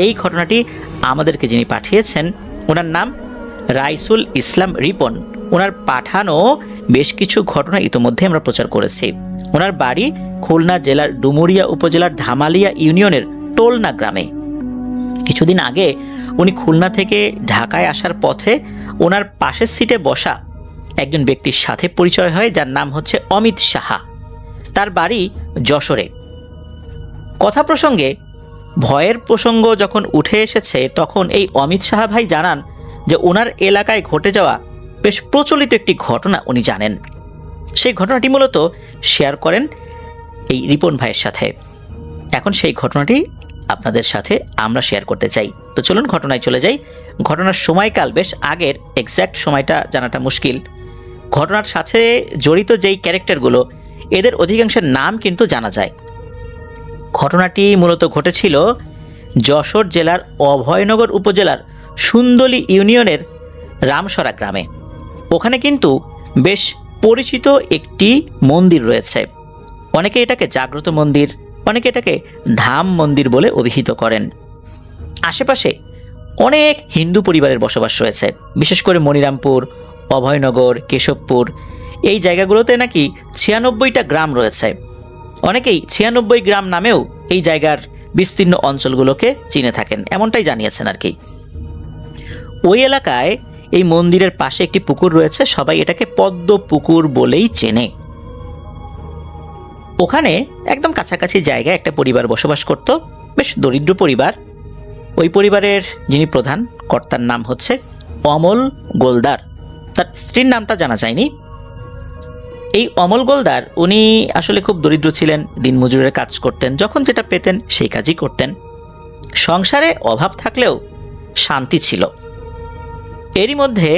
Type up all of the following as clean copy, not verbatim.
এই ঘটনাটি আমাদেরকে যিনি পাঠিয়েছেন ওনার নাম রাইসুল ইসলাম রিপন। ওনার পাঠানো বেশ কিছু ঘটনা ইতোমধ্যে আমরা প্রচার করেছি। ওনার বাড়ি খুলনা জেলার ডুমুরিয়া উপজেলার ধামালিয়া ইউনিয়নের টোলনা গ্রামে। কিছুদিন আগে উনি খুলনা থেকে ঢাকায় আসার পথে ওনার পাশের সিটে বসা একজন ব্যক্তির সাথে পরিচয় হয়, যার নাম হচ্ছে অমিত সাহা। তার বাড়ি যশোরে। কথা প্রসঙ্গে ভয়ের প্রসঙ্গ যখন উঠে এসেছে, তখন এই অমিত সাহা ভাই জানান যে ওনার এলাকায় ঘটে যাওয়া বেশ প্রচলিত একটি ঘটনা উনি জানেন। সেই ঘটনাটি মূলত শেয়ার করেন এই রিপন ভাইয়ের সাথে। এখন সেই ঘটনাটি আপনাদের সাথে আমরা শেয়ার করতে চাই। তো চলুন ঘটনায় চলে যাই। ঘটনার সময়কাল বেশ আগের, এক্স্যাক্ট সময়টা জানাটা মুশকিল। ঘটনার সাথে জড়িত যেই ক্যারেক্টারগুলো, এদের অধিকাংশের নাম কিন্তু জানা যায়। ঘটনাটি মূলত ঘটেছিল যশোর জেলার অভয়নগর উপজেলার সুন্দলি ইউনিয়নের রামসরা গ্রামে। ওখানে কিন্তু বেশ পরিচিত একটি মন্দির রয়েছে। অনেকে এটাকে জাগ্রত মন্দির, অনেকে এটাকে ধাম মন্দির বলে অভিহিত করেন। আশেপাশে অনেক হিন্দু পরিবারের বসবাস রয়েছে, বিশেষ করে মনিরামপুর, অভয়নগর, কেশবপুর এই জায়গাগুলোতে নাকি 96টা গ্রাম রয়েছে। অনেকেই 96 গ্রাম নামেও এই জায়গার বিস্তীর্ণ অঞ্চলগুলোকে চিনে থাকেন, এমনটাই জানিয়েছেন আর কি। ওই এলাকায় এই মন্দিরের পাশে একটি পুকুর রয়েছে, সবাই এটাকে পদ্ম পুকুর বলেই চেনে। ওখানে একদম কাছাকাছি জায়গায় একটা পরিবার বসবাস করত, বেশ দরিদ্র পরিবার। ওই পরিবারের যিনি প্রধান কর্তার নাম হচ্ছে অমল গোলদার। তার স্ত্রীর নামটা জানা যায়নি। এই অমল গোলদার উনি আসলে খুব দরিদ্র ছিলেন, দিনমজুরের কাজ করতেন, যখন যেটা পেতেন সেই কাজই করতেন। সংসারে অভাব থাকলেও শান্তি ছিল। এরই মধ্যে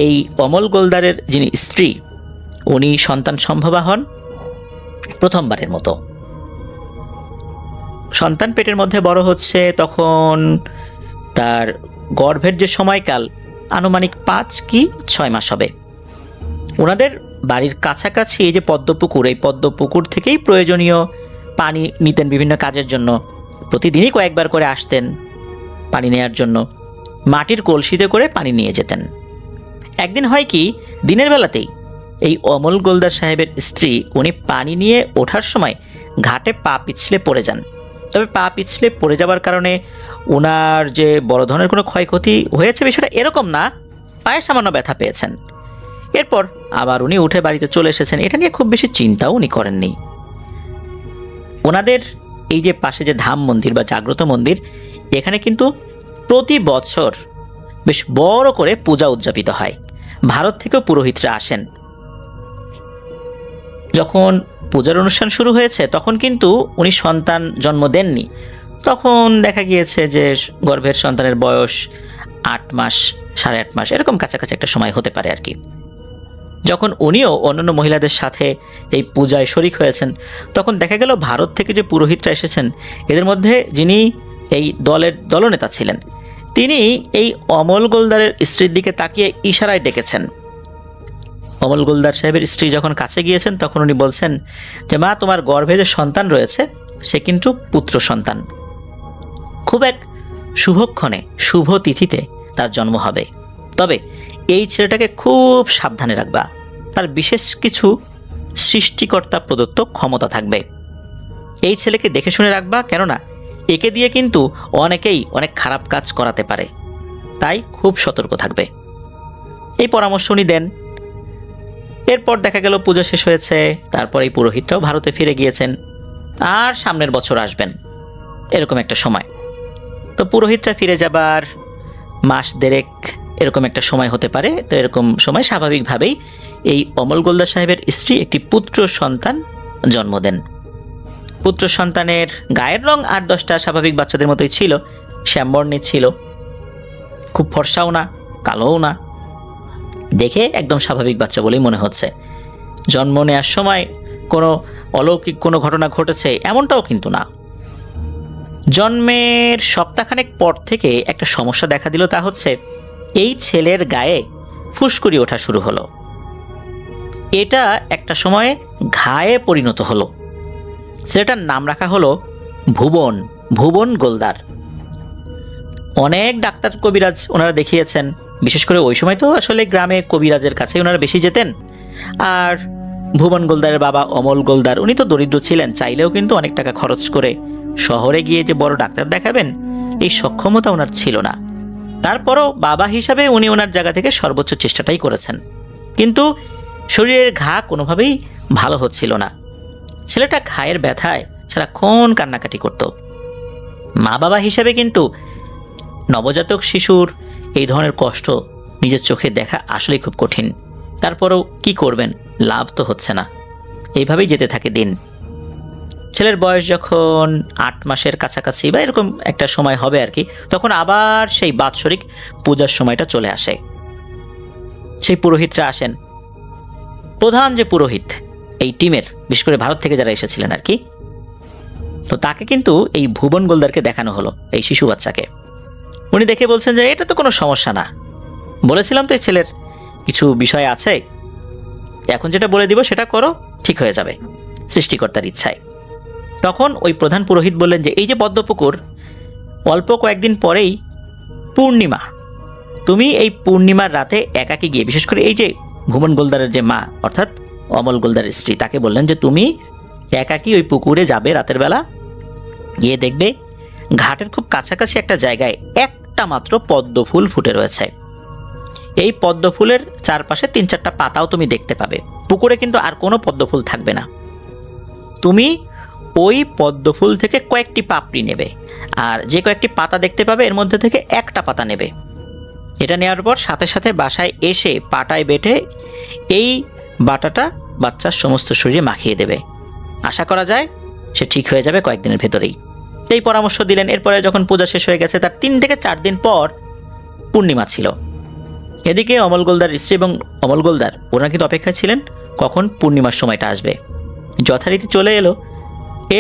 এই অমল গোলদারের যিনি স্ত্রী, উনি সন্তান সম্ভবা হন প্রথমবারের মতো। সন্তান পেটের মধ্যে বড় হচ্ছে, তখন তার গর্ভের যে সময়কাল আনুমানিক 5 কি 6 মাস হবে। ওনাদের বাড়ির কাছাকাছি এই যে পদ্মপুকুর, এই পদ্মপুকুর থেকেই প্রয়োজনীয় পানি নিতেন বিভিন্ন কাজের জন্য। প্রতিদিনই কয়েকবার করে আসতেন পানি নেওয়ার জন্য, মাটির কলসিতে করে পানি নিয়ে যেতেন। একদিন হয় কি, দিনের বেলাতেই এই অমল গোলদার সাহেবের স্ত্রী উনি পানি নিয়ে ওঠার সময় ঘাটে পা পিছলে পড়ে যান। তবে পা পিছলে পড়ে যাওয়ার কারণে ওনার যে বড় ধরনের কোনো ক্ষয়ক্ষতি হয়েছে বিষয়টা এরকম না, পায়ে সামান্য ব্যথা পেয়েছেন। এরপর আবার উনি উঠে বাড়িতে চলে এসেছেন। এটা নিয়ে খুব বেশি চিন্তাও উনি করেননি। ওনাদের এই যে পাশে যে ধাম মন্দির বা জাগ্রত মন্দির, এখানে কিন্তু প্রতি বছর বেশ বড় করে পূজা উদযাপিত হয়। ভারত থেকেও পুরোহিতরা আসেন। যখন পূজার অনুষ্ঠান শুরু হয়েছে তখন কিন্তু উনি সন্তান জন্ম দেননি। তখন দেখা গিয়েছে যে গর্ভের সন্তানের বয়স 8 মাস, 8.5 মাস এরকম কাছাকাছি একটা সময় হতে পারে আর কি। যখন উনিও অন্যান্য মহিলাদের সাথে এই পূজায় শরিক হয়েছেন, তখন দেখা গেল ভারত থেকে যে পুরোহিতরা এসেছেন, এদের মধ্যে যিনি এই দলের দলনেতা ছিলেন, তিনি এই অমল গোলদারের স্ত্রীর দিকে তাকিয়ে ইশারায় ডেকেছেন। অমল গোলদার সাহেবের স্ত্রী যখন কাছে গিয়েছেন, তখন উনি বলছেন যে মা, তোমার গর্ভে যে সন্তান রয়েছে সে কিন্তু পুত্র সন্তান। খুব এক শুভক্ষণে, শুভ তিথিতে তার জন্ম হবে। তবে এই ছেলেটাকে খুব সাবধানে রাখবা, তার বিশেষ কিছু সৃষ্টিকর্তা প্রদত্ত ক্ষমতা থাকবে। এই ছেলেকে দেখে শুনে রাখবা, কেননা একে দিয়ে কিন্তু অনেকেই অনেক খারাপ কাজ করাতে পারে, তাই খুব সতর্ক থাকবে। এই পরামর্শ উনি দেন। এরপর দেখা গেল পূজা শেষ হয়েছে, তারপর এই পুরোহিতরাও ভারতে ফিরে গিয়েছেন, আর সামনের বছর আসবেন এরকম একটা সময়। তো পুরোহিতরা ফিরে যাবার মাস দেড়েক এরকম একটা সময় হতে পারে। তো এরকম সময় স্বাভাবিকভাবেই এই অমল গোলদার সাহেবের স্ত্রী একটি পুত্র সন্তান জন্ম দেন। পুত্র সন্তানের গায়ের রং 8-10টা স্বাভাবিক বাচ্চাদের মতোই ছিল, শ্যামবর্ণের ছিল, খুব ফর্সাও না, কালোও না, দেখে একদম স্বাভাবিক বাচ্চা বলেই মনে হচ্ছে। জন্ম নেওয়ার সময় কোনো অলৌকিক কোনো ঘটনা ঘটেছে এমনটাও কিন্তু না। জন্মের সপ্তাহখানেক পর থেকে একটা সমস্যা দেখা দিল, তা হচ্ছে এই ছেলের গায়ে ফুসকুড়ি ওঠা শুরু হলো। এটা একটা সময়ে ঘায়ে পরিণত হলো। ছেলেটার নাম রাখা হলো ভুবন গোলদার। অনেক ডাক্তার কবিরাজ ওনারা দেখিয়েছেন, বিশেষ করে ওই সময় তো আসলে গ্রামে কবিরাজের কাছে ওনারা বেশি যেতেন। আর ভুবন গোলদারের বাবা অমল গোলদার উনি তো দরিদ্র ছিলেন, চাইলেও কিন্তু অনেক টাকা খরচ করে শহরে গিয়ে যে বড় ডাক্তার দেখাবেন এই সক্ষমতা ওনার ছিল না। তারপরও বাবা হিসাবে উনি ওনার জায়গা থেকে সর্বোচ্চ চেষ্টাটাই করেছেন, কিন্তু শরীরের ঘা কোনোভাবেই ভালো হচ্ছিল না। ছেলেটা ঘায়ের ব্যথায় সারাক্ষণ কান্নাকাটি করত। মা বাবা হিসাবে কিন্তু নবজাতক শিশুর এই ধরনের কষ্ট নিজের চোখে দেখা আসলেই খুব কঠিন। তারপরেও কি করবেন, লাভ তো হচ্ছে না। এইভাবেই যেতে থাকে দিন। ছেলের বয়স যখন 8 মাসের কাছাকাছি বা এরকম একটা সময় হবে আর কি, তখন আবার সেই বাৎসরিক পূজার সময়টা চলে আসে। সেই পুরোহিতরা আসেন। প্রধান যে পুরোহিত এই টিমের, বিশেষ করে ভারত থেকে যারা এসেছিলেন আর কি, তো তাকে কিন্তু এই ভুবন গোলদারকে দেখানো হলো, এই শিশু বাচ্চাকে। উনি দেখে বলছেন যে এটা তো কোনো সমস্যা না, বলেছিলাম তো এই ছেলের কিছু বিষয় আছে, এখন যেটা বলে দিব সেটা করো, ঠিক হয়ে যাবে সৃষ্টিকর্তার ইচ্ছায়। তখন ওই প্রধান পুরোহিত বললেন যে এই যে পদ্মপুকুর, অল্প কয়েকদিন পরেই পূর্ণিমা, তুমি এই পূর্ণিমার রাতে একাকী গিয়ে, বিশেষ করে এই যে ভুবন গোলদারের যে মা অর্থাৎ অমল গোলদারের স্ত্রী, তাকে বললেন যে তুমি একাকী ওই পুকুরে যাবে রাতের বেলা, গিয়ে দেখবে ঘাটের খুব কাছাকাছি একটা জায়গায় একটা মাত্র পদ্ম ফুল ফুটে রয়েছে। এই পদ্ম ফুলের চারপাশে 3-4টা পাতাও তুমি দেখতে পাবে। পুকুরে কিন্তু আর কোনো পদ্ম ফুল থাকবে না। তুমি ওই পদ্ম ফুল থেকে কয়েকটি পাপড়ি নেবে, আর যে কয়েকটি পাতা দেখতে পাবে এর মধ্যে থেকে একটা পাতা নেবে। এটা নেওয়ার পর সাথে সাথে বাসায় এসে পাটায় বেটে এই বাটাটা বাচ্চার সমস্ত শরীরে মাখিয়ে দেবে। আশা করা যায় সে ঠিক হয়ে যাবে কয়েকদিনের ভেতরেই। এই পরামর্শ দিলেন। এরপরে যখন পূজা শেষ হয়ে গেছে তার 3 থেকে 4 দিন পর পূর্ণিমা ছিল। এদিকে অমল গোলদার স্ত্রী এবং অমল গোলদার ওনারা কিন্তু অপেক্ষায় ছিলেন কখন পূর্ণিমার সময়টা আসবে। যথারীতি চলে এলো।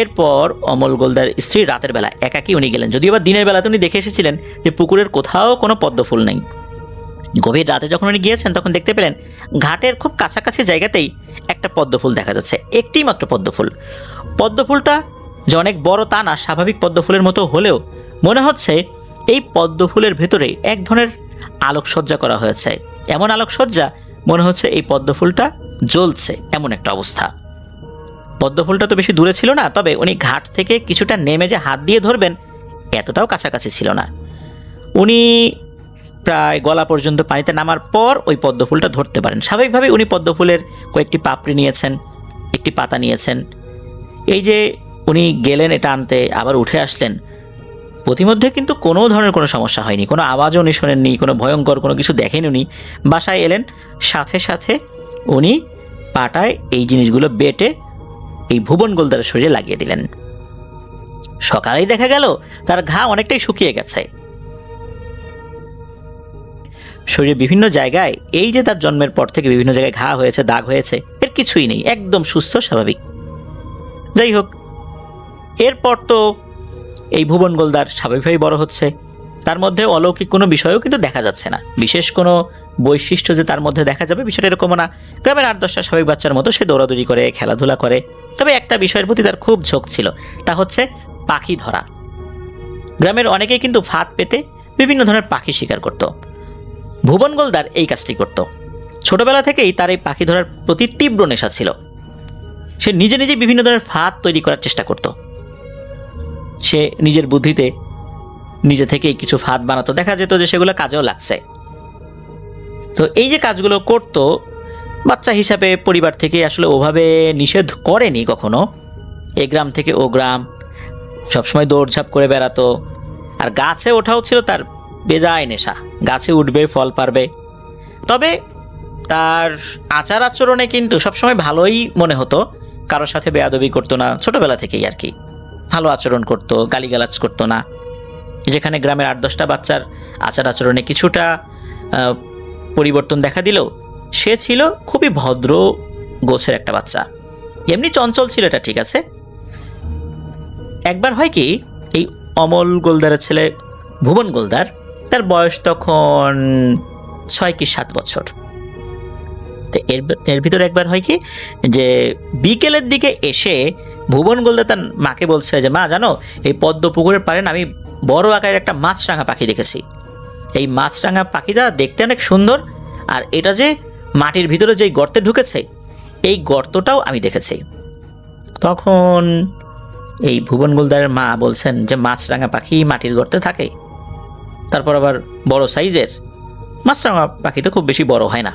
এরপর অমল গোলদার স্ত্রী রাতের বেলা একাকী উনি গেলেন, যদিও বা দিনের বেলাতে উনি দেখে এসেছিলেন যে পুকুরের কোথাও কোনো পদ্ম ফুল নেই। গভীর রাতে যখন উনি গিয়েছেন তখন দেখতে পেলেন ঘাটের খুব কাছাকাছি জায়গাতেই একটা পদ্ম ফুল দেখা যাচ্ছে, একটি মাত্র পদ্ম ফুল। পদ্ম ফুলটা যে অনেক বড় তা না, স্বাভাবিক পদ্ম ফুলের মতো হলেও মনে হচ্ছে এই পদ্ম ফুলের ভেতরে এক ধরনের আলোকসজ্জা করা হয়েছে। এমন আলোকসজ্জা মনে হচ্ছে এই পদ্ম ফুলটা জ্বলছে, এমন একটা অবস্থা। পদ্ম ফুলটা তো বেশি দূরে ছিল না, তবে উনি ঘাট থেকে কিছুটা নেমে যে হাত দিয়ে ধরবেন এতটাও কাছাকাছি ছিল না। উনি প্রায় গলা পর্যন্ত পানিতে নামার পর ওই পদ্ম ফুলটা ধরতে পারেন। স্বাভাবিকভাবে উনি পদ্ম ফুলের কয়েকটি পাপড়ি নিয়েছেন, একটি পাতা নিয়েছেন। এই যে উনি গেলেন এটা আনতে, আবার উঠে আসলেন, প্রতিমধ্যে কিন্তু কোনো ধরনের কোনো সমস্যা হয়নি, কোনো আওয়াজও উনি শোনেননি, কোনো ভয়ঙ্কর কোনো কিছু দেখেনি উনি। বাসায় এলেন, সাথে সাথে উনি পাটায় এই জিনিসগুলো বেটে এই ভুবন গোলদারের শরীরে লাগিয়ে দিলেন। সকালেই দেখা গেল তার ঘা অনেকটাই শুকিয়ে গেছে। শরীরে বিভিন্ন জায়গায় এই যে তার জন্মের পর থেকে বিভিন্ন জায়গায় ঘা হয়েছে, দাগ হয়েছে, এর কিছুই নেই, একদম সুস্থ স্বাভাবিক। যাই হোক, এরপর তো এই ভুবন গোলদার স্বাভাবিকভাবেই বড় হচ্ছে। তার মধ্যে অলৌকিক কোনো বিষয়ও কিন্তু দেখা যাচ্ছে না, বিশেষ কোনো বৈশিষ্ট্য যে তার মধ্যে দেখা যাবে বিষয়টা এরকমও না। গ্রামের 8-10টা স্বাভাবিক বাচ্চার মতো সে দৌড়াদৌড়ি করে, খেলাধুলা করে। তবে একটা বিষয়ের প্রতি তার খুব ঝোঁক ছিল, তা হচ্ছে পাখি ধরা। গ্রামের অনেকেই কিন্তু ফাঁদ পেতে বিভিন্ন ধরনের পাখি শিকার করত। ভুবন গোলদার এই কাজটি করত। ছোটবেলা থেকেই তার এই পাখি ধরার প্রতি তীব্র নেশা ছিল। সে নিজে নিজে বিভিন্ন ধরনের ফাঁদ তৈরি করার চেষ্টা করত। সে নিজের বুদ্ধিতে নিজে থেকেই কিছু ফাঁদ বানাতো, দেখা যেত যে সেগুলো কাজেও লাগছে। তো এই যে কাজগুলো করত, বাচ্চা হিসাবে পরিবার থেকে আসলে ওভাবে নিষেধ করেনি কখনো। এ গ্রাম থেকে ও গ্রাম সবসময় দৌড়ঝাঁপ করে বেড়াতো। আর গাছে ওঠাও ছিল তার বেজায় নেশা, গাছে উঠবে, ফল পারবে। তবে তার আচার আচরণে কিন্তু সবসময় ভালোই মনে হতো, কারোর সাথে বেয়াদবি করতো না, ছোটবেলা থেকেই আর কি ভালো আচরণ করতো, গালিগালাজ করতো না। যেখানে গ্রামের 8-10টা বাচ্চার আচার আচরণে কিছুটা পরিবর্তন দেখা দিল, সে ছিল খুবই ভদ্র গোছের একটা বাচ্চা। এমনি চঞ্চল ছিল, এটা ঠিক আছে। একবার হয় কি, এই অমল গোলদারের ছেলে ভুবন গোলদার, তার বয়স তখন 6 কি 7 বছর। তো এর ভিতরে একবার হয় কি যে বিকেলের দিকে এসে ভুবন গোলদার তার মাকে বলছে যে মা জানো, এই পদ্ম পুকুরের পাড়ে আমি বড় আকারের একটা মাছরাঙা পাখি দেখেছি। এই মাছরাঙা পাখিটা দেখতে অনেক সুন্দর, আর এটা যে মাটির ভিতরে যেই গর্তে ঢুকেছে এই গর্তটাও আমি দেখেছি। তখন এই ভুবন গোলদারের মা বলছেন যে মাছরাঙা পাখি মাটির গর্তে থাকে, তারপর আবার বড় সাইজের মাছরাঙা পাখি তো খুব বেশি বড় হয় না।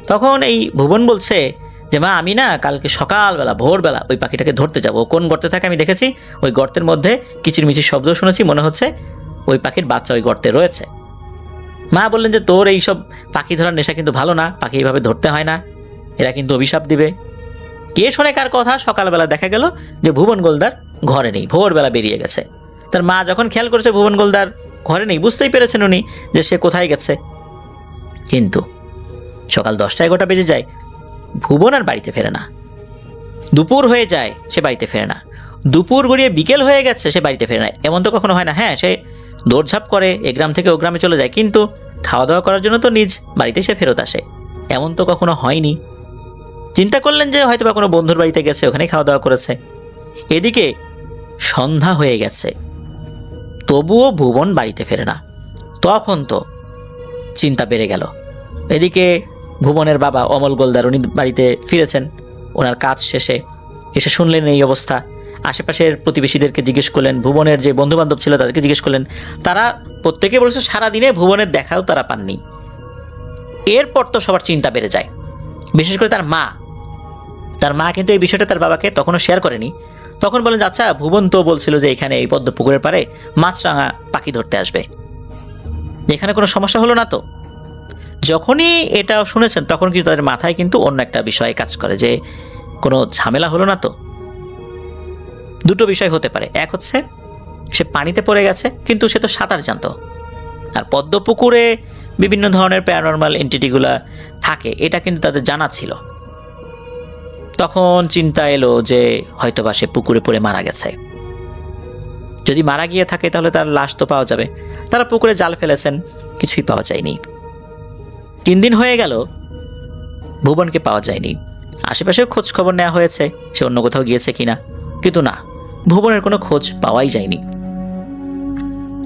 তখন এই ভুবন বলছে যে মা, আমি না কালকে সকালবেলা ভোরবেলা ওই পাখিটাকে ধরতে যাব। কোন গর্তে থাকে আমি দেখেছি, ওই গর্তের মধ্যে কিচিরমিচির শব্দ শুনেছি, মনে হচ্ছে ওই পাখির বাচ্চা ওই গর্তে রয়েছে। মা বললেন যে তোর এই সব পাখি ধরার নেশা কিন্তু ভালো না, পাখি এইভাবে ধরতে হয় না, এরা কিন্তু অভিশাপ দিবে। কে শোনে কার কথা? সকালবেলা দেখা গেল যে ভুবন গোলদার ঘরে নেই, ভোরবেলা বেরিয়ে গেছে। তার মা যখন খেয়াল করেছে ভুবন গোলদার ঘরে নেই, বুঝতেই পেরেছেন উনি যে সে কোথায় গেছে। কিন্তু সকাল 10টা-11টা বেজে যায়, ভুবন আর বাড়িতে ফেরে না। দুপুর হয়ে যায়, সে বাড়িতে ফেরে না। দুপুর গড়িয়ে বিকেল হয়ে গেছে, সে বাড়িতে ফেরে না। এমন তো কখনো হয় না। হ্যাঁ, সে দৌড়ঝাঁপ করে এ গ্রাম থেকে ও গ্রামে চলে যায়, কিন্তু খাওয়া দাওয়া করার জন্য তো নিজ বাড়িতে সে ফেরত আসে। এমন তো কখনো হয়নি। চিন্তা করলেন যে হয়তো বা কোনো বন্ধুর বাড়িতে গেছে, ওখানেই খাওয়া দাওয়া করেছে। এদিকে সন্ধ্যা হয়ে গেছে, তবুও ভুবন বাড়িতে ফেরে না। তখন তো চিন্তা বেড়ে গেল। এদিকে ভুবনের বাবা অমল গোলদার উনি বাড়িতে ফিরেছেন ওনার কাজ শেষে। এসে শুনলেন এই অবস্থা, আশেপাশের প্রতিবেশীদেরকে জিজ্ঞেস করলেন, ভুবনের যে বন্ধুবান্ধব ছিল তাদেরকে জিজ্ঞেস করলেন। তারা প্রত্যেকে বলেছে সারাদিনে ভুবনের দেখাও তারা পাননি। এরপর তো সবার চিন্তা বেড়ে যায়, বিশেষ করে তার মা কিন্তু এই বিষয়টা তার বাবাকে তখনও শেয়ার করেনি। তখন বলেন, আচ্ছা ভুবন তো বলছিল যে এখানে এই পদ্ম পুকুরের পাড়ে মাছরাঙা পাখি ধরতে আসবে, এখানে কোনো সমস্যা হলো না তো? যখনই এটা শুনেছেন তখন কিন্তু তাদের মাথায় কিন্তু অন্য একটা বিষয় কাজ করে, যে কোনো ঝামেলা হলো না তো? দুটো বিষয় হতে পারে। এক হচ্ছে সে পানিতে পড়ে গেছে, কিন্তু সে তো সাঁতার জানতো, আর পদ্ম পুকুরে বিভিন্ন ধরনের প্যারানর্মাল এন্টিটিগুলা থাকে এটা কিন্তু তাদের জানা ছিল। তখন চিন্তা এলো যে হয়তোবা সে পুকুরে পড়ে মারা গেছে। যদি মারা গিয়ে থাকে তাহলে তার লাশ তো পাওয়া যাবে। তারা পুকুরে জাল ফেলেছেন, কিছুই পাওয়া যায়নি। 3 দিন হয়ে গেল, ভুবনকে পাওয়া যায়নি। আশেপাশেও খোঁজ খবর নেওয়া হয়েছে সে অন্য কোথাও গিয়েছে কিনা, কিন্তু না, ভুবনের কোনো খোঁজ পাওয়াই যায়নি।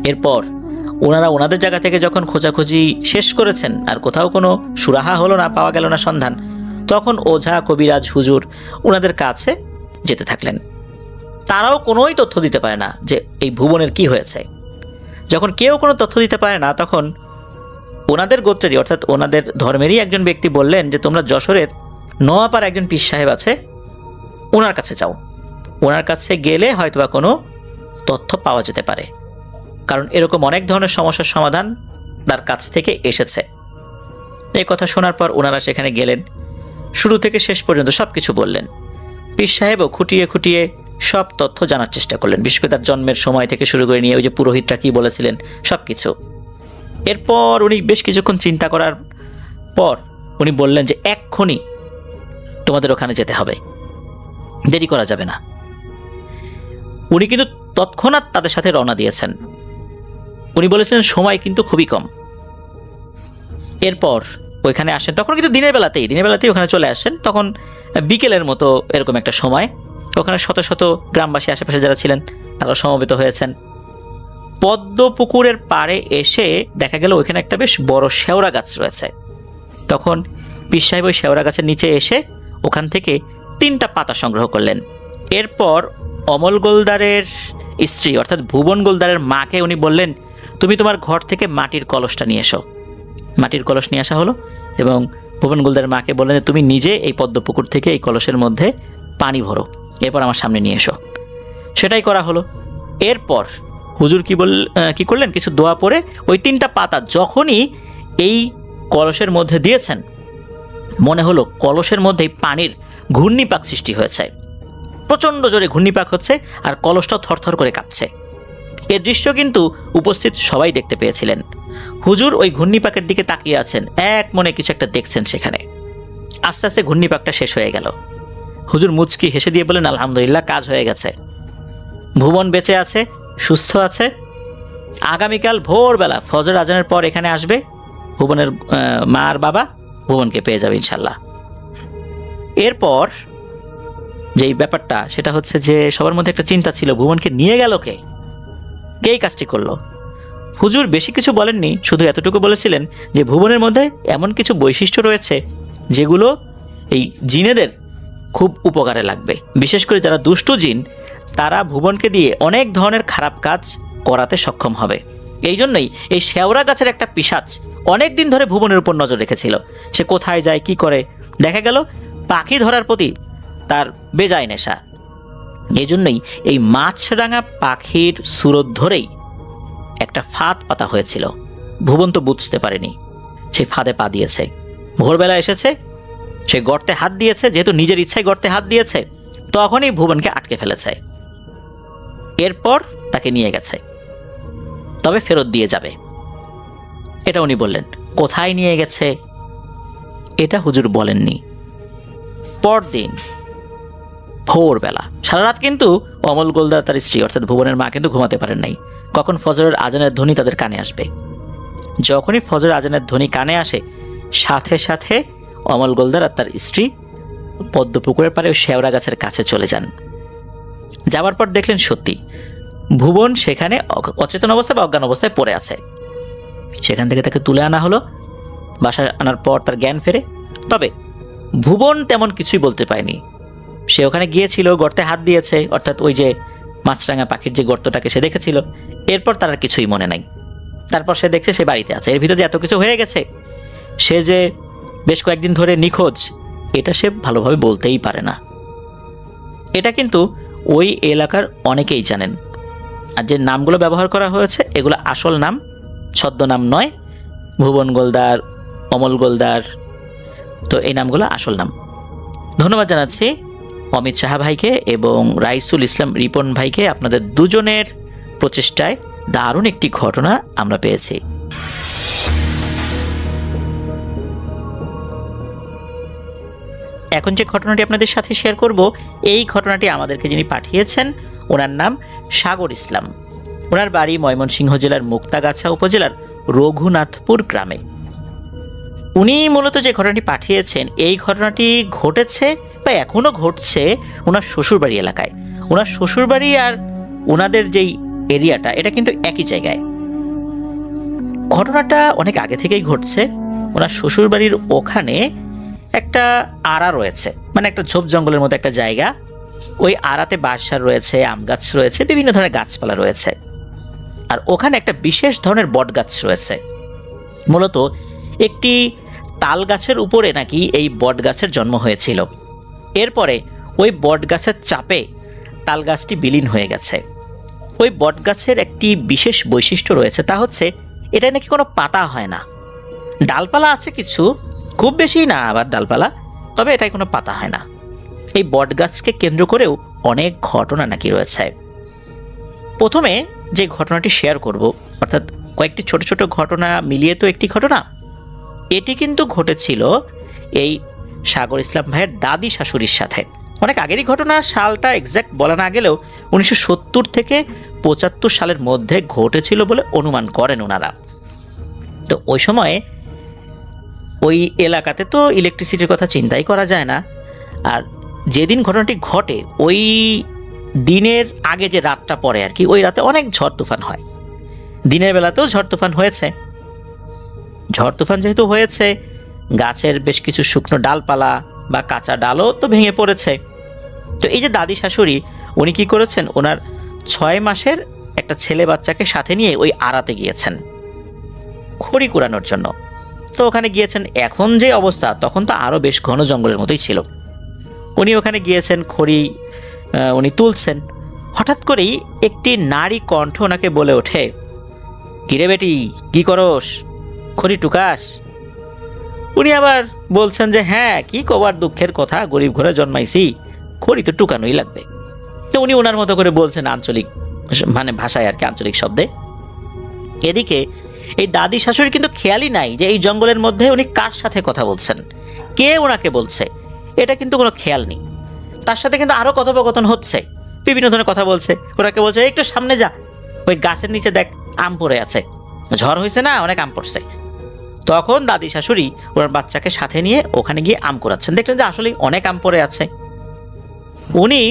এরপর ওনারা ওনাদের জায়গা থেকে যখন খোঁজাখুঁজি শেষ করেছেন আর কোথাও কোনো সুরাহা হলো না, পাওয়া গেল না সন্ধান, তখন ওঝা, কবিরাজ, হুজুর ওনাদের কাছে যেতে থাকলেন। তারাও কোনোই তথ্য দিতে পারে না যে এই ভুবনের কি হয়েছে। যখন কেউ কোনো তথ্য দিতে পারে না, তখন ওনাদের গোত্রেরই অর্থাৎ ওনাদের ধর্মেরই একজন ব্যক্তি বললেন যে তোমরা যশোরের নোয়াপাড়া একজন পীর সাহেব আছে, ওনার কাছে যাও। ওনার কাছে গেলে হয়তোবা কোনো তথ্য পাওয়া যেতে পারে, কারণ এরকম অনেক ধরনের সমস্যার সমাধান তার কাছ থেকে এসেছে। এই কথা শোনার পর ওনারা সেখানে গেলেন, শুরু থেকে শেষ পর্যন্ত সব কিছু বললেন। পীর সাহেবও খুঁটিয়ে খুঁটিয়ে সব তথ্য জানার চেষ্টা করলেন, বিশেষ করে তার জন্মের সময় থেকে শুরু করে নিয়ে ওই যে পুরোহিতরা কী বলেছিলেন সব কিছু। এরপর উনি বেশ কিছুক্ষণ চিন্তা করার পর উনি বললেন যে এক্ষুনি তোমাদের ওখানে যেতে হবে, দেরি করা যাবে না। উনি কিন্তু তৎক্ষণাৎ তাদের সাথে রওনা দিয়েছেন। উনি বলেছিলেন সময় কিন্তু খুবই কম। এরপর ওইখানে আসেন, তখন কিন্তু দিনের বেলাতেই ওখানে চলে আসেন। তখন বিকেলের মতো এরকম একটা সময়, ওখানে শত শত গ্রামবাসী আশেপাশে যারা ছিলেন তারা সমবেত হয়েছেন। পদ্ম পুকুরের পাড়ে এসে দেখা গেল ওইখানে একটা বেশ বড় শেওড়া গাছ রয়েছে। তখন পীর সাহেব ওই শেওড়া গাছের নিচে এসে ওখান থেকে 3টা পাতা সংগ্রহ করলেন। এরপর অমল গোলদারের স্ত্রী অর্থাৎ ভুবন গোলদারের মাকে উনি বললেন, তুমি তোমার ঘর থেকে মাটির কলসটা নিয়ে এসো। মাটির কলস নিয়ে আসা হলো এবং ভুবন গোলদারের মাকে বললেন যে তুমি নিজে এই পদ্ম পুকুর থেকে এই কলসের মধ্যে পানি ভরো, এরপর আমার সামনে নিয়ে এসো। সেটাই করা হলো। এরপর হুজুর কি করলেন, কিছু দোয়া পড়ে ওই 3টা পাতা যখনই এই কলসের মধ্যে দিয়েছেন, মনে হলো কলসের মধ্যেই পানির ঘূর্ণিপাক সৃষ্টি হয়েছে। প্রচণ্ড জোরে ঘূর্ণিপাক হচ্ছে আর কলসটাও থরথর করে কাঁপছে। এর দৃশ্য কিন্তু উপস্থিত সবাই দেখতে পেয়েছিলেন। হুজুর ওই ঘূর্ণিপাকের দিকে তাকিয়ে আছেন, এক মনে কিছু একটা দেখছেন সেখানে। আস্তে আস্তে ঘূর্ণিপাকটা শেষ হয়ে গেল। হুজুর মুচকি হেসে দিয়ে বলেন, আলহামদুলিল্লাহ, কাজ হয়ে গেছে। ভুবন বেঁচে আছে, সুস্থ আছে। আগামীকাল ভোরবেলা ফজর আজানের পর এখানে আসবে ভুবনের মা আর বাবা, ভুবনকে পেয়ে যাবে ইনশাল্লাহ। এরপর যেই ব্যাপারটা সেটা হচ্ছে যে সবার মধ্যে একটা চিন্তা ছিল, ভুবনকে নিয়ে গেল কে? কে এই কাজটি করলো? হুজুর বেশি কিছু বলেননি, শুধু এতটুকু বলেছিলেন যে ভুবনের মধ্যে এমন কিছু বৈশিষ্ট্য রয়েছে যেগুলো এই জিনেদের খুব উপকারে লাগবে। বিশেষ করে যারা দুষ্টু জিন, তারা ভুবনকে দিয়ে অনেক ধরনের খারাপ কাজ করাতে সক্ষম হবে। এই জন্যই এই শেওড়া গাছের একটা পিশাচ অনেক দিন ধরে ভুবনের উপর নজর রেখেছিল। সে কোথায় যায়, কি করে, দেখা গেল পাখি ধরার প্রতি তার বেজায় নেশা। এই জন্যই এই মাছরাঙা পাখির সুরত ধরেই একটা ফাঁদ পাতা হয়েছিল। ভুবন তো বুঝতে পারেনি, সেই ফাঁদে পা দিয়েছে। ভোরবেলা এসেছে, সে গর্তে হাত দিয়েছে, যেহেতু নিজের ইচ্ছায় গর্তে হাত দিয়েছে, তখনই ভুবনকে আটকে ফেলেছে। এরপর তাকে নিয়ে গেছে, তবে ফেরত দিয়ে যাবে, এটা উনি বললেন। কোথায় নিয়ে গেছে এটা হুজুর বলেননি। পরদিন ভোরবেলা, সারা রাত কিন্তু অমল গোলদার তার স্ত্রী অর্থাৎ ভুবনের মা কিন্তু ঘুমাতে পারেন নাই। কখন ফজরের আজানের ধ্বনি তাদের কানে আসবে। যখনই ফজরের আজানের ধ্বনি কানে আসে, সাথে সাথে অমল গোলদার আর তার স্ত্রী পদ্মপুকুরের পারে ওই শেওড়া গাছের কাছে চলে যান। যাওয়ার পর দেখলেন সত্যি ভুবন সেখানে অচেতন অবস্থায় বা অজ্ঞান অবস্থায় পড়ে আছে। সেখান থেকে তাকে তুলে আনা হলো। বাসায় আনার পর তার জ্ঞান ফেরে, তবে ভুবন তেমন কিছুই বলতে পারেনি। সে ওখানে গিয়েছিল, গর্তে হাত দিয়েছে, অর্থাৎ ওই যে মাছরাঙা পাখির যে গর্তটাকে সে দেখেছিল, এরপর তার আর কিছুই মনে নাই। তারপর সে দেখছে সে বাড়িতে আছে। এর ভিতরে যে এত কিছু হয়ে গেছে, সে যে বেশ কয়েকদিন ধরে নিখোঁজ, এটা সে ভালোভাবে বলতেই পারে না। এটা কিন্তু ওই এলাকার অনেকেই জানেন। আর যে নামগুলো ব্যবহার করা হয়েছে এগুলো আসল নাম, ছদ্মনাম নয়। ভুবন গোলদার, অমল গোলদার, তো এই নামগুলো আসল নাম। ধন্যবাদ জানাচ্ছি অমিত সাহা ভাইকে এবং রাইসুল ইসলাম রিপন ভাইকে। আপনাদের দুজনের প্রচেষ্টায় দারুণ একটি ঘটনা আমরা পেয়েছি। এখন যে ঘটনাটি আপনাদের সাথে শেয়ার করব, এই ঘটনাটি আমাদেরকে যিনি পাঠিয়েছেন ওনার নাম সাগর ইসলাম। ওনার বাড়ি ময়মনসিংহ জেলার মুক্তাগাছা উপজেলার রঘুনাথপুর গ্রামে। উনি মূলত যে ঘটনাটি পাঠিয়েছেন, এই ঘটনাটি ঘটেছে বা এখনও ঘটছে ওনার শ্বশুরবাড়ি এলাকায়। ওনার শ্বশুরবাড়ি আর ওনাদের যেই এরিয়াটা, এটা কিন্তু একই জায়গায়। ঘটনাটা অনেক আগে থেকেই ঘটছে। ওনার শ্বশুরবাড়ির ওখানে একটা আড়া রয়েছে, মানে একটা ঝোপ জঙ্গলের মতো একটা জায়গা। ওই আড়াতে বাঁশঝাড় রয়েছে, আম গাছ রয়েছে, বিভিন্ন ধরনের গাছপালা রয়েছে। আর ওখানে একটা বিশেষ ধরনের বট গাছ রয়েছে। মূলত একটি তাল গাছের উপরে নাকি এই বট গাছের জন্ম হয়েছিল। এরপরে ওই বট গাছের চাপে তাল গাছটি বিলীন হয়ে গেছে। ওই বট গাছের একটি বিশেষ বৈশিষ্ট্য রয়েছে, তা হচ্ছে এটা নাকি কোনো পাতা হয় না। ডালপালা আছে কিছু, খুব বেশি না আবার ডালপালা, তবে এটাই কোনো পাতা হয় না। এই বট গাছকে কেন্দ্র করেও অনেক ঘটনা নাকি রয়েছে। প্রথমে যে ঘটনাটি শেয়ার করব, অর্থাৎ কয়েকটি ছোট ছোট ঘটনা মিলিয়ে তো একটি ঘটনা, এটি কিন্তু ঘটেছিল এই সাগর ইসলাম ভাইয়ের দাদি শাশুড়ির সাথে। অনেক আগেরই ঘটনা, সালটা এক্স্যাক্ট বলা না গেলেও 1970 থেকে 75 সালের মধ্যে ঘটেছিল বলে অনুমান করেন ওনারা। তো ওই সময়ে ওই এলাকাতে তো ইলেকট্রিসিটির কথা চিন্তাই করা যায় না। আর যেদিন ঘটনাটি ঘটে ওই দিনের আগে যে রাতটা পরে আর কি, ওই রাতে অনেক ঝড় তুফান হয়। দিনের বেলাতেও ঝড় তুফান হয়েছে। ঝড় তুফান যেহেতু হয়েছে, গাছের বেশ কিছু শুকনো ডালপালা বা কাঁচা ডালও তো ভেঙে পড়েছে। তো এই যে দাদি শাশুড়ি, উনি কি করেছেন, ওনার 6 মাসের একটা ছেলে বাচ্চাকে সাথে নিয়ে ওই আড়াতে গিয়েছেন খড়ি কুড়ানোর জন্য। তো ওখানে গিয়েছেন, এখন যে অবস্থা তখন তো আরও বেশ ঘন জঙ্গলের মতোই ছিল। উনি ওখানে গিয়েছেন, খড়ি উনি তুলছেন। হঠাৎ করেই একটি নারী কণ্ঠ ওনাকে বলে ওঠে, কিরে বেটি, কি করস, খড়ি টুকাস? উনি আবার বলছেন যে হ্যাঁ, কি কবার দুঃখের কথা, গরিব ঘরে জন্মাইছি, খড়ি তো টুকানোই লাগবে। তো উনি ওনার মতো করে বলছেন আঞ্চলিক মানে ভাষায় আর কি, আঞ্চলিক শব্দে। এদিকে এই দাদি শাশুড়ি কিন্তু খেয়ালই নাই যে এই জঙ্গলের মধ্যে উনি কার সাথে কথা বলছেন, কে ওনাকে বলছে, এটা কিন্তু কোনো খেয়াল নেই। তার সাথে কিন্তু আরও কথোপকথন হচ্ছে, বিভিন্ন ধরনের কথা বলছে। ওনাকে বলছে একটু সামনে যা, ওই গাছের নিচে দেখ আম পড়ে আছে, ঝড় হয়েছে না, অনেক আম পড়ছে। তখন দাদি শাশুড়ি ওনার বাচ্চাকে সাথে নিয়ে ওখানে গিয়ে আম কুড়াচ্ছেন। দেখলেন যে আসলে অনেক আম পড়ে আছে। উনি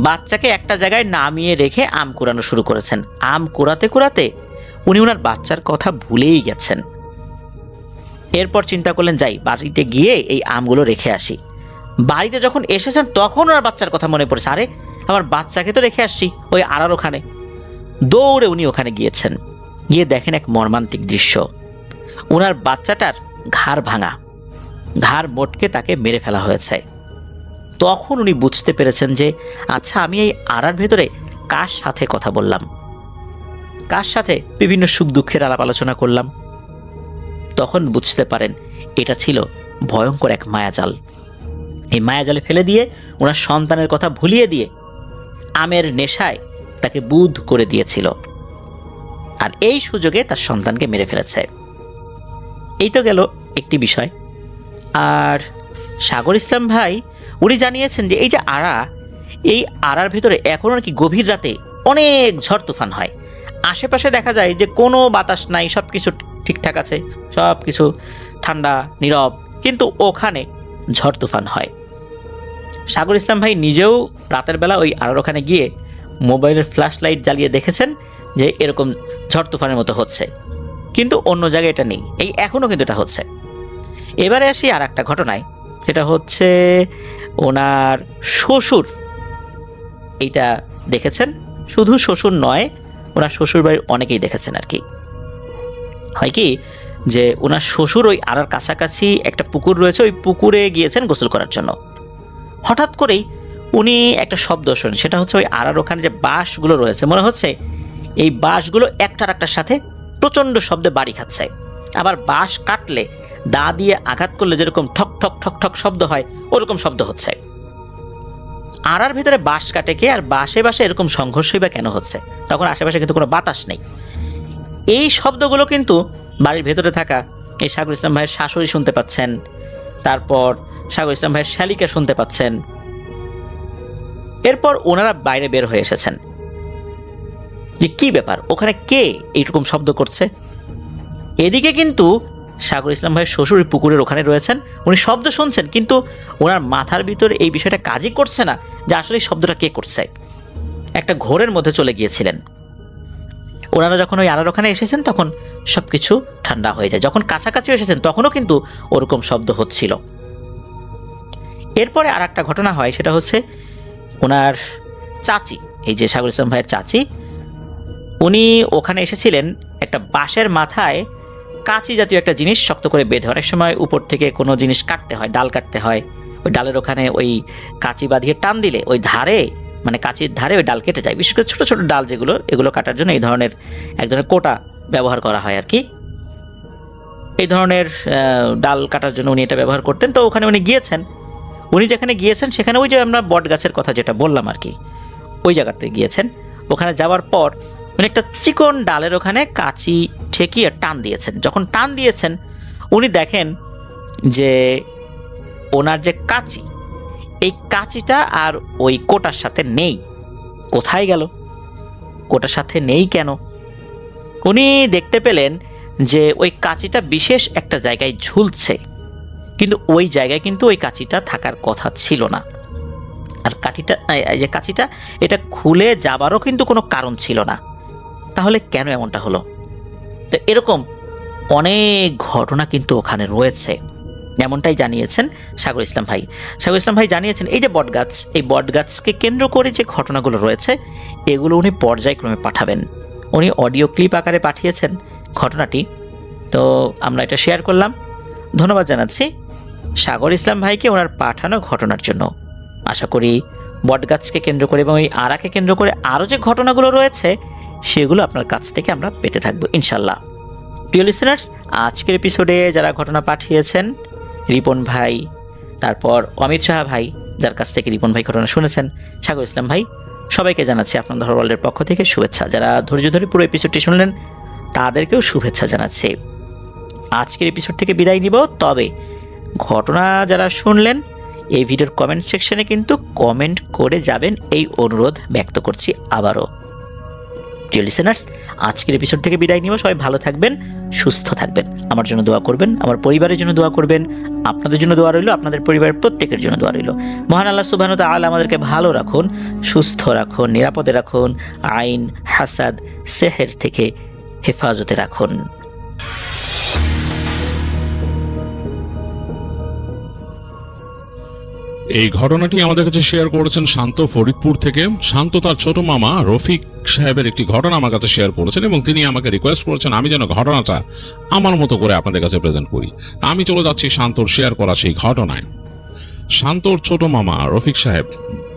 বাচ্চাকে একটা জায়গায় নামিয়ে রেখে আম কুড়ানো শুরু করেছেন। আম কুড়াতে কুড়াতে উনি ওনার বাচ্চার কথা ভুলেই গেছেন। এরপর চিন্তা করলেন, যাই বাড়িতে গিয়ে এই আমগুলো রেখে আসি। বাড়িতে যখন এসেছেন তখন ওনার বাচ্চার কথা মনে পড়েছে, আরে আমার বাচ্চাকে তো রেখে আসছি ওই আড়ার ওখানে। দৌড়ে উনি ওখানে গিয়েছেন, গিয়ে দেখেন এক মর্মান্তিক দৃশ্য। ওনার বাচ্চাটার ঘাড় ভাঙা, ঘাড় মোটকে তাকে মেরে ফেলা হয়েছে। তখন উনি বুঝতে পেরেছেন যে আচ্ছা, আমি এই আড়ার ভেতরে কার সাথে কথা বললাম, কার সাথে বিভিন্ন সুখ দুঃখের আলাপ আলোচনা করলাম। তখন বুঝতে পারেন এটা ছিল ভয়ঙ্কর এক মায়াজাল। এই মায়াজালে ফেলে দিয়ে ওনার সন্তানের কথা ভুলিয়ে দিয়ে আমের নেশায় তাকে বুধ করে দিয়েছিল, আর এই সুযোগে তার সন্তানকে মেরে ফেলেছে। এই তো গেল একটি বিষয়। আর সাগর ইসলাম ভাই উনি জানিয়েছেন যে এই যে আড়া, এই আড়ার ভিতরে এখনও নাকি গভীর রাতে অনেক ঝড় তুফান হয়। আশেপাশে দেখা যায় যে কোনো বাতাস নাই, সব কিছু ঠিকঠাক আছে, সব কিছু ঠান্ডা নীরব, কিন্তু ওখানে ঝড় তুফান হয়। সাগর ইসলাম ভাই নিজেও রাতের বেলা ওই আড়ার ওখানে গিয়ে মোবাইলের ফ্ল্যাশ লাইট জ্বালিয়ে দেখেছেন যে এরকম ঝড় তুফানের মতো হচ্ছে, কিন্তু অন্য জায়গায় এটা নেই। এই এখনও কিন্তু এটা হচ্ছে। এবারে আসি আর একটা ঘটনায়, সেটা হচ্ছে ওনার শ্বশুর এইটা দেখেছেন। শুধু শ্বশুর নয়, ওনার শ্বশুর বাড়ির অনেকেই দেখেছেন আর কি। হয় কি যে ওনার শ্বশুর ওই আড়ার কাছাকাছি একটা পুকুর রয়েছে, ওই পুকুরে গিয়েছেন গোসল করার জন্য। হঠাৎ করেই উনি একটা শব্দ শোনেন, সেটা হচ্ছে ওই আড়ার ওখানে যে বাঁশগুলো রয়েছে, মনে হচ্ছে এই বাঁশগুলো একটার একটার সাথে প্রচণ্ড শব্দে বাড়ি খাচ্ছে। আবার বাঁশ কাটলে দা দিয়ে আঘাত করলে যেরকম ঠক ঠক ঠক ঠক শব্দ হয়, ওরকম শব্দ হচ্ছে। আড়ার ভিতরে বাঁশ কাটে কে, আর বাঁশে বাঁশে এরকম সংঘর্ষই বা কেন হচ্ছে? তখন আশেপাশে কিন্তু কোনো বাতাস নেই। এই শব্দগুলো কিন্তু বাড়ির ভেতরে থাকা এই সাগর ইসলাম ভাইয়ের শাশুড়ি শুনতে পাচ্ছেন, তারপর সাগর ইসলাম ভাইয়ের শালিকা শুনতে পাচ্ছেন। এরপর ওনারা বাইরে বের হয়ে এসেছেন যে কি ব্যাপার, ওখানে কে এইরকম শব্দ করছে। এদিকে কিন্তু সাগর ইসলাম ভাইয়ের শ্বশুর পুকুরের ওখানে রয়েছেন, উনি শব্দ শুনছেন, কিন্তু ওনার মাথার ভিতরে এই বিষয়টা কাজই করছে না যে আসলে এই শব্দটা কে করছে। একটা ঘোরের মধ্যে চলে গিয়েছিলেন। ওনারা যখন ওই আড়ার ওখানে এসেছেন তখন সব কিছু ঠান্ডা হয়ে যায়। যখন কাছাকাছি এসেছেন তখনও কিন্তু ওরকম শব্দ হচ্ছিল। এরপরে আর একটা ঘটনা হয়, সেটা হচ্ছে ওনার চাচি, এই যে সাগর ইসলাম ভাইয়ের চাচি, উনি ওখানে এসেছিলেন একটা বাঁশের মাথায় কাঁচি জাতীয় একটা জিনিস শক্ত করে বেঁধে। অনেক সময় উপর থেকে কোনো জিনিস কাটতে হয়, ডাল কাটতে হয়, ওই ডালের ওখানে ওই কাঁচি বাঁধিয়ে টান দিলে ওই ধারে, মানে কাঁচির ধারে ওই ডাল কেটে যায়। বিশেষ করে ছোটো ছোটো ডাল যেগুলো, এগুলো কাটার জন্য এই ধরনের এক ধরনের কোটা ব্যবহার করা হয় আর কি। এই ধরনের ডাল কাটার জন্য উনি এটা ব্যবহার করতেন। তো ওখানে উনি গিয়েছেন। উনি যেখানে গিয়েছেন সেখানে ওই যে আমরা বট গাছের কথা যেটা বললাম আর কি, ওই জায়গাতে গিয়েছেন। ওখানে যাওয়ার পর উনি একটা চিকন ডালের ওখানে কাঁচি ঠেকিয়ে টান দিয়েছেন। যখন টান দিয়েছেন উনি দেখেন যে ওনার যে কাঁচি, এই কাঁচিটা আর ওই কোটার সাথে নেই। কোথায় গেল? কোটার সাথে নেই কেন? উনি দেখতে পেলেন যে ওই কাঁচিটা বিশেষ একটা জায়গায় ঝুলছে, কিন্তু ওই জায়গায় কিন্তু ওই কাঁচিটা থাকার কথা ছিল না। আর যে কাঁচিটা এটা খুলে যাবারও কিন্তু কোনো কারণ ছিল না। তাহলে কেন এমনটা হলো? তো এরকম অনেক ঘটনা কিন্তু ওখানে রয়েছে, এমনটাই জানিয়েছেন সাগর ইসলাম ভাই। সাগর ইসলাম ভাই জানিয়েছেন এই যে বটগাছ, এই বটগাছকে কেন্দ্র করে যে ঘটনাগুলো রয়েছে এগুলো উনি পর্যায়ক্রমে পাঠাবেন। উনি অডিও ক্লিপ আকারে পাঠিয়েছেন ঘটনাটি, তো আমরা এটা শেয়ার করলাম। ধন্যবাদ জানাচ্ছি সাগর ইসলাম ভাইকে ওনার পাঠানো ঘটনার জন্য। আশা করি বটগাছকে কেন্দ্র করে এবং এই আরাকে কেন্দ্র করে আরও যে ঘটনাগুলো রয়েছে সেগুলো আপনার কাছ থেকে আমরা পেতে থাকবো ইনশাল্লাহ। প্রিয় লিসেনার্স, আজকের এপিসোডে যারা ঘটনা পাঠিয়েছেন, রিপন ভাই, তারপর অমিত সাহা ভাই, যার কাছ থেকে রিপন ভাই ঘটনা শুনেছেন, সাগর ইসলাম ভাই, সবাইকে জানাচ্ছি আপনার ধর ওয়ার্ল্ডের পক্ষ থেকে শুভেচ্ছা। যারা ধৈর্য ধরে পুরো এপিসোডটি শুনলেন তাদেরকেও শুভেচ্ছা জানাচ্ছি। আজকের এপিসোড থেকে বিদায় নিব, তবে ঘটনা যারা শুনলেন এই ভিডিওর কমেন্ট সেকশনে কিন্তু কমেন্ট করে যাবেন, এই অনুরোধ ব্যক্ত করছি আবারও। প্রিয় লিসেনার্স, আজকের এপিসোড থেকে বিদায় নিব। সবাই ভালো থাকবেন, সুস্থ থাকবেন, আমার জন্য দোয়া করবেন, আমার পরিবারের জন্য দোয়া করবেন, আপনাদের জন্য দোয়া রইল, আপনাদের পরিবারের প্রত্যেকের জন্য দোয়া রইল। মহান আল্লাহ সুবহানাহু ওয়া তাআলা আমাদেরকে ভালো রাখুন, সুস্থ রাখুন, নিরাপদে রাখুন, আইন, হাসাদ, সেহের থেকে হেফাজতে রাখুন। এই ঘটনাটি আমাদের কাছে শেয়ার করেছেন শান্ত ফরিদপুর থেকে। শান্ত তার ছোট মামা রফিক সাহেবের একটি ঘটনা আমার কাছে শেয়ার করেছেন এবং তিনি আমাকে রিকোয়েস্ট করেছেন আমি যেন ঘটনাটা আমার মতো করে আপনাদের কাছে প্রেজেন্ট করি। আমি চলে যাচ্ছি শান্তর শেয়ার করা সেই ঘটনায়। শান্তর ছোট মামা রফিক সাহেব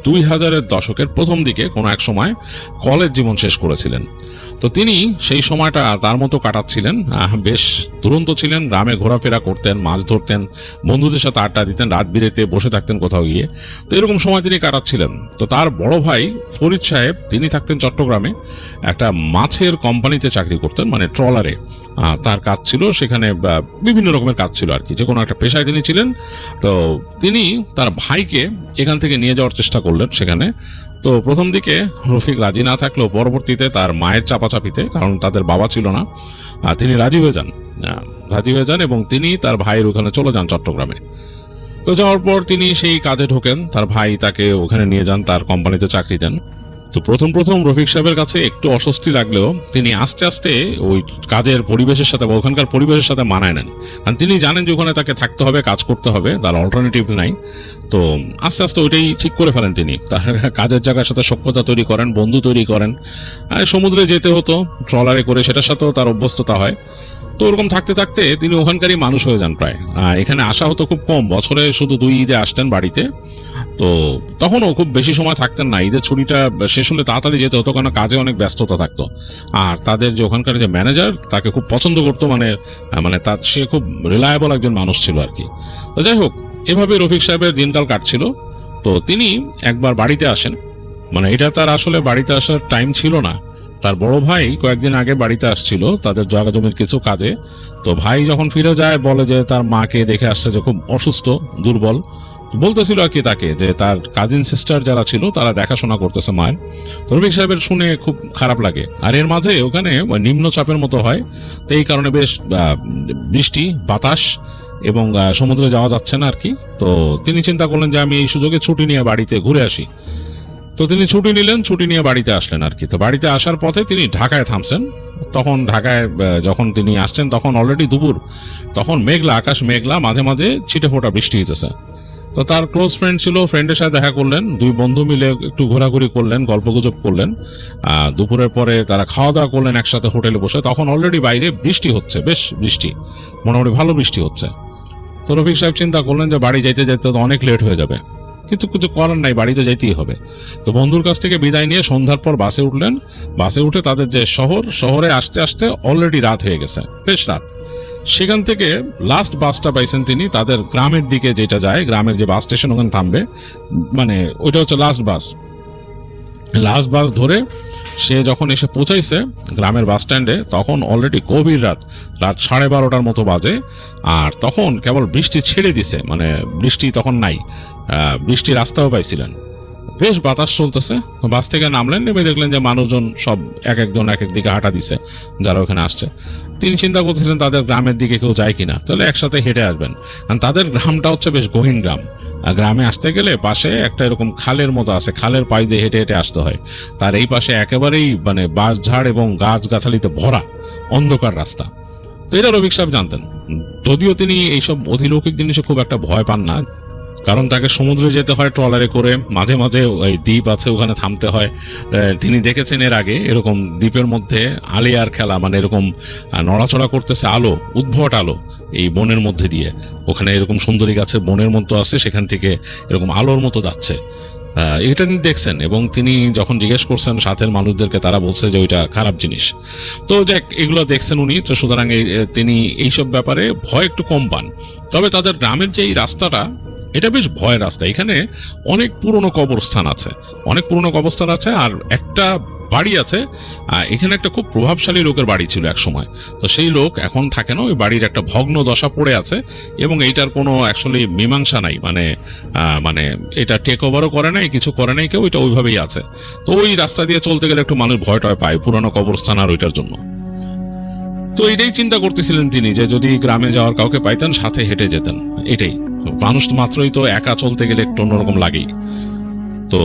2000-এর দশকের প্রথম দিকে কোনো এক সময় কলেজ জীবন শেষ করেছিলেন। তো তিনি সেই সময়টা তার মতো কাটাচ্ছিলেন, বেশ দুরন্ত ছিলেন, গ্রামে ঘোরাফেরা করতেন, মাছ ধরতেন, বন্ধুদের সাথে আড্ডা দিতেন, রাত বিরেতে বসে থাকতেন কোথাও গিয়ে। তো এরকম সময় তিনি কাটাচ্ছিলেন। তো তার বড় ভাই ফরিদ সাহেব তিনি থাকতেন চট্টগ্রামে, একটা মাছের কোম্পানিতে চাকরি করতেন, মানে ট্রলারে তার কাজ ছিল। সেখানে বিভিন্ন রকমের কাজ ছিল আর কি, যে কোনো একটা পেশায় তিনি ছিলেন। তো তিনি তার ভাইকে এখান থেকে নিয়ে যাওয়ার চেষ্টা করলেন সেখানে। তো প্রথম দিকে রফিক রাজি না থাকলেও পরবর্তীতে তার মায়ের চাপাচাপিতে, কারণ তাদের বাবা ছিল না, তিনি রাজি হয়ে যান এবং তিনি তার ভাইয়ের ওখানে চলে যান চট্টগ্রামে। তো যাওয়ার পর তিনি সেই কাজে ঢোকেন, তার ভাই তাকে ওখানে নিয়ে যান, তার কোম্পানিতে চাকরি দেন। তো প্রথম রফিক সাহেবের কাছে একটু অস্বস্তি লাগলেও তিনি আস্তে আস্তে ওই কাজের পরিবেশের সাথে বা ওখানকার পরিবেশের সাথে মানায় নেন, কারণ তিনি জানেন যে ওখানে তাকে থাকতে হবে, কাজ করতে হবে, তার অল্টারনেটিভ নাই। তো আস্তে আস্তে ওইটাই ঠিক করে ফেলেন তিনি। তার কাজের জায়গার সাথে সখ্যতা তৈরি করেন, বন্ধু তৈরি করেন। সমুদ্রে যেতে হতো ট্রলারে করে, সেটার সাথেও তার অভ্যস্ততা হয়। তো ওরকম থাকতে থাকতে তিনি ওখানকারই মানুষ হয়ে যান প্রায়। এখানে আসা হতো খুব কম, বছরে শুধু 2 ঈদে আসতেন বাড়িতে। তো তখনও খুব বেশি সময় থাকতেন না, ঈদের ছুটিটা শেষ হলে তাড়াতাড়ি যেতে হতো, কারণ কাজে অনেক ব্যস্ততা থাকতো। আর তাদের যে ওখানকার যে ম্যানেজার তাকে খুব পছন্দ করতো, মানে তার সে খুব রিলায়েবল একজন মানুষ ছিল আর কি। তো যাই হোক, এভাবে রফিক সাহেবের দিনকাল কাটছিল। তো তিনি একবার বাড়িতে আসেন, মানে এটা তার আসলে বাড়িতে আসার টাইম ছিল না। তার বড় ভাই কয়েকদিন আগে বাড়িতে আসছিল তাদের জায়গা জমির কিছু কাজে। তো ভাই যখন ফিরে যায় বলে যে তার মাকে দেখে আসছে যে খুব অসুস্থ, দুর্বল। বলতেছিল আর কি তাকে যে তার কাজিন সিস্টার যারা ছিল তারা দেখাশোনা করতেছে মায়ের। তো রফিক সাহেবের শুনে খুব খারাপ লাগে। আর এর মাঝে ওখানে নিম্নচাপের মতো হয়, তো এই কারণে বেশ বৃষ্টি, বাতাস এবং সমুদ্রে যাওয়া যাচ্ছে না আর কি। তো তিনি চিন্তা করলেন যে আমি এই সুযোগে ছুটি নিয়ে বাড়িতে ঘুরে আসি। তো তিনি ছুটি নিলেন, ছুটি নিয়ে বাড়িতে আসলেন আর কি। তো বাড়িতে আসার পথে তিনি ঢাকায় থামছেন। তখন ঢাকায় যখন তিনি আসছেন তখন অলরেডি দুপুর, তখন মেঘলা আকাশ, মেঘলা, মাঝে মাঝে ছিটে ফোঁটা বৃষ্টি হইতেছে। তো তার ক্লোজ ফ্রেন্ড ছিল, ফ্রেন্ডের সাথে দেখা করলেন, 2 বন্ধু মিলে একটু ঘোরাঘুরি করলেন, গল্পগুজব করলেন। দুপুরের পরে তারা খাওয়া দাওয়া করলেন একসাথে হোটেলে বসে। তখন অলরেডি বাইরে বৃষ্টি হচ্ছে, বেশ বৃষ্টি, মোটামুটি ভালো বৃষ্টি হচ্ছে। তো রফিক সাহেব চিন্তা করলেন যে বাড়ি যাইতে যাইতে তো অনেক লেট হয়ে যাবে, কিন্তু কিছু করার নাই, বাড়িতে যাইতেই হবে। তো বন্ধুর কাছ থেকে বিদায় নিয়ে সন্ধ্যার পর বাসে উঠলেন। বাসে উঠে তাদের যে শহরে আসতে আসতে অলরেডি রাত হয়ে গেছে, বেশ রাত। সেখান থেকে লাস্ট বাসটা পাইছেন তিনি তাদের গ্রামের দিকে, যেটা যায় গ্রামের যে বাস স্টেশন, ওখানে থামবে, মানে ওইটা হচ্ছে লাস্ট বাস ধরে সে যখন এসে পৌঁছাইছে গ্রামের বাস স্ট্যান্ডে, তখন অলরেডি গভীর রাত 12:30 মতো বাজে। আর তখন কেবল বৃষ্টি ছেড়ে দিছে, মানে বৃষ্টি তখন নাই, বৃষ্টি রাস্তাও পাইছিলেন, বেশ বাতাস চলতেছে। বাস থেকে নামলেন, নেমে দেখলেন যে মানুষজন সব এক একজন এক এক দিকে হাঁটা দিছে যারা ওখানে আসছে। তিনি চিন্তা করছিলেন তাদের গ্রামের দিকে কেউ যায় কিনা, তাহলে একসাথে হেঁটে আসবেন, কারণ তাদের গ্রামটা হচ্ছে বেশ গহীন গ্রাম। গ্রামে আসতে গেলে পাশে একটা এরকম খালের মতো আছে, খালের পাশ দিয়ে হেঁটে হেঁটে আসতে হয়। তার এই পাশে একেবারেই মানে বাঁশঝাড় এবং গাছগাছালিতে ভরা অন্ধকার রাস্তা। তো এটা রফিক সাহেব জানতেন, যদিও তিনি এইসব অধিলৌকিক জিনিসে খুব একটা ভয় পান না, কারণ তাকে সমুদ্রে যেতে হয় ট্রলারে করে, মাঝে মাঝে ওই দ্বীপ আছে ওখানে থামতে হয়। তিনি দেখেছেন এর আগে এরকম দ্বীপের মধ্যে আলিয়ার খেলা, মানে এরকম নড়াচড়া করতেছে আলো, উদ্ভট আলো এই বনের মধ্যে দিয়ে, ওখানে এরকম সুন্দরী গাছের বনের মতো আছে, সেখান থেকে এরকম আলোর মতো যাচ্ছে। এটা তিনি দেখছেন এবং তিনি যখন জিজ্ঞেস করছেন সাথের মানুষদেরকে, তারা বলছে যে ওইটা খারাপ জিনিস। তো যাক, এগুলো দেখছেন উনি, তো সুতরাং তিনি এইসব ব্যাপারে ভয় একটু কম পান। তবে তাদের গ্রামের যে এই রাস্তাটা, এটা বেশ ভয়ের রাস্তা। এখানে অনেক পুরনো কবরস্থান আছে, আর একটা বাড়ি আছে, এখানে একটা খুব প্রভাবশালী লোকের বাড়ি ছিল এক সময়। তো সেই লোক এখন থাকে না, ওই বাড়ির একটা ভগ্ন দশা পড়ে আছে এবং এইটার কোনো অ্যাকচুয়ালি মীমাংসা নাই, মানে এটা টেক ওভারও করে নাই, কিছু করে নাই কেউ, এটা ওইভাবেই আছে। তো ওই রাস্তা দিয়ে চলতে গেলে একটু মানুষ ভয় টয় পায় পুরানো কবরস্থান আর ওইটার জন্য। তো এটাই চিন্তা করতেছিলেন তিনি, যে যদি গ্রামে যাওয়ার কাউকে পাইতেন সাথে হেঁটে যেতেন। এটাই, মানুষ মাত্রই তো একা চলতে গেলে একটু অন্যরকম লাগেই। তো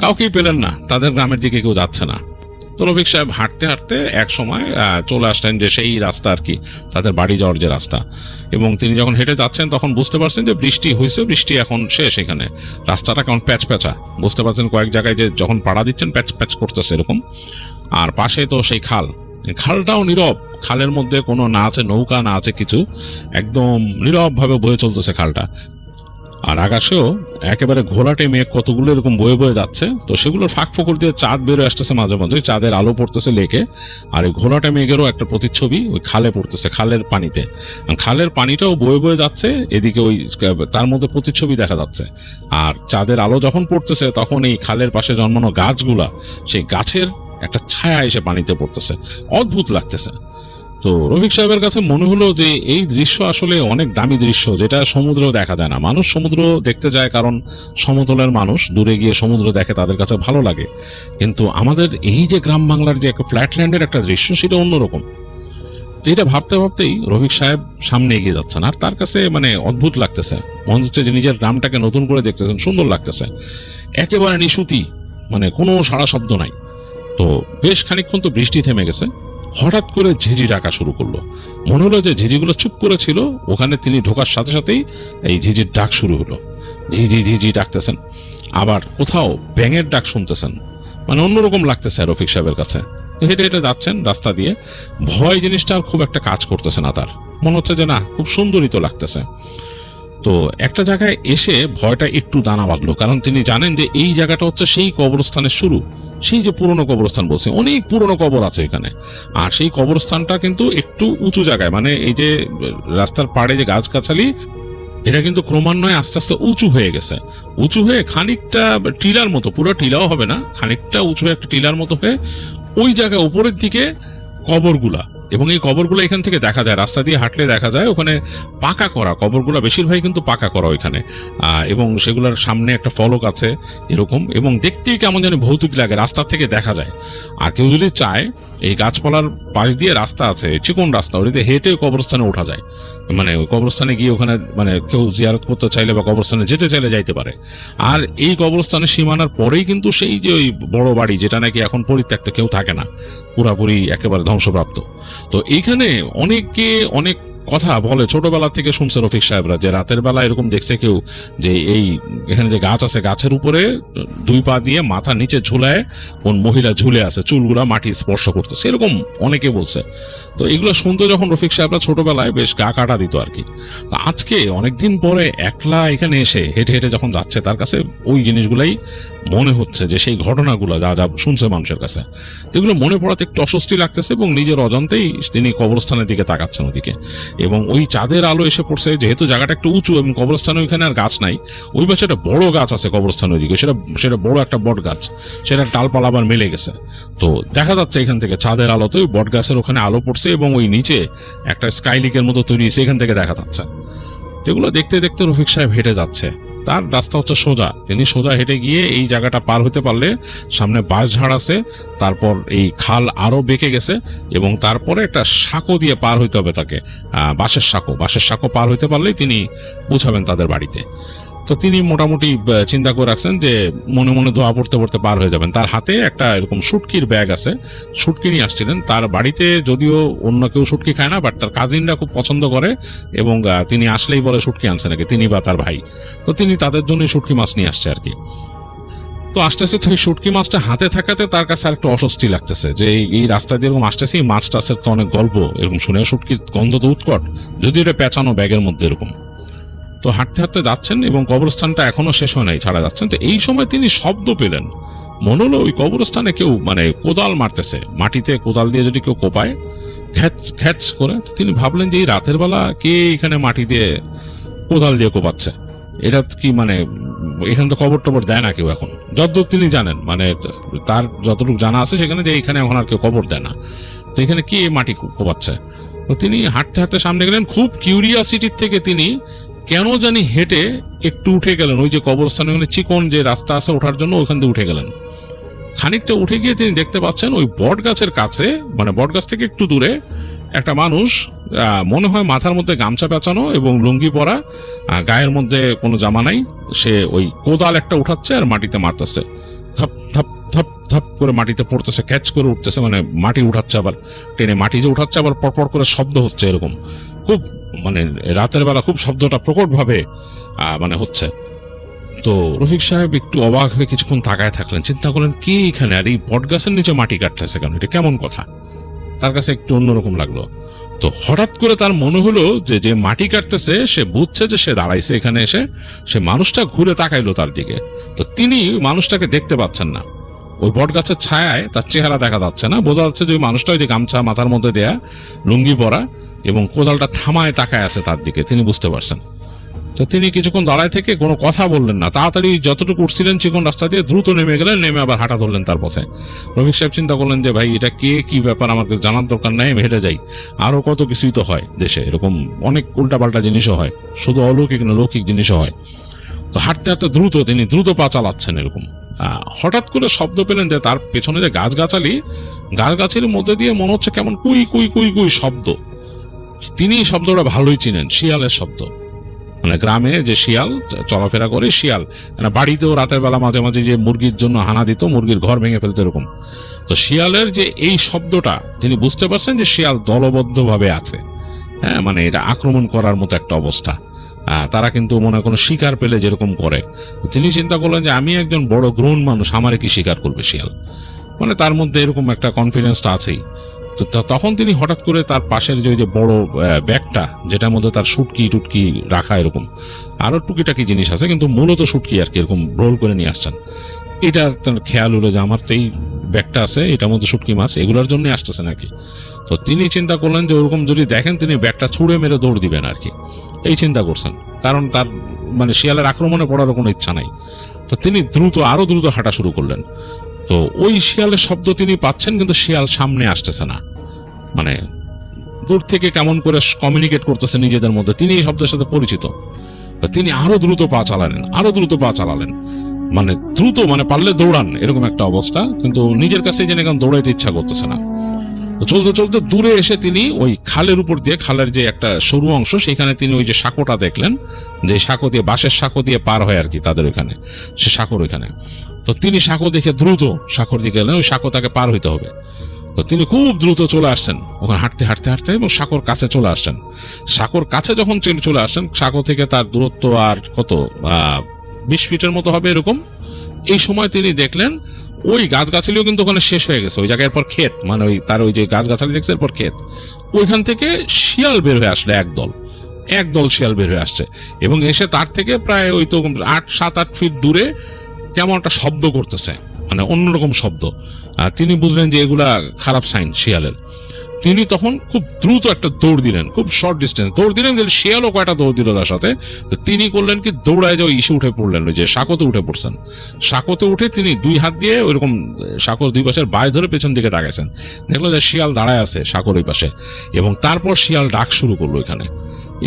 কাউকেই পেলেন না, তাদের গ্রামের দিকে কেউ যাচ্ছে না। তো রফিক সাহেব হাঁটতে হাঁটতে এক সময় চলে আসলেন যে সেই রাস্তা আর কি, তাদের বাড়ি যাওয়ার যে রাস্তা। এবং তিনি যখন হেঁটে যাচ্ছেন তখন বুঝতে পারছেন যে বৃষ্টি হয়েছে, বৃষ্টি এখন শেষ, এখানে রাস্তাটা কেমন প্যাচ প্যাচা, বুঝতে পারছেন কয়েক জায়গায় যে যখন পাড়া দিচ্ছেন প্যাচ প্যাচ করতেছে এরকম। আর পাশে তো সেই খালটাও নীরব, খালের মধ্যে কোনো না আছে নৌকা না আছে কিছু, একদম নীরব ভাবে বয়ে চলতেছে খালটা। আর আকাশেও একেবারে ঘোলাটে মেঘ কতগুলো এরকম বয়ে বয়ে যাচ্ছে, তো সেগুলোর ফাঁক ফোকর দিয়ে চাঁদ বেরোয় আসতেছে মাঝে মাঝে, চাঁদের আলো পড়তেছে লেকে। আর এই ঘোলাটে মেঘেরও একটা প্রতিচ্ছবি ওই খালে পড়তেছে, খালের পানিতে। খালের পানিটাও বয়ে বয়ে যাচ্ছে এদিকে, ওই তার মধ্যে প্রতিচ্ছবি দেখা যাচ্ছে। আর চাঁদের আলো যখন পড়তেছে তখন এই খালের পাশে জন্মানো গাছগুলা, সেই গাছের একটা ছায়া এসে পানিতে পড়তেছে, অদ্ভুত লাগতেছে। তো রফিক সাহেবের কাছে মনে হলো যে এই দৃশ্য আসলে অনেক দামি দৃশ্য, যেটা সমুদ্রেও দেখা যায় না। মানুষ সমুদ্র দেখতে যায় কারণ সমতলের মানুষ দূরে গিয়ে সমুদ্র দেখে, তাদের কাছে ভালো লাগে। কিন্তু আমাদের এই যে গ্রাম বাংলার যে একটা ফ্ল্যাটল্যান্ডের একটা দৃশ্য, সেটা অন্যরকম। তো এটা ভাবতে ভাবতেই রফিক সাহেব সামনে এগিয়ে যাচ্ছেন, আর তার কাছে মানে অদ্ভুত লাগতেছে, মনে হচ্ছে যে নিজের গ্রামটাকে নতুন করে দেখতেছেন, সুন্দর লাগতেছে। একেবারে নিশুতি, মানে কোনো সাড়া শব্দ নাই। তো বেশ খানিকক্ষণ তো বৃষ্টি থেমে গেছে, হঠাৎ করে ঝিঝি ডাকা শুরু করলো। মনে হলো যে ঝিঝিগুলো চুপ করে ছিল, ওখানে তিনি ঢোকার সাথে সাথেই এই ঝিঝির ডাক শুরু হলো। ঝিঝি ঝিঝি ডাকতেছেন, আবার কোথাও ব্যাঙের ডাক শুনতেছেন, মানে অন্যরকম লাগতেছে রফিক সাহেবের কাছে। হেঁটে হেঁটে যাচ্ছেন রাস্তা দিয়ে, ভয় জিনিসটা আর খুব একটা কাজ করতেছে না তার, মনে হচ্ছে যে না, খুব সুন্দরই তো লাগতেছে। তো একটা জায়গায় এসে ভয়টা একটু দানা বাঁধলো, কারণ তিনি জানেন যে এই জায়গাটা হচ্ছে সেই কবরস্থানের শুরু, সেই যে পুরনো কবরস্থান বলছে, অনেক পুরনো কবর আছে এখানে। আর সেই কবরস্থানটা কিন্তু একটু উঁচু জায়গায়, মানে এই যে রাস্তার পাড়ে যে গাছগাছালি, এটা কিন্তু ক্রমান্বয়ে আস্তে আস্তে উঁচু হয়ে গেছে, উঁচু হয়ে খানিকটা টিলার মতো, পুরো টিলাও হবে না, খানিকটা উঁচু হয়ে একটা টিলার মতো হয়ে ওই জায়গায় উপরের দিকে কবরগুলা। এবং এই কবরগুলো এখান থেকে দেখা যায়, রাস্তা দিয়ে হাঁটলে দেখা যায় ওখানে পাকা করা কবরগুলো, বেশিরভাগই কিন্তু পাকা করা ওইখানে। এবং সেগুলোর সামনে একটা ফলক আছে এরকম, এবং দেখতেই কেমন জানি ভৌতিক লাগে, রাস্তা থেকে দেখা যায়। আর কেউ যদি চায়, এই গাছপালার পাশ দিয়ে রাস্তা আছে, চিকন রাস্তা, ওইতে হেঁটে কবরস্থানে ওঠা যায়, মানে ওই কবরস্থানে গিয়ে ওখানে মানে কেউ জিয়ারত করতে চাইলে বা কবরস্থানে যেতে চাইলে যাইতে পারে। আর এই কবরস্থানের সীমানার পরেই কিন্তু সেই যে ওই বড় বাড়ি, যেটা নাকি এখন পরিত্যক্ত, কেউ থাকে না, পুরাপুরি একেবারে ধ্বংসপ্রাপ্ত। তো এইখানে অনেকে অনেক কথা বলে, ছোটবেলা থেকে শুনছে রফিক সাহেবরা, যে রাতের বেলা এরকম দেখছে কেউ, যে এই এখানে যে গাছ আছে, গাছের উপরে দুই পা দিয়ে মাথা নিচে ঝুলায় কোন মহিলা ঝুলে আছে, চুলগুলা মাটি স্পর্শ করতেছে, এরকম অনেকে বলছে। তো এগুলো শুনতে যখন রফিক সাহেবরা ছোটবেলায় বেশ গা কাটা দিত আর কি। তো আজকে অনেকদিন পরে একলা এখানে এসে হেঁটে হেঁটে যখন যাচ্ছে, তার কাছে ওই জিনিসগুলাই মনে হচ্ছে, যে সেই ঘটনাগুলো যা যা শুনছে মানুষের কাছে, এগুলো মনে পড়াতে একটু অস্বস্তি লাগতেছে। এবং নিজের অজান্তেই তিনি কবরস্থানের দিকে তাকাচ্ছেন ওদিকে, এবং ওই চাঁদের আলো এসে পড়ছে, যেহেতু জায়গাটা একটু উঁচু এবং কবরস্থানে ওইখানে আর গাছ নাই, ওই পাশে একটা বড় গাছ আছে কবরস্থানের ওইদিকে, সেটা বড় একটা বট গাছ, সেটা ডালপালা আবার মেলে গেছে। তো দেখা যাচ্ছে এখান থেকে চাঁদের আলোতে ওই বট গাছের ওখানে আলো পড়ছে, এবং ওই নিচে একটা স্কাইলিকের মতো তৈরি হয়েছে, এখান থেকে দেখা যাচ্ছে। যেগুলো দেখতে দেখতে রফিক সাহেব হেঁটে যাচ্ছে, তার রাস্তা হচ্ছে সোজা, তিনি সোজা হেঁটে গিয়ে এই জায়গাটা পার হতে পারলে সামনে বাঁশঝাড় আছে, তারপর এই খাল আরো বেঁকে গেছে, এবং তারপরে একটা সাঁকো দিয়ে পার হইতে হবে তাকে, বাঁশের সাঁকো পার হইতে পারলেই তিনি পৌঁছাবেন তাদের বাড়িতে। তো তিনি মোটামুটি চিন্তা করে রাখছেন যে মনে মনে দোয়া পড়তে পড়তে পার হয়ে যাবেন। তার হাতে একটা এরকম শুটকির ব্যাগ আছে, শুটকি নিয়ে আসছিলেন। তার বাড়িতে যদিও অন্য কেউ শুটকি খায় না, বাট তার কাজিনরা খুব পছন্দ করে, এবং তিনি আসলেই বলে শুটকি আনছে নাকি, তিনি বা তার ভাই। তো তিনি তাদের জন্য শুটকি মাছ নিয়ে আসছে আর কি। তো আসতেছে, তো এই শুটকি মাছটা হাতে থাকাতে তার কাছে আর একটু অস্বস্তি লাগতেছে, যে এই রাস্তা দিয়ে এরকম আসতেছে, এই মাছ টাছের তো অনেক গল্প এরকম শুনে, শুটকির গন্ধ তো উৎকট, যদি এটা পেঁচানো ব্যাগের মধ্যে এরকম। তো হাঁটতে হাঁটতে যাচ্ছেন, এবং কবরস্থানটা এখনো শেষ হয় নাই, ছাড়া যাচ্ছেন। তো এই সময় তিনি শব্দ পেলেন, মনে হলো ওই কবরস্থানে কেউ মানে কোদাল মারতেছে, মাটিতে কোদাল দিয়ে যদি কেউ কোপায় ঘ্যাচ ঘ্যাচ করে। তিনি ভাবলেন যে এই রাতের বেলা কে এখানে মাটি দিয়ে কোদাল দিয়ে কোপাচ্ছে, এটা কি মানে এখানে তো কবর টবর দেয় না কেউ এখন, যতদূর তিনি জানেন, মানে তার যতটুকু জানা আছে সেখানে, যে এখানে এখন আর কেউ কবর দেয় না, তো এখানে কি মাটি কোপাচ্ছে। তো তিনি হাঁটতে হাঁটতে সামনে গেলেন, খুব কিউরিয়াসিটির থেকে তিনি কেন জানি হেঁটে একটু উঠে গেলেন, ওই যে কবরস্থানে ওখানে চিকন যে রাস্তা আছে ওঠার জন্য, ওখান থেকে উঠে গেলেন। খানিকটা উঠে গিয়ে তিনি দেখতে পাচ্ছেন ওই বট গাছের কাছে, মানে বট গাছ থেকে একটু দূরে একটা মানুষ, মনে হয় মাথার মধ্যে গামছা পেঁচানো এবং লুঙ্গি পরা, গায়ের মধ্যে কোনো জামা নাই, সে ওই কোদাল একটা উঠাচ্ছে আর মাটিতে মারতেছে, থাপ থাপ থাপ থাপ করে মাটিতে পড়তেছে, ক্যাচ করে উঠতেছে, মানে মাটি উঠাচ্ছে, আবার টেনে মাটি যে উঠাচ্ছে, আবার পরপর করে শব্দ হচ্ছে, এরকম খুব, মানে রাতের বেলা খুব শব্দটা প্রকটভাবে মানে হচ্ছে। তো রফিক সাহেব একটু অবাক হয়ে কিছুক্ষণ তাকায় থাকলেন, চিন্তা করলেন কি এখানে, আর এই বট গাছের নিচে মাটি কাটতেছে কেন, এটা কেমন কথা, তার কাছে একটু অন্যরকম লাগলো। তো হঠাৎ করে তার মনে হলো যে যে মাটি কাটতেছে সে বুঝছে যে সে দাঁড়াইছে এখানে এসে, সে মানুষটা ঘুরে তাকাইলো তার দিকে, তো তিনি মানুষটাকে দেখতে পাচ্ছেন না, ওই বট গাছের ছায়ায় তার চেহারা দেখা যাচ্ছে না, বোঝা যাচ্ছে যে ওই মানুষটা ওই যে গামছা মাথার মধ্যে দেয়া, লুঙ্গি পরা এবং কোদালটা থামায় তাকায় আছে তার দিকে, তিনি বুঝতে পারছেন। তো তিনি কিছুক্ষণ দাঁড়ায় থেকে কোনো কথা বললেন না, তাড়াতাড়ি যতটুকু উঠছিলেন চিকন রাস্তা দিয়ে দ্রুত নেমে গেলেন, নেমে আবার হাঁটা ধরলেন তার পথে। রফিক সাহেব চিন্তা করলেন যে ভাই এটা কে, কি ব্যাপার, আমাকে জানার দরকার নাই, আমি হেঁটে যাই, আরো কত কিছুই তো হয় দেশে, এরকম অনেক উল্টাপাল্টা জিনিসও হয়, শুধু অলৌকিক না লৌকিক জিনিসও হয়। তো হাঁটতে হাঁটতে তিনি দ্রুত পা চালাচ্ছেন এরকম, হঠাৎ করে শব্দ পেলেন যে তার পেছনে যে গাছগাছালির মধ্যে দিয়ে মনে হচ্ছে কেমন কুই কুই কুই কুই শব্দ। তিনি শব্দটা ভালোই চিনেন, শিয়ালের শব্দ, মানে গ্রামে যে শিয়াল চলাফেরা করে, শিয়াল মানে বাড়িতেও রাতের বেলা মাঝে মাঝে যে মুরগির জন্য হানা দিত, মুরগির ঘর ভেঙে ফেলতো এরকম। তো শিয়ালের যে এই শব্দটা তিনি বুঝতে পারছেন যে শিয়াল দলবদ্ধভাবে আছে, হ্যাঁ, মানে এটা আক্রমণ করার মতো একটা অবস্থা। তারা কিন্তু মনে হয় কোনো শিকার পেলে যেরকম করে, তিনি চিন্তা করলেন যে আমি একজন বড় গ্রোন মানুষ, আমারে কি শিকার করবে শিয়াল, মানে তার মধ্যে এরকম একটা কনফিডেন্সটা আছেই। তো তখন তিনি হঠাৎ করে তার পাশের যে বড় ব্যাগটা, যেটার মধ্যে তার শুটকি টুটকি রাখা, এরকম আরো টুকিটাকি জিনিস আছে কিন্তু মূলত শুটকি আর কি, এরকম রোল করে নিয়ে আসছেন, এটা তার খেয়াল হলো যে আমার তো এই ব্যাগটা আছে, এটার মধ্যে শুটকি মাছ, এগুলোর জন্য আসতেছে নাকি। তো তিনি চিন্তা করলেন যে ওরকম যদি দেখেন তিনি ব্যাগটা ছুঁড়ে মেরে দৌড় দিবেন আর কি, এই চিন্তা করছেন, কারণ তার মানে শিয়ালের আক্রমণে পড়ার কোনো ইচ্ছা নাই। তো তিনি আরো দ্রুত হাঁটা শুরু করলেন। তো ওই শিয়ালের শব্দ তিনি পাচ্ছেন, কিন্তু শিয়াল সামনে আসতেছে না, মানে দূর থেকে কেমন করে কমিউনিকেট করতেছে নিজেদের মধ্যে, তিনি এই শব্দের সাথে পরিচিত। তিনি আরো দ্রুত পা চালালেন, মানে দ্রুত, মানে পারলে দৌড়ান এরকম একটা অবস্থা, কিন্তু নিজের কাছে যেন এখন দৌড়াইতে ইচ্ছা করতেছে না। চলতে চলতে দূরে এসে তিনি ওই খালের উপর দিয়ে, খালের যে একটা সরু অংশ, সেখানে তিনি ওই যে সাঁকোটা দেখলেন, যে সাঁকো দিয়ে, বাঁশের সাঁকো দিয়ে পার হয় আর কি তাদের ওইখানে, সে সাঁকোর ওইখানে। তো তিনি সাঁকো দেখে দ্রুত সাঁকোর দিকে গেলেন, ওই সাঁকো তাকে পার হইতে হবে। তো তিনি খুব দ্রুত চলে আসছেন ওখানে, হাঁটতে হাঁটতে হাঁটতে এবং সাঁকোর কাছে চলে আসছেন। সাঁকোর কাছে যখন চলে আসছেন, সাঁকো থেকে তার দূরত্ব আর কত 20 ফিটের মতো হবে এরকম। এই সময় তিনি দেখলেন ওই গাছগাছালিও কিন্তু ওখানে শেষ হয়ে গেছে, ওই জায়গায় এরপর ক্ষেত, মানে ওই তার ওই যে গাছগাছালি দেখছে এরপর ক্ষেত, ওইখান থেকে শিয়াল বের হয়ে আসলে একদল শিয়াল বের হয়ে আসছে, এবং এসে তার থেকে প্রায় ওই তো 7-8 ফিট দূরে কেমন একটা শব্দ করতেছে, মানে অন্যরকম শব্দ। তিনি বুঝলেন যে এগুলা খারাপ সাইন শিয়ালের। তিনি তখন খুব দ্রুত একটা দৌড় দিলেন, খুব শর্ট ডিস্টেন্স দৌড় দিলেন, শিয়ালও কয়টা দৌড় দিল তার সাথে। তিনি করলেন কি, দৌড়ায় যে ইসে উঠে পড়লেন, ওই যে সাঁকোতে উঠে পড়ছেন। সাঁকোতে উঠে তিনি 2 হাত দিয়ে ওইরকম সাঁকোর 2 পাশের বাঁশ ধরে পেছন দিকে তাকাইছেন, দেখলো যে শিয়াল দাঁড়ায় আছে সাঁকোর ওই পাশে, এবং তারপর শিয়াল ডাক শুরু করলো এখানে।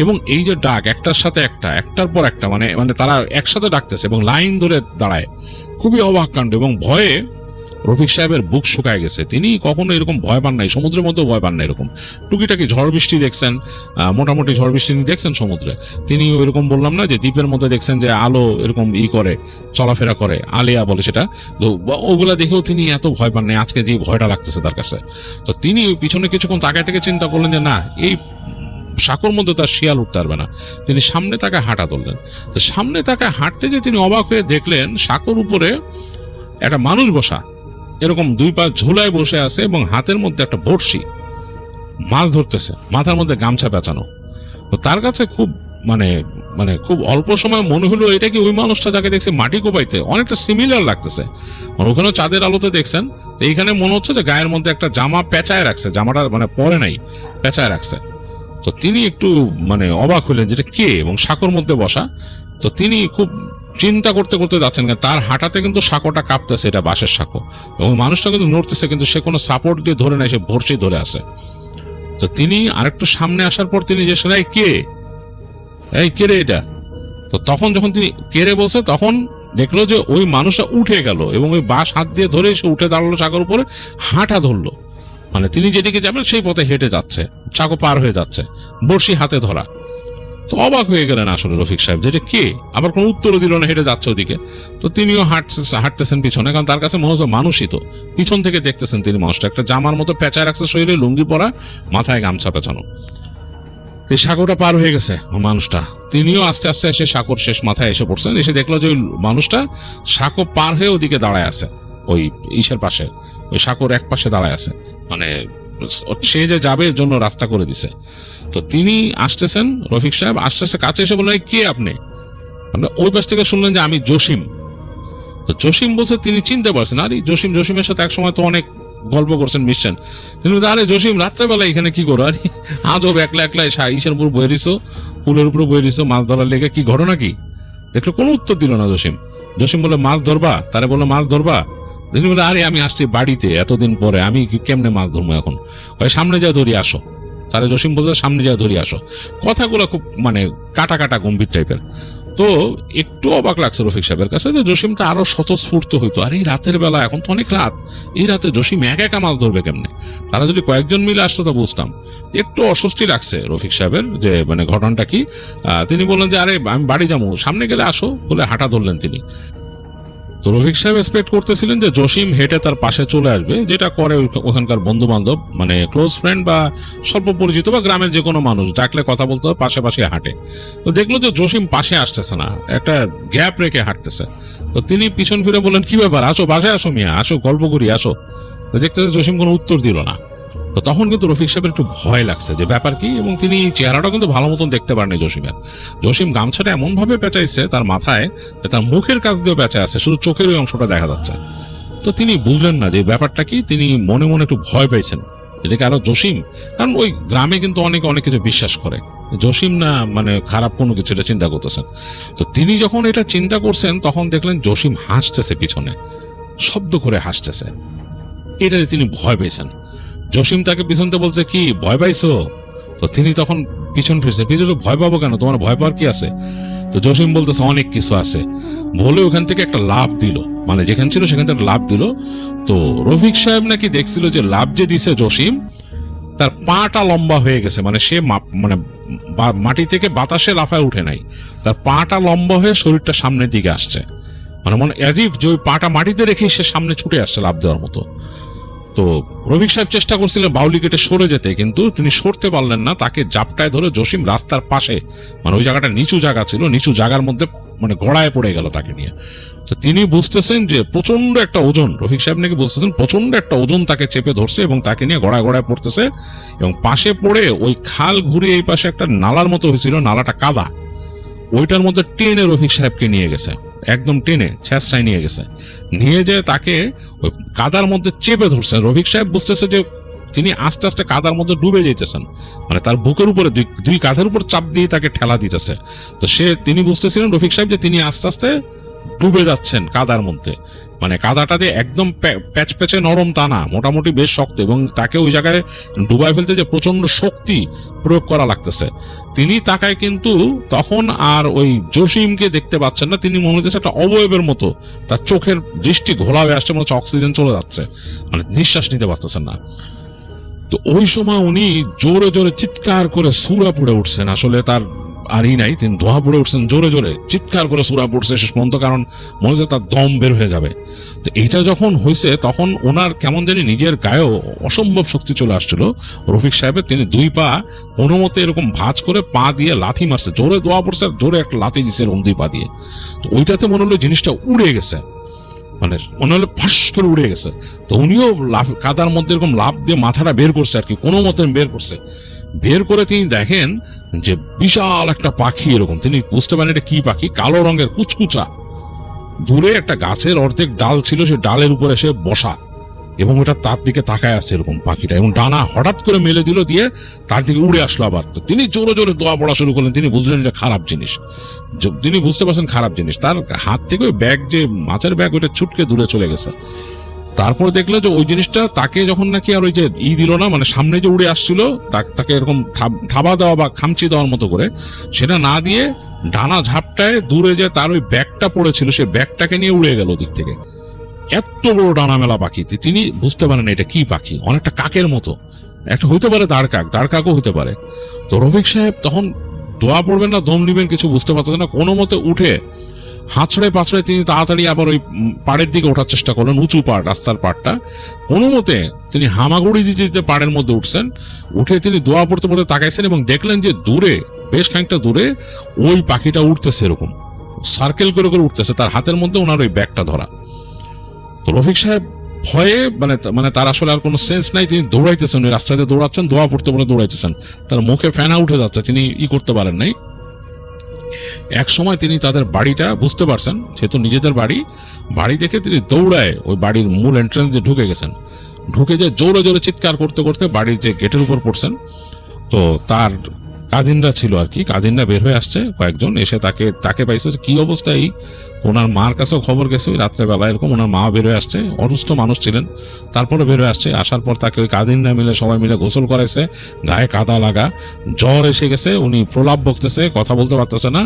এবং এই যে ডাক, একটার সাথে একটার পর একটা, মানে তারা একসাথে ডাকতেছে এবং লাইন ধরে দাঁড়ায়, খুবই অবাক কাণ্ড। এবং ভয়ে রফিক সাহেবের বুক শুকায় গেছে, তিনি কখনো এরকম ভয় পান নাই, সমুদ্রের মধ্যেও ভয় পান না এরকম। টুকিটাকি ঝড় বৃষ্টি দেখছেন, মোটামুটি ঝড় বৃষ্টি দেখছেন সমুদ্রে, তিনি এরকম বললাম না যে দ্বীপের মধ্যে দেখছেন যে আলো এরকম করে চলাফেরা করে, আলিয়া বলে সেটা, তো ওগুলা দেখেও তিনি এত ভয় পান নাই, আজকে যে ভয়টা লাগতেছে তার কাছে। তো তিনি পিছনে কিছুক্ষণ তাকায় থেকে চিন্তা করলেন যে না, এই সাঁকোর মধ্যে তার শিয়াল উঠতে পারবে না। তিনি সামনে তাকে হাঁটা ধরলেন। তো সামনে তাকে হাঁটতে যে তিনি অবাক হয়ে দেখলেন সাঁকোর উপরে একটা মানুষ বসা, এরকম 2 পা ঝুলায় বসে আছে এবং হাতের মধ্যে একটা বড়শি, মাছ ধরতেছে, মাথার মধ্যে গামছা পেঁচানো। তো তার কাছে খুব মানে খুব অল্প সময় মনে হলো এটা কি ওই মানুষটা যাকে দেখছে মাটি কোপাইতে, অনেকটা সিমিলার লাগতেছে। ওখানেও চাঁদের আলোতে দেখছেন, তো এইখানে মনে হচ্ছে যে গায়ের মধ্যে একটা জামা পেঁচায় রাখছে, জামাটা মানে পরে নাই, পেঁচায় রাখছে। তো তিনি একটু অবাক হলেন যেটা কে, এবং সাঁকোর মধ্যে বসা। তো তিনি খুব চিন্তা করতে করতে যাচ্ছেন, তার হাঁটাতে কিন্তু সাঁকোটা কাঁপতেছে, এটা বাঁশের সাঁকো, এবং মানুষটা কিন্তু নড়তেছে, কিন্তু সে কোনো সাপোর্ট দিয়ে ধরে নাই, সে ভরসে ধরে আছে। তো তিনি আরেকটু সামনে আসার পর তিনি যে এই কে, এই কে রে এটা? তো তখন যখন তিনি কেড়ে বসে, তখন দেখলো যে ওই মানুষটা উঠে গেল এবং ওই বাঁশ হাত দিয়ে ধরে সে উঠে দাঁড়ালো চাকর উপরে, হাঁটা ধরলো, মানে তিনি যেদিকে যাবেন সেই পথে হেঁটে যাচ্ছে, চাকো পার হয়ে যাচ্ছে, বড়শি হাতে ধরা। তো অবাক হয়ে গেলেন আসলে রফিক সাহেব, যেটা কে, আবার কোনো উত্তরও দিল না, হেঁটে যাচ্ছে ওদিকে। তো তিনিও হাঁটতেছেন পিছনে, কারণ তার কাছে মনে হচ্ছে মানুষই তো। পিছন থেকে দেখতেছেন তিনি মানুষটা একটা জামার মতো পেঁচায় রাখছে শরীরে, লুঙ্গি পরা, মাথায় গামছা পেঁচানো। এই সাঁকোটা পার হয়ে গেছে মানুষটা, তিনিও আস্তে আস্তে এসে সাঁকোর শেষ মাথায় এসে পড়ছেন। এসে দেখলো যে ওই মানুষটা সাঁকো পার হয়ে ওদিকে দাঁড়ায় আছে, ওই ইসের পাশে, ওই সাঁকোর এক পাশে দাঁড়ায় আছে, মানে সে যে যাবে এর জন্য রাস্তা করে দিছে। তো তিনি আসতেছেন, রফিক সাহেব আস্তে আস্তে কাছে এসে বললেন, কে আপনি? ওই পাশ থেকে শুনলেন যে আমি জসিম। তো জসিম বলছে তিনি চিনতে পারছেন, আরে জসিমের সাথে একসময় তো অনেক গল্প করছেন, মিশছেন। তিনি বলছেন, আরে জসিম, রাত্রেবেলা এখানে কি করো? আরে আজব একলা একলা ইসের উপর বয়ে দিছো, পুলের উপর বয়ে দিছো, মাছ ধরার লেগে, কি ঘটনা কি? দেখলো কোনো উত্তর দিল না জসিম বলে, মাছ ধরবা? তারে বললো, মাছ ধরবা? তিনি বলে, আরে আমি আসছি বাড়িতে এতদিন পরে, আমি কেমনে মাছ ধরবো এখন? সামনে যা ধরি আসো। তারা জসিম বলছে, সামনে যা ধরি আসো। কথাগুলো খুব মানে কাটা কাটা গম্ভীর টাইপের। তো একটু অবাক লাগছে রফিক সাহেবের কাছে যে জসিমটা আরো স্বতঃস্ফূর্ত হইতো। আর এই রাতের বেলা, এখন তো অনেক রাত, এই রাতে জসিম একা একা মাছ ধরবে কেমনে? তারা যদি কয়েকজন মিলে আসতো তা বুঝতাম। একটু অস্বস্তি লাগছে রফিক সাহেবের, যে মানে ঘটনাটা কি। তিনি বললেন যে, আরে আমি বাড়ি যাবো, সামনে গেলে আসো বলে হাঁটা ধরলেন তিনি। তো রফিক সাহেব এক্সপেক্ট করতেছিলেন যে জসিম হেঁটে তার পাশে চলে আসবে, যেটা করে ওখানকার বন্ধু বান্ধব, মানে ক্লোজ ফ্রেন্ড বা স্বল্প পরিচিত বা গ্রামের যে কোনো মানুষ, ডাকলে কথা বলতে হবে, পাশে পাশে হাঁটে। তো দেখলো যে জসিম পাশে আসতেছে না, একটা গ্যাপ রেখে হাঁটতেছে। তো তিনি পিছন ফিরে বললেন, কি ব্যাপার, আসো বাসায় আসো মিয়া, আসো গল্প করি, আসো। তো দেখতেছে জসিম কোনো উত্তর দিল না। তো তখন কিন্তু রফিক সাহেবের একটু ভয় লাগছে যে ব্যাপার কি, এবং তিনি চেহারাটা কিন্তু ভালো মতন দেখতে পারেনি জসিম গামছাটা এমন ভাবে পেঁচাইছে তার মাথায়, তার মুখের কাছ দিয়েও পেঁচা আছে, শুধু চোখের ওই অংশটা দেখা যাচ্ছে। তো তিনি বুঝলেন না যে ব্যাপারটা কি, তিনি মনে মনে একটু ভয় পাইছেন, এটাকে আরো জসিম, কারণ ওই গ্রামে কিন্তু অনেক কিছু বিশ্বাস করে, জসিম না মানে খারাপ কোনো কিছু, এটা চিন্তা করতেছেন। তো তিনি যখন এটা চিন্তা করছেন, তখন দেখলেন জসিম হাসতেছে, পিছনে শব্দ করে হাসতেছে। এটাতে তিনি ভয় পেয়েছেন। জসিম তাকে পিছনতে বলছে, কি ভয় পাইছো? তো তিনি তখন পিছন ফিরছে, ভয় পাবো কেন, তোমার ভয় পাওয়ার কি আছে? তো জসিম বলতেছে, অনেক কিছু আছে বলে ওখান থেকে একটা লাফ দিল, মানে যেখান ছিল সেখান থেকে লাফ দিল। তো রফিক সাহেব নাকি দেখছিল যে লাফ যে দিছে জসিম, তার পাটা লম্বা হয়ে গেছে, মানে সে মানে মাটি থেকে বাতাসে লাফায় উঠে নাই, তার পাটা লম্বা হয়ে শরীরটা সামনের দিকে আসছে, মানে অ্যাজ ইফ যে ওই পাটা মাটিতে রেখে সে সামনে ছুটে আসছে লাফ দেওয়ার মতো। তো রফিক সাহেব চেষ্টা করছিলেন বাউলি কেটে সরে যেতে, কিন্তু তিনি সরতে পারলেন না। তাকে জাপটায় ধরে জসিম রাস্তার পাশে, মানে ওই জায়গাটা নিচু জায়গা ছিল, নিচু জায়গার মধ্যে মানে গড়ায় পড়ে গেল তাকে নিয়ে। তো তিনি বুঝতেছেন যে প্রচন্ড একটা ওজন, রফিক সাহেব নাকি বুঝতেছেন প্রচন্ড একটা ওজন তাকে চেপে ধরছে এবং তাকে নিয়ে গড়ায় গড়ায় পড়তেছে, এবং পাশে পড়ে ওই খাল ঘুরে এই পাশে একটা নালার মতো হয়েছিল, নালাটা কাদা, ওইটার মধ্যে টেনে রফিক সাহেবকে নিয়ে গেছে, একদম টেনে ছেঁচড়ায় নিয়ে গেছে, নিয়ে যেয়ে তাকে ওই কাদার মধ্যে চেপে ধরছে। রফিক সাহেব বুঝতেছে যে তিনি আস্তে আস্তে কাদার মধ্যে ডুবে যেতেছেন, মানে তার বুকের উপরে দুই কাঁধের উপর চাপ দিয়ে তাকে ঠেলা দিতেছে। তো তিনি বুঝতেছিলেন রফিক সাহেব যে তিনি আস্তে আস্তে ডুবে যাচ্ছেন কাদার মধ্যে, মানে কাদাটাতে একদম প্যাচ প্যাচে নরম তা না, মোটামুটি বেশ শক্ত, এবং তাকে ওই জায়গায় ডুবাই ফেলতে যে প্রচন্ড শক্তি প্রয়োগ করা লাগতেছে। তিনি তাকায়, কিন্তু তখন আর ওই জসিমকে দেখতে পাচ্ছেন না, তিনি মনে হচ্ছে একটা অবয়বের মতো, তার চোখের দৃষ্টি ঘোলা হয়ে আসছে, মনে হচ্ছে অক্সিজেন চলে যাচ্ছে, মানে নিঃশ্বাস নিতে পারতেছেন না। তো ওই সময় উনি জোরে জোরে চিৎকার করে সুরা পড়ে উঠছেন, আসলে তার আরই নাই, তিনি ধোয়া পড়ে উঠছেন, জোরে জোরে চিৎকার করে সুরা পড়ছে শেষ পর্যন্ত, কারণ মনে হচ্ছে তার দম বের হয়ে যাবে। তো এইটা যখন হয়েছে, তখন ওনার কেমন জানি নিজের গায়েও অসম্ভব শক্তি চলে আসছিল রফিক সাহেবের। তিনি দুই পা কোনো মতে এরকম ভাঁজ করে পা দিয়ে লাথি মারছে, জোরে দোয়া পড়ছে, জোরে একটা লাথি দিচ্ছে এরকম দুই পা দিয়ে। তো ওইটাতে মনে হলো জিনিসটা উড়ে গেছে, মানে মনে হলো ফাঁস করে উড়ে গেছে। তো উনিও কাদার মধ্যে এরকম লাফ দিয়ে মাথাটা বের করছে আর কি, কোনো মতে বের করছে। বের করে তিনি দেখেন যে বিশাল একটা পাখি, এরকম তিনি বুঝতে পারেন এটা কি পাখি, কালো রঙের কুচকুচা, দূরে একটা গাছের অর্ধেক ডাল ছিল, সে ডালের উপরে এসে বসা, এবং ওটা তার দিকে তাকায় আছে এরকম পাখিটা, এবং ডানা হঠাৎ করে মেলে দিল, দিয়ে তার দিকে উড়ে আসলো আবার। তো তিনি জোরে জোরে দোয়া পড়া শুরু করলেন। তিনি বুঝলেন এটা খারাপ জিনিস, তিনি বুঝতে পারছেন খারাপ জিনিস। তার হাত থেকে ওই ব্যাগ, যে মাছের ব্যাগ, ওটা ছুটকে দূরে চলে গেছে। তারপরে দেখলো যে ওই জিনিসটা তাকে যখন নাকি আর ওই যে দিল না, মানে সামনে যে উড়ে আসছিল তাকে এরকম থাবা দেওয়া বা খামচি দেওয়ার মতো করে, সেটা না দিয়ে ডানা ঝাপটায় দূরে যে তার ওই ব্যাগটা পড়েছিল, সেই ব্যাগটাকে নিয়ে উড়ে গেল ওদিক থেকে। এত বড় ডানা মেলা পাখি, তিনি বুঝতে পারেন এটা কি পাখি, অনেকটা কাকের মতো, একটা হইতে পারে দাঁড় কাকও হইতে পারে। তো রফিক সাহেব তখন দোয়া পড়বেন না দম নিবেন কিছু বুঝতে পারতেছেন না। কোনো মতে উঠে হাঁচড়ে পাছড়ে তিনি তাড়াতাড়ি আবার ওই পাড়ের দিকে ওঠার চেষ্টা করলেন, উঁচু পাড়, রাস্তার পাড়টা। কোনো মতে তিনি হামাগুড়ি দিতে দিতে পাড়ের মধ্যে উঠছেন। উঠে তিনি দোয়া পড়তে পড়তে তাকাইছেন এবং দেখলেন যে দূরে, বেশ খানিকটা দূরে, ওই পাখিটা উঠতেছে, এরকম সার্কেল করে করে উঠতেছে, তার হাতের মধ্যে ওনার ওই ব্যাগটা ধরা। তো রফিক সাহেব ভয়ে, মানে তার আসলে আর কোনো সেন্স নাই, তিনি দৌড়াইতেছেন, ওই রাস্তাতে দৌড়াচ্ছেন, দোয়া পড়তে পড়তে দৌড়াইতেছেন, তার মুখে ফেনা উঠে যাচ্ছে, তিনি করতে পারেন নাই। এক সময় তিনি তাদের বাড়িটা বুঝতে পারছেন, যেহেতু নিজেদের বাড়ি দেখে তিনি দৌড়ায় ওই বাড়ির মূল এন্ট্রান্সে ঢুকে গেছেন। ঢুকে যে জোরে জোরে চিৎকার করতে করতে বাড়ির যে গেটের উপর পড়ছেন। তো তার কাজিনরা ছিল আর কি, কাজিনরা বের হয়ে আসছে কয়েকজন, এসে তাকে পাইছে কি অবস্থায়। ওনার মার কাছেও খবর গেছে ওই রাত্রেবেলা, এরকম ওনার মা বের হয়ে আসছে, অসুস্থ মানুষ ছিলেন, তারপরে বের হয়ে আসছে। আসার পর তাকে ওই কাজিনরা মিলে সবাই মিলে গোসল করাইছে, গায়ে কাদা লাগা, জ্বর এসে গেছে, উনি প্রলাপ বকতেছে, কথা বলতে পারতেছে না,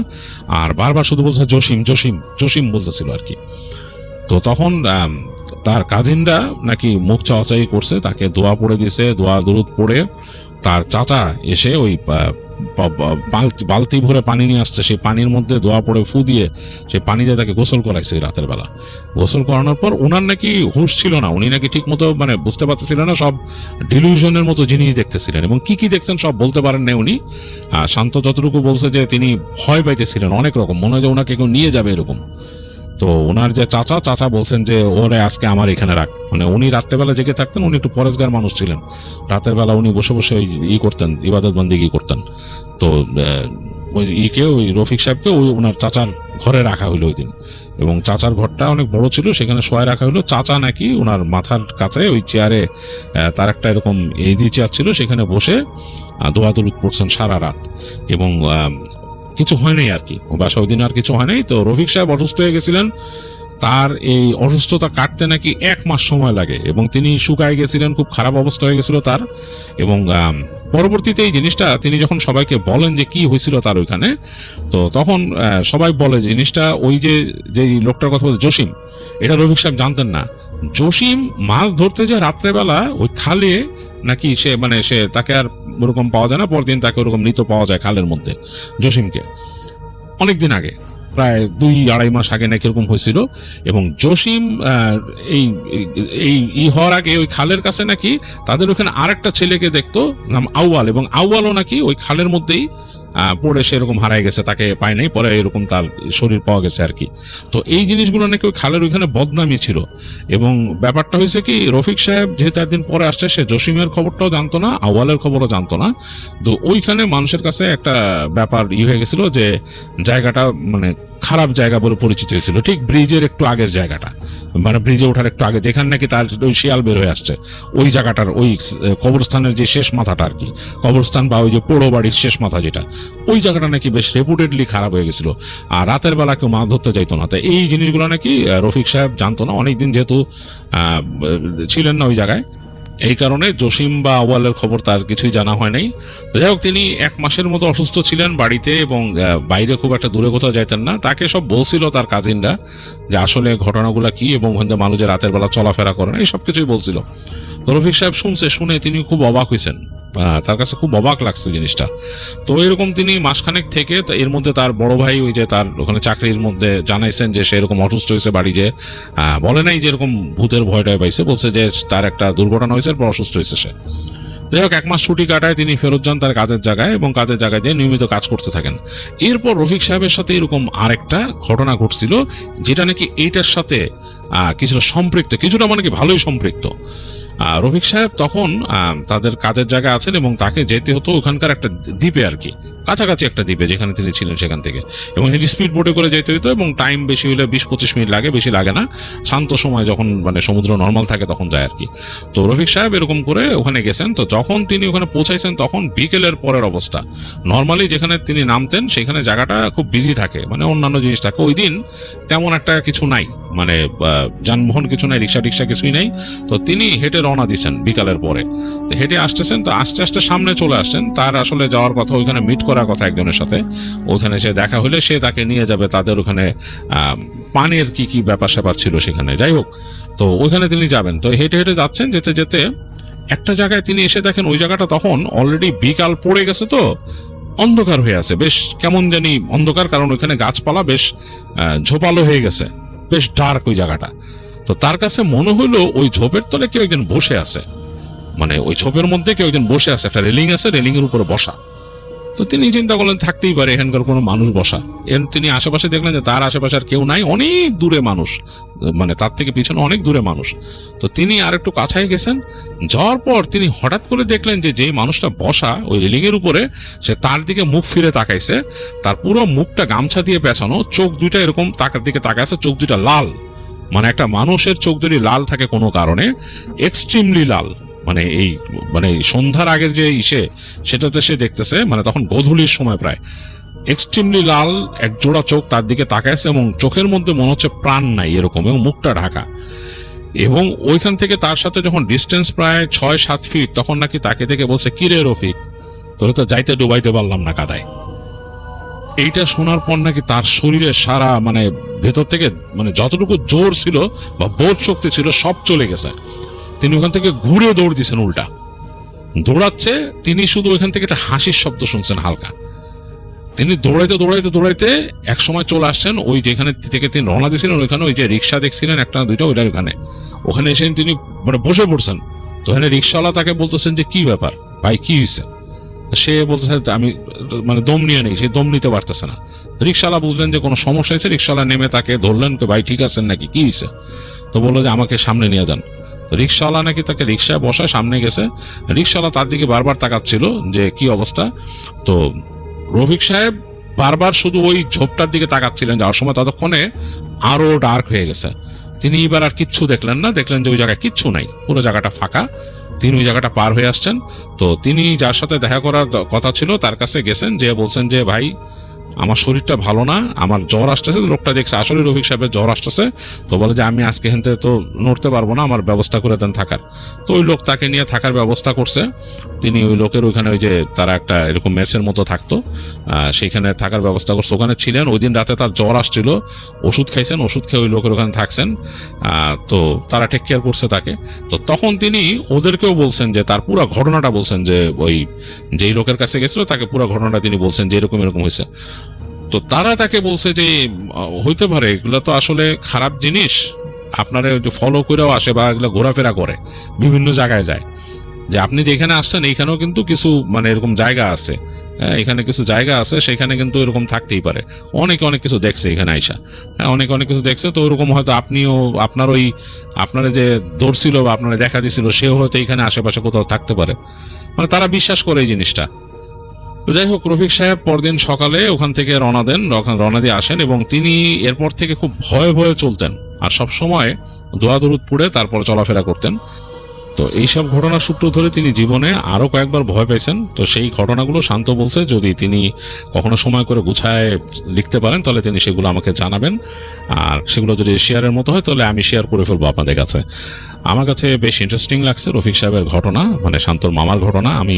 আর বারবার শুধু বলছে জসিম জসিম জসিম বলতেছিল আর কি। তো তখন তার কাজিনরা নাকি মুখ চাওয়াচাই করছে, তাকে দোয়া পড়ে দিছে, দোয়া দুরুদ পড়ে তার চাচা এসে ওই বালতি ভরে পানি নিয়ে আসছে, সেই পানির মধ্যে দোয়া পড়ে ফু দিয়ে সেই পানি দিয়ে তাকে গোসল করাইছে রাতের বেলা। গোসল করানোর পর ওনার নাকি হুঁশ ছিল না, উনি নাকি ঠিক মতো মানে বুঝতে পারতেছিলেন না, সব ডিলিউশনের মতো জিনিস দেখতেছিলেন, এবং কি দেখছেন সব বলতে পারেন না উনি। শান্ত যতটুকু বলছে যে তিনি ভয় পাইতেছিলেন অনেক রকম, মনে হয় যে ওনাকে কেউ নিয়ে যাবে এরকম। তো ওনার যে চাচা বলছেন যে ওরে আজকে আমার এখানে রাখ, মানে উনি রাত্রেবেলা জেগে থাকতেন, উনি একটু পরেশগার মানুষ ছিলেন, রাতের বেলা উনি বসে বসে ওই করতেন, ইবাদত বন্দেগি করতেন। তো ওই রফিক সাহেবকে ওই ওনার চাচার ঘরে রাখা হইলো ওই দিন, এবং চাচার ঘরটা অনেক বড় ছিল, সেখানে শোয়া রাখা হলো। চাচা নাকি ওনার মাথার কাছে ওই চেয়ারে, তার একটা এরকম চেয়ার ছিল, সেখানে বসে দোয়া দুরুদ পড়ছেন সারা রাত, এবং কিছু হয় নাই আর কি, বাসা ওই দিন আর কিছু হয় নাই। তো রফিক সাহেব অসুস্থ হয়ে গেছিলেন, তার এই অসুস্থতা কাটতে নাকি 1 মাস সময় লাগে, এবং তিনি শুকায় গেছিলেন, খুব খারাপ অবস্থা হয়ে গেছিল তার। এবং পরবর্তীতে এই জিনিসটা তিনি যখন সবাইকে বলেন যে কি হয়েছিল তার ওইখানে, তো তখন সবাই বলে জিনিসটা ওই যে লোকটার কথা বলছে জসিম, এটা রফিক সাহেব জানতেন না। জসিম মাছ ধরতে যায় রাত্রেবেলা ওই খালে, নাকি সে তাকে আর ওরকম পাওয়া যায় না, পরদিন তাকে ওরকম মৃত পাওয়া যায় খালের মধ্যে জসিমকে, অনেকদিন আগে, প্রায় 2-2.5 মাস আগে নাকি এরকম হয়েছিল। এবং জসিম এই হওয়ার আগে ওই খালের কাছে নাকি তাদের ওখানে আরেকটা ছেলেকে দেখতো, নাম আউয়াল, এবং আউয়ালও নাকি ওই খালের মধ্যেই পড়ে সেরকম হারাই গেছে, তাকে পায় নাই, পরে এরকম তার শরীর পাওয়া গেছে আর কি। তো এই জিনিসগুলো নাকি ওই খালের ওইখানে বদনামি ছিল। এবং ব্যাপারটা হয়েছে কি, রফিক সাহেব যেহেতু একদিন পরে আসছে, সে জসিমের খবরটাও জানতো না, আউয়ালের খবরও জানতো না। তো ওইখানে মানুষের কাছে একটা ব্যাপার হয়ে গেছিল যে জায়গাটা মানে খারাপ জায়গা বলে পরিচিত হয়েছিল, ঠিক ব্রিজের একটু আগের জায়গাটা, মানে ব্রিজে ওঠার একটু আগে, যেখানে নাকি তার ওই শিয়াল বের হয়ে আসছে, ওই জায়গাটার ওই কবরস্থানের যে শেষ মাথাটা আর কি, কবরস্থান বা ওই যে পোড়ো বাড়ির শেষ মাথা যেটা, ওই জায়গাটা নাকি বেশ রেপুটেডলি খারাপ হয়ে গেছিল, আর রাতের বেলা কেউ মাছ ধরতে যাইতো না। তাই এই জিনিসগুলো নাকি রফিক সাহেব জানতো না, অনেকদিন যেহেতু ছিলেন না ওই জায়গায়, এই কারণে জসিম বা আউয়ালের খবর তার কিছুই জানা হয় নাই। যাই হোক, তিনি 1 মাসের মতো অসুস্থ ছিলেন বাড়িতে, এবং বাইরে খুব একটা দূরে কোথাও যাইতেন না। তাকে সব বলছিল তার কাজিনরা যে আসলে ঘটনাগুলো কি, এবং মানুষ যে রাতের বেলা চলাফেরা করেন, এই সব কিছুই বলছিল। তো রফিক সাহেব শুনে তিনি খুব অবাক হয়েছেন, তার কাছে খুব অবাক লাগছে জিনিসটা। তো এরকম তিনি মাসখানেক থেকে, এর মধ্যে তার বড় ভাই ওই যে তার ওখানে চাকরির মধ্যে জানাইছেন যে সে এরকম অসুস্থ হয়েছে বাড়ি, যে বলে নাই যে এরকম ভূতের ভয়টায় পাইছে, বলছে যে তার একটা দুর্ঘটনা হয়েছে, এরপর অসুস্থ হয়েছে সে। যাই হোক, 1 মাস ছুটি কাটায় তিনি ফেরত যান তার কাজের জায়গায়, এবং কাজের জায়গায় দিয়ে নিয়মিত কাজ করতে থাকেন। এরপর রফিক সাহেবের সাথে এরকম আরেকটা ঘটনা ঘটছিল, যেটা নাকি এইটার সাথে কিছুটা সম্পৃক্ত, কিছুটা মানে কি ভালোই সম্পৃক্ত। রফিক সাহেব তখন তাদের কাজের জায়গা আছেন এবং তাকে যেতে হতো ওখানকার একটা দ্বীপে আর কি, কাছাকাছি একটা দ্বীপে যেখানে তিনি ছিলেন সেখান থেকে, এবং সেটি স্পিড বোটে করে যেতে হতো এবং টাইম বেশি হলে 20-25 মিনিট লাগে, বেশি লাগে না, শান্ত সময় যখন মানে সমুদ্র নর্মাল থাকে তখন যায় আর কি। তো রফিক সাহেব এরকম করে ওখানে গেছেন। তো যখন তিনি ওখানে পৌঁছাইছেন তখন বিকেলের পরের অবস্থা। নর্মালি যেখানে তিনি নামতেন সেখানে জায়গাটা খুব বিজি থাকে, মানে অন্যান্য জিনিস থাকে। ওই দিন তেমন একটা কিছু নাই, মানে যানবাহন কিছু নাই, রিক্সা টিক্সা কিছুই নাই। তো তিনি হেঁটে রওনা দিচ্ছেন বিকালের পরে। তো হেঁটে আসতেছেন, তো আস্তে আস্তে সামনে চলে আসছেন। তার আসলে যাওয়ার কথা, ওইখানে মিট করার কথা একজনের সাথে। ওইখানে সে দেখা হলে সে তাকে নিয়ে যাবে তাদের ওখানে পানির কি কি ব্যাপার স্যাপার ছিল সেখানে, যাই হোক। তো ওইখানে তিনি যাবেন। তো হেঁটে হেঁটে যাচ্ছেন, যেতে যেতে একটা জায়গায় তিনি এসে দেখেন ওই জায়গাটা তখন অলরেডি বিকাল পড়ে গেছে, তো অন্ধকার হয়ে আছে, বেশ কেমন জানি অন্ধকার, কারণ ওইখানে গাছপালা বেশ ঝোপালো হয়ে গেছে, বেশ ডার্ক ওই জায়গাটা। তো তার কাছে মনে হলো ওই ঝোপের তলে কেউ একজন বসে আছে, মানে ওই ঝোপের মধ্যে কেউ একজন বসে আছে, একটা রেলিং আছে, রেলিং এর উপরে বসা। তো তিনি চিন্তা করলেন থাকতেই পারে এখানকার কোনো মানুষ বসা। এর তিনি আশেপাশে দেখলেন যে তার আশেপাশে আর কেউ নাই, অনেক দূরে মানুষ, মানে তার থেকে পিছনে অনেক দূরে মানুষ। তো তিনি আর একটু কাছায় গেছেন। যাওয়ার পর তিনি হঠাৎ করে দেখলেন যে যেই মানুষটা বসা ওই রেলিং এর উপরে, সে তার দিকে মুখ ফিরে তাকাইছে, তার পুরো মুখটা গামছা দিয়ে পেঁচানো, চোখ দুইটা এরকম তাকার দিকে তাকাইছে, চোখ দুইটা লাল, মানে একটা মানুষের চোখ যদি লাল থাকে কোনো কারণে, এক্সট্রিমলি লাল, মানে এই মানে সন্ধ্যার আগের যে ইসে সেটাতে সে দেখতেছে, মানে তখন গোধূলির সময় প্রায়, এক্সট্রিমলি লাল এক জোড়া চোখ তার দিকে তাকাইছে এবং চোখের মধ্যে মনে হচ্ছে প্রাণ নাই এরকম, এবং মুখটা ঢাকা। এবং ওইখান থেকে তার সাথে যখন ডিস্টেন্স প্রায় 6-7 ফিট, তখন নাকি তাকে দেখে বলছে, কিরে রফিক, তোরে তো যাইতে ডুবাইতে পারলাম না কাদায়। এইটা শোনার পর নাকি তার শরীরে সারা মানে ভেতর থেকে মানে যতটুকু জোর ছিল বা বোধ শক্তি ছিল সব চলে গেছে। তিনি ওখান থেকে ঘুরে দৌড় দিয়েছেন, উল্টা দৌড়াচ্ছে। তিনি শুধু ওইখান থেকে একটা হাসির শব্দ শুনছেন হালকা। তিনি দৌড়াইতে দৌড়াইতে দৌড়াইতে এক সময় চলে আসছেন ওই যেখানে থেকে তিনি রওনা দিয়েছিলেন, ওইখানে ওই যে রিক্সা দেখছিলেন একটা দুইটা, ওইটার ওখানে এসে তিনি মানে বসে পড়ছেন। তো এখানে রিক্সাওয়ালা তাকে বলতেছেন যে কি ব্যাপার ভাই, কি হয়েছে? সে বলতেছে আমি মানে দম নিয়ে নেই, সে দম নিতে পারতেছে না। রিক্সাওয়ালা বুঝলেন যে কোনো সমস্যা হয়েছে, রিক্সাওয়ালা নেমে তাকে ধরলেন, ভাই ঠিক আছেন নাকি, কি হয়েছে? তো বললো যে আমাকে সামনে নিয়ে যান। তো রিক্সাওয়ালা নাকি তাকে রিক্সায় বসায় সামনে গেছে। রিক্সাওয়ালা তার দিকে বারবার তাকাচ্ছিল যে কি অবস্থা। তো রফিক সাহেব বারবার শুধু ওই ঝোপটার দিকে তাকাচ্ছিলেন। যাওয়ার সময় ততক্ষণে আরো ডার্ক হয়ে গেছে। তিনি এবার আর কিচ্ছু দেখলেন না, দেখলেন যে ওই জায়গায় কিচ্ছু নাই, পুরো জায়গাটা ফাঁকা। তিনি ওই জায়গাটা পার হয়ে আসছেন। তো তিনি যার সাথে দেখা করার কথা ছিল তার কাছে গেছেন, যে বলছেন যে ভাই আমার শরীরটা ভালো না, আমার জ্বর আসতেছে। লোকটা দেখছে আসলে রফিক সাহেবের জ্বর আসতেছে। তো বলে যে আমি আজকে হেনতে তো নড়তে পারবো না, আমার ব্যবস্থা করে দেন থাকার। তো ওই লোক তাকে নিয়ে থাকার ব্যবস্থা করছে। তিনি ওই লোকের ওইখানে ওই যে তারা একটা এরকম মেসের মতো থাকতো, সেইখানে থাকার ব্যবস্থা করছে, ওখানে ছিলেন। ওই দিন রাতে তার জ্বর আসছিল, ওষুধ খাইছেন, ওষুধ খেয়ে ওই লোকের ওখানে থাকছেন। তো তারা টেক কেয়ার করছে তাকে। তো তখন তিনি ওদেরকেও বলছেন যে তার পুরো ঘটনাটা বলছেন, যে ওই যেই লোকের কাছে গেছিল তাকে পুরো ঘটনাটা তিনি বলছেন যে এরকম এরকম হয়েছে। তো তারা তাকে বলছে যে হইতে পারে এগুলো তো আসলে খারাপ জিনিস, আপনারা ফলো করেও আসে বা এগুলো ঘোরাফেরা করে বিভিন্ন জায়গায় যায়, যে আপনি যেখানে আসছেন এইখানেও কিন্তু কিছু মানে এরকম জায়গা আছে, এখানে কিছু জায়গা আছে, সেখানে কিন্তু এরকম থাকতেই পারে। অনেকে অনেক কিছু দেখছে এখানে আইসা, অনেকে অনেক কিছু দেখছে। তো ওরকম হয়তো আপনিও আপনার ওই আপনারা যে দৌড়ছিল বা আপনারা দেখা দিয়েছিল সেও হয়তো এখানে আশেপাশে কোথাও থাকতে পারে, মানে তারা বিশ্বাস করে এই জিনিসটা। যাই হোক, রফিক সাহেব পরদিন সকালে ওখান থেকে রওনা দিয়ে আসেন এবং তিনি এরপর থেকে খুব ভয়ে ভয়ে চলতেন আর সব সময় দোয়া দরুদ পড়ে তারপর চলাফেরা করতেন। তো এইসব ঘটনার সূত্র ধরে তিনি জীবনে আরো কয়েকবার ভয় পেয়েছেন। তো সেই ঘটনাগুলো শান্ত বলছে যদি তিনি কখনো সময় করে গুছায় লিখতে পারেন তাহলে তিনি সেগুলো আমাকে জানাবেন, আর সেগুলো যদি শেয়ারের মতো হয় তাহলে আমি শেয়ার করে ফেলবো আপনাদের কাছে। আমার কাছে বেশ ইন্টারেস্টিং লাগছে রফিক সাহেবের ঘটনা, মানে শান্তর মামার ঘটনা। আমি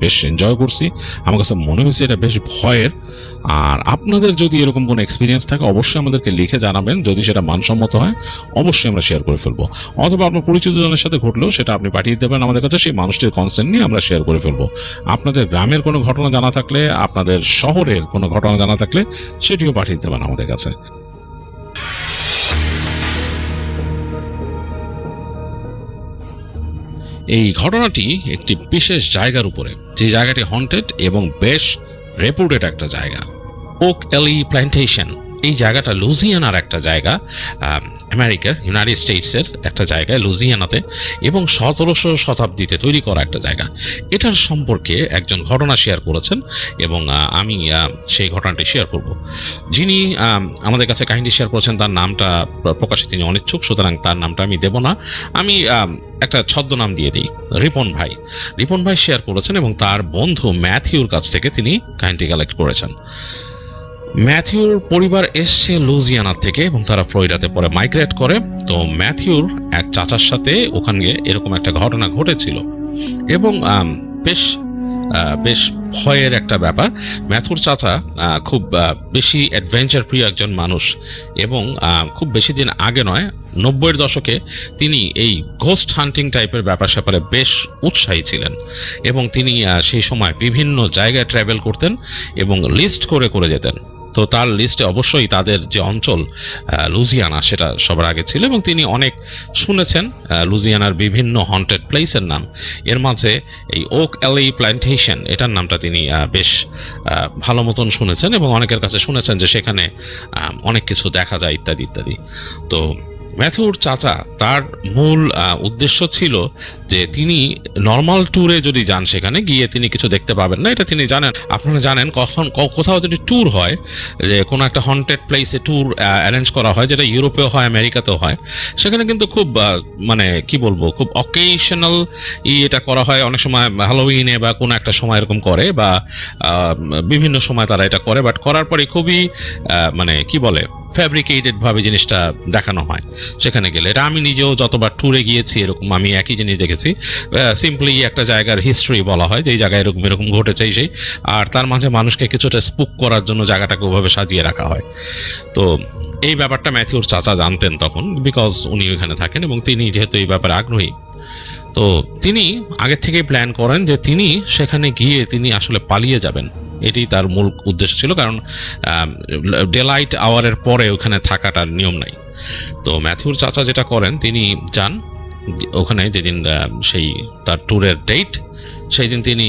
বেশ এনজয় করছি। আমার কাছে মনে হয়েছে এটা বেশ ভয়ের। আর আপনাদের যদি এরকম কোনো এক্সপিরিয়েন্স থাকে অবশ্যই আমাদেরকে লিখে জানাবেন, যদি সেটা মানসম্মত হয় অবশ্যই আমরা শেয়ার করে ফেলবো। অথবা আপনার পরিচিত জনের সাথে ঘটলেও সেটা আপনি পাঠিয়ে দেবেন আমাদের কাছে, সেই মানুষটির কনসেন্ট নিয়ে আমরা শেয়ার করে ফেলবো। আপনাদের গ্রামের কোনো ঘটনা জানা থাকলে, আপনাদের শহরের কোনো ঘটনা জানা থাকলে সেটিও পাঠিয়ে দেবেন আমাদের কাছে। এই ঘটনাটি একটি বিশেষ জায়গার উপরে, যে জায়গাটি হন্টেড এবং বেশ রেপুটেড একটা জায়গা, ওক অ্যালি প্ল্যান্টেশন। এই জায়গাটা লুজিয়ানার একটা জায়গা, আমেরিকার ইউনাইটেড স্টেটসের একটা জায়গায় লুজিয়ানাতে, এবং 1700 শতাব্দীতে তৈরি করা একটা জায়গা। এটার সম্পর্কে একজন ঘটনা শেয়ার করেছেন এবং আমি সেই ঘটনাটি শেয়ার করব। যিনি আমাদের কাছে কাহিনী শেয়ার করেছেন তার নামটা প্রকাশে তিনি অনিচ্ছুক, সুতরাং তার নামটা আমি দেব না। আমি একটা ছদ্মনাম দিয়ে দিই, রিপন ভাই। রিপন ভাই শেয়ার করেছেন এবং তার বন্ধু ম্যাথিউর কাছ থেকে তিনি কাহিনীটি কালেক্ট করেছেন। ম্যাথিউর পরিবার এসছে লুজিয়ানা থেকে এবং তারা ফ্লোরিডাতে পরে মাইগ্রেট করে। তো ম্যাথিউর এক চাচার সাথে ওখানে এরকম একটা ঘটনা ঘটেছিল এবং বেশ ভয়ের একটা ব্যাপার। ম্যাথুর চাচা খুব বেশি অ্যাডভেঞ্চার প্রিয় একজন মানুষ এবং খুব বেশি দিন আগে নয়, 90-এর দশকে তিনি এই ঘোস্ট হান্টিং টাইপের ব্যাপার স্যাপারে বেশ উৎসাহী ছিলেন এবং তিনি সেই সময় বিভিন্ন জায়গায় ট্রাভেল করতেন এবং লিস্ট করে করে যেতেন। তো তার লিস্টে অবশ্যই তাদের যে অঞ্চল লুজিয়ানা সেটা সবার আগে ছিল এবং তিনি অনেক শুনেছেন লুজিয়ানার বিভিন্ন হন্টেড প্লেসের নাম। এর মাঝে এই ওক অ্যালি প্ল্যান্টেশন, এটার নামটা তিনি বেশ ভালো মতন শুনেছেন এবং অনেকের কাছে শুনেছেন যে সেখানে অনেক কিছু দেখা যায় ইত্যাদি ইত্যাদি। তো ম্যাথিউর চাচা তার মূল উদ্দেশ্য ছিল যে তিনি নর্মাল ট্যুরে যদি যান সেখানে গিয়ে তিনি কিছু দেখতে পাবেন না, এটা তিনি জানেন। আপনারা জানেন কখন কোথাও যদি ট্যুর হয়, যে কোনো একটা হন্টেড প্লেসে ট্যুর অ্যারেঞ্জ করা হয়, যেটা ইউরোপেও হয় আমেরিকাতেও হয়, সেখানে কিন্তু খুব মানে কি বলবো, খুব অকেশনাল এটা করা হয়। অনেক সময় হ্যালোউইনে বা কোনো একটা সময় এরকম করে বা বিভিন্ন সময় তারা এটা করে, বাট করার পরে খুবই মানে কি বলে ফ্যাব্রিকেটেড ভাবে জিনিসটা দেখানো হয় সেখানে গেলে। এটা আমি নিজেও যতবার ট্যুরে গিয়েছি এরকম আমি একই জিনিস দেখেছি। সিম্পলি একটা জায়গার হিস্ট্রি বলা হয় যে এই জায়গায় এরকম এরকম ঘটেছে সেই, আর তার মাঝে মানুষকে কিছুটা স্পুক করার জন্য জায়গাটাকে ওভাবে সাজিয়ে রাখা হয়। তো এই ব্যাপারটা ম্যাথিউর চাচা জানতেন তখন, বিকজ উনি ওইখানে থাকেন এবং তিনি যেহেতু এই ব্যাপারে আগ্রহী, তো তিনি আগের থেকেই প্ল্যান করেন যে তিনি সেখানে গিয়ে তিনি আসলে পালিয়ে যাবেন। এটি তার মূল উদ্দেশ্য ছিল, কারণ ডেলাইট আওয়ারের পরে ওখানে থাকাটার নিয়ম নাই। তো ম্যাথিউর চাচা যেটা করেন, তিনি যান ওখানে যেদিন সেই তার ট্যুরের ডেট, সেই দিন তিনি